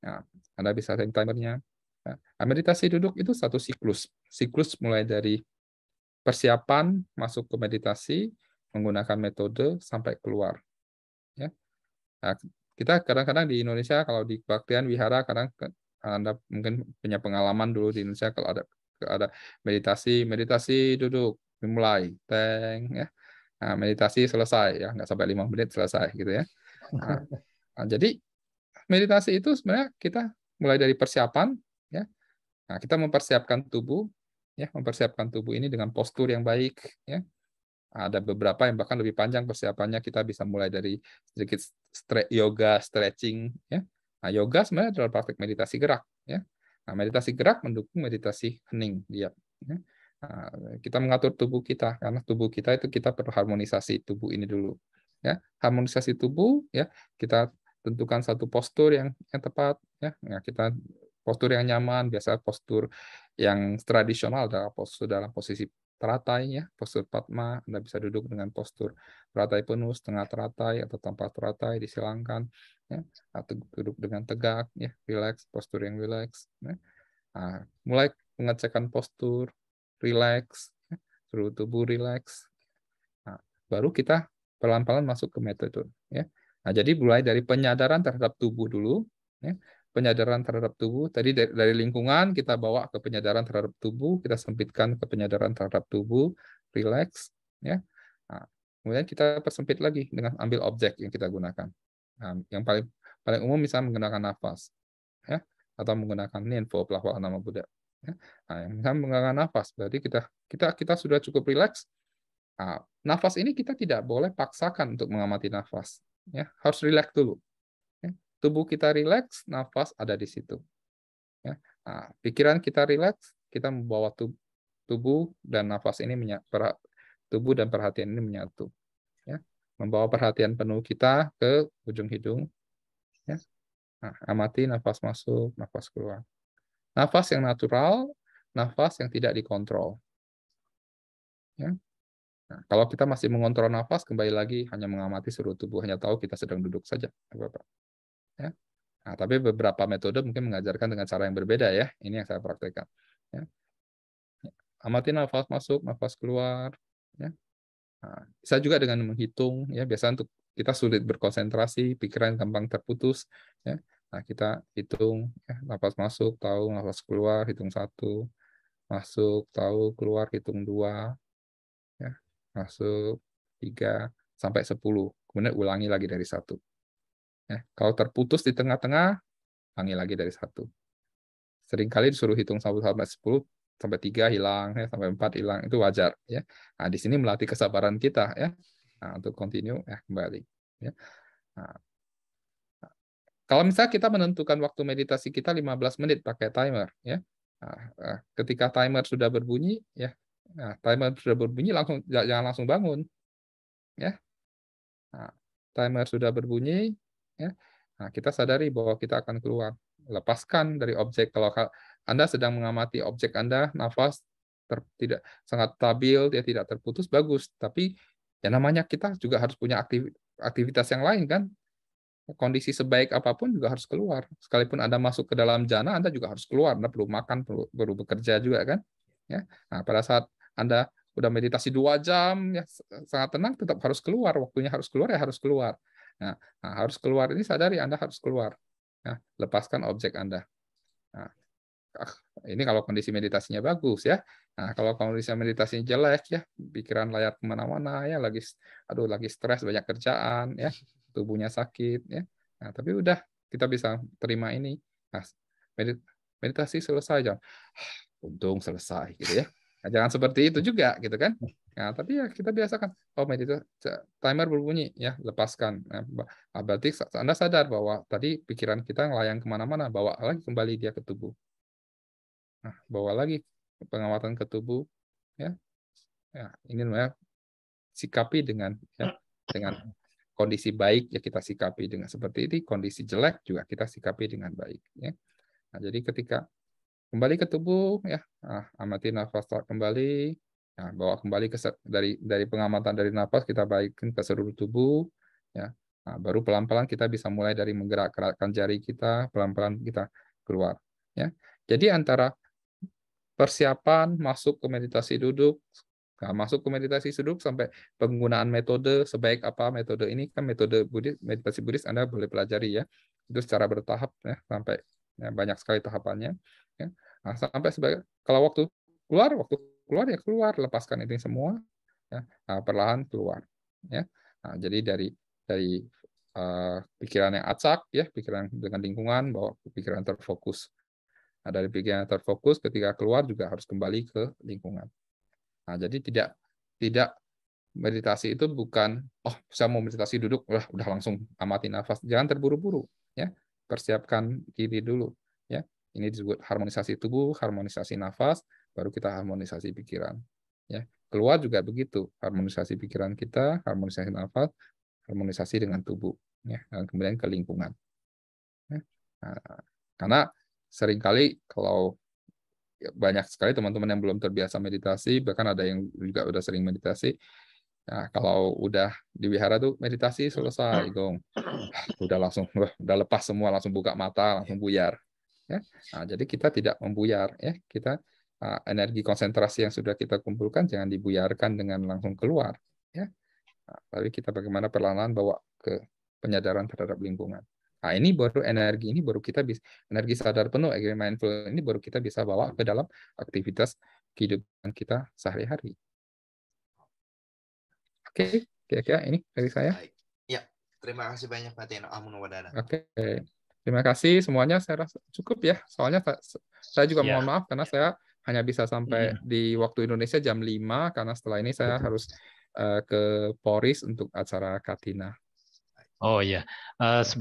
Nah, Anda bisa setting timernya. Nah, meditasi duduk itu satu siklus mulai dari persiapan masuk ke meditasi menggunakan metode sampai keluar, ya. Nah, kita kadang-kadang di Indonesia kalau di kebaktian wihara, kadang Anda mungkin punya pengalaman dulu di Indonesia kalau ada meditasi duduk dimulai, ya. Nah, meditasi selesai, ya, nggak sampai 5 menit selesai gitu, ya. Nah, jadi meditasi itu sebenarnya kita mulai dari persiapan, ya. Nah, kita mempersiapkan tubuh, ya, mempersiapkan tubuh ini dengan postur yang baik, ya. Ada beberapa yang bahkan lebih panjang persiapannya, kita bisa mulai dari sedikit yoga, stretching, ya. Nah, yoga sebenarnya adalah praktek meditasi gerak, ya. Nah, meditasi gerak mendukung meditasi hening dia, ya. Nah, kita mengatur tubuh kita, karena tubuh kita itu kita perlu harmonisasi tubuh ini dulu, ya. Harmonisasi tubuh, ya, kita tentukan satu postur yang tepat, ya. Nah, kita postur yang nyaman, biasa postur yang tradisional adalah postur dalam posisi teratai, ya, postur Padma. Anda bisa duduk dengan postur teratai penuh, setengah teratai, atau tanpa teratai, disilangkan, ya, atau duduk dengan tegak, ya, relax, postur yang relax, ya. Nah, mulai pengecekan postur, relax, ya, seluruh tubuh relax. Nah, baru kita pelan-pelan masuk ke metode, ya. Nah, jadi mulai dari penyadaran terhadap tubuh dulu, ya. Penyadaran terhadap tubuh, tadi dari lingkungan kita bawa ke penyadaran terhadap tubuh, kita sempitkan ke penyadaran terhadap tubuh, relax, ya. Nah, kemudian kita persempit lagi dengan ambil objek yang kita gunakan. Nah, yang paling umum misalnya menggunakan nafas, ya, atau menggunakan ninfo, pelafalan nama Buddha. Ya. Nah, yang misalnya menggunakan nafas, berarti kita sudah cukup relax. Nah, nafas ini kita tidak boleh paksakan untuk mengamati nafas, ya, harus relax dulu. Tubuh kita rileks, nafas ada di situ. Ya. Nah, pikiran kita rileks, kita membawa tubuh dan nafas ini tubuh dan perhatian ini menyatu. Ya. Membawa perhatian penuh kita ke ujung hidung. Ya. Nah, amati nafas masuk, nafas keluar. Nafas yang natural, nafas yang tidak dikontrol. Ya. Nah, kalau kita masih mengontrol nafas, kembali lagi hanya mengamati seluruh tubuh, hanya tahu kita sedang duduk saja. Bapak. Ya. Nah, tapi beberapa metode mungkin mengajarkan dengan cara yang berbeda, ya. Ini yang saya praktekkan. Ya. Amati nafas masuk, nafas keluar. Ya. Nah, bisa juga dengan menghitung, ya. Biasa untuk kita sulit berkonsentrasi, pikiran gampang terputus. Ya. Nah, kita hitung, ya. Nafas masuk, tahu, nafas keluar, hitung 1. Masuk, tahu, keluar, hitung 2. Ya. Masuk 3 sampai 10. Kemudian ulangi lagi dari 1. Ya, kalau terputus di tengah-tengah, ulangi lagi dari 1. Seringkali disuruh hitung 1 sampai 10, sampai 3 hilang, ya, sampai 4 hilang, itu wajar. Ya. Nah, di sini melatih kesabaran kita, ya. Nah, untuk continue, ya, kembali. Ya. Nah, kalau misalnya kita menentukan waktu meditasi kita 15 menit pakai timer, ya. Nah, ketika timer sudah berbunyi, ya, nah, timer sudah berbunyi, jangan langsung bangun. Ya. Nah, timer sudah berbunyi, ya. Nah, kita sadari bahwa kita akan keluar. Lepaskan dari objek. Kalau Anda sedang mengamati objek Anda, nafas tidak sangat stabil, dia tidak terputus, bagus. Tapi ya namanya kita juga harus punya aktivitas yang lain, kan? Kondisi sebaik apapun juga harus keluar. Sekalipun Anda masuk ke dalam jana, Anda juga harus keluar. Anda perlu makan, perlu bekerja juga, kan? Ya. Nah, pada saat Anda udah meditasi 2 jam, ya sangat tenang, tetap harus keluar. Waktunya harus keluar, ya harus keluar. Nah, harus keluar ini sadari Anda harus keluar. Nah, lepaskan objek Anda. Nah, ini kalau kondisi meditasinya bagus, ya. Nah, kalau kondisi meditasinya jelek, ya, pikiran layar kemana-mana, ya, lagi stres, banyak kerjaan, ya, tubuhnya sakit, ya. Nah, tapi udah kita bisa terima ini. Nah, meditasi selesai, jangan untung selesai, gitu, ya. Nah, jangan seperti itu juga, gitu kan? Nah, tapi ya kita biasakan, oh meditasi timer berbunyi, ya, lepaskan. Nah, berarti Anda sadar bahwa tadi pikiran kita ngelayang kemana-mana, bawa lagi kembali dia ke tubuh. Nah, bawa lagi pengamatan ke tubuh, ya. Ya, ini namanya sikapi dengan kondisi baik, ya kita sikapi dengan seperti ini. Kondisi jelek juga kita sikapi dengan baik, ya. Nah, jadi ketika kembali ke tubuh, ya, amati nafas kembali, nah, bawa kembali dari pengamatan dari nafas kita baikin ke seluruh tubuh, ya. Nah, baru pelan-pelan kita bisa mulai dari menggerakkan jari kita, pelan-pelan kita keluar, ya. Jadi antara persiapan masuk ke meditasi duduk, masuk ke meditasi duduk sampai penggunaan metode sebaik apa metode ini, kan metode meditasi Buddhis Anda boleh pelajari, ya. Itu secara bertahap, ya, sampai ya, banyak sekali tahapannya, ya. Nah, sampai kalau waktu keluar ya keluar, lepaskan ini semua, ya. Nah, perlahan keluar, ya. Nah, jadi dari pikiran yang acak, ya, pikiran dengan lingkungan, bawa pikiran terfokus Nah, dari pikiran terfokus, ketika keluar juga harus kembali ke lingkungan. Nah, jadi tidak meditasi itu bukan, oh saya mau meditasi duduk, udah langsung amati nafas. Jangan terburu-buru, ya. Persiapkan diri dulu, ya. Ini disebut harmonisasi tubuh, harmonisasi nafas, baru kita harmonisasi pikiran. Ya, keluar juga begitu, harmonisasi pikiran kita, harmonisasi nafas, harmonisasi dengan tubuh, ya, dan kemudian ke lingkungan. Ya. Nah, karena seringkali kalau banyak sekali teman-teman yang belum terbiasa meditasi, bahkan ada yang juga udah sering meditasi. Nah, kalau udah di wihara tuh meditasi selesai, gong, udah langsung, udah lepas semua, langsung buka mata, langsung buyar. Ya. Nah, jadi kita tidak membuyar, ya. Kita energi konsentrasi yang sudah kita kumpulkan jangan dibuyarkan dengan langsung keluar, ya. Nah, tapi kita bagaimana perlahan-lahan bawa ke penyadaran terhadap lingkungan. Nah, ini baru energi ini baru kita bisa, energi sadar penuh, energi mindful ini baru kita bisa bawa ke dalam aktivitas kehidupan kita sehari-hari. Oke, kira-kira ini dari saya. Ya, terima kasih banyak Pak Teno. Oke, terima kasih semuanya. Saya rasa cukup ya. Soalnya saya juga mohon maaf karena saya hanya bisa sampai di waktu Indonesia jam 5 karena setelah ini saya harus ke Poris untuk acara Katina. Oh iya, sebenarnya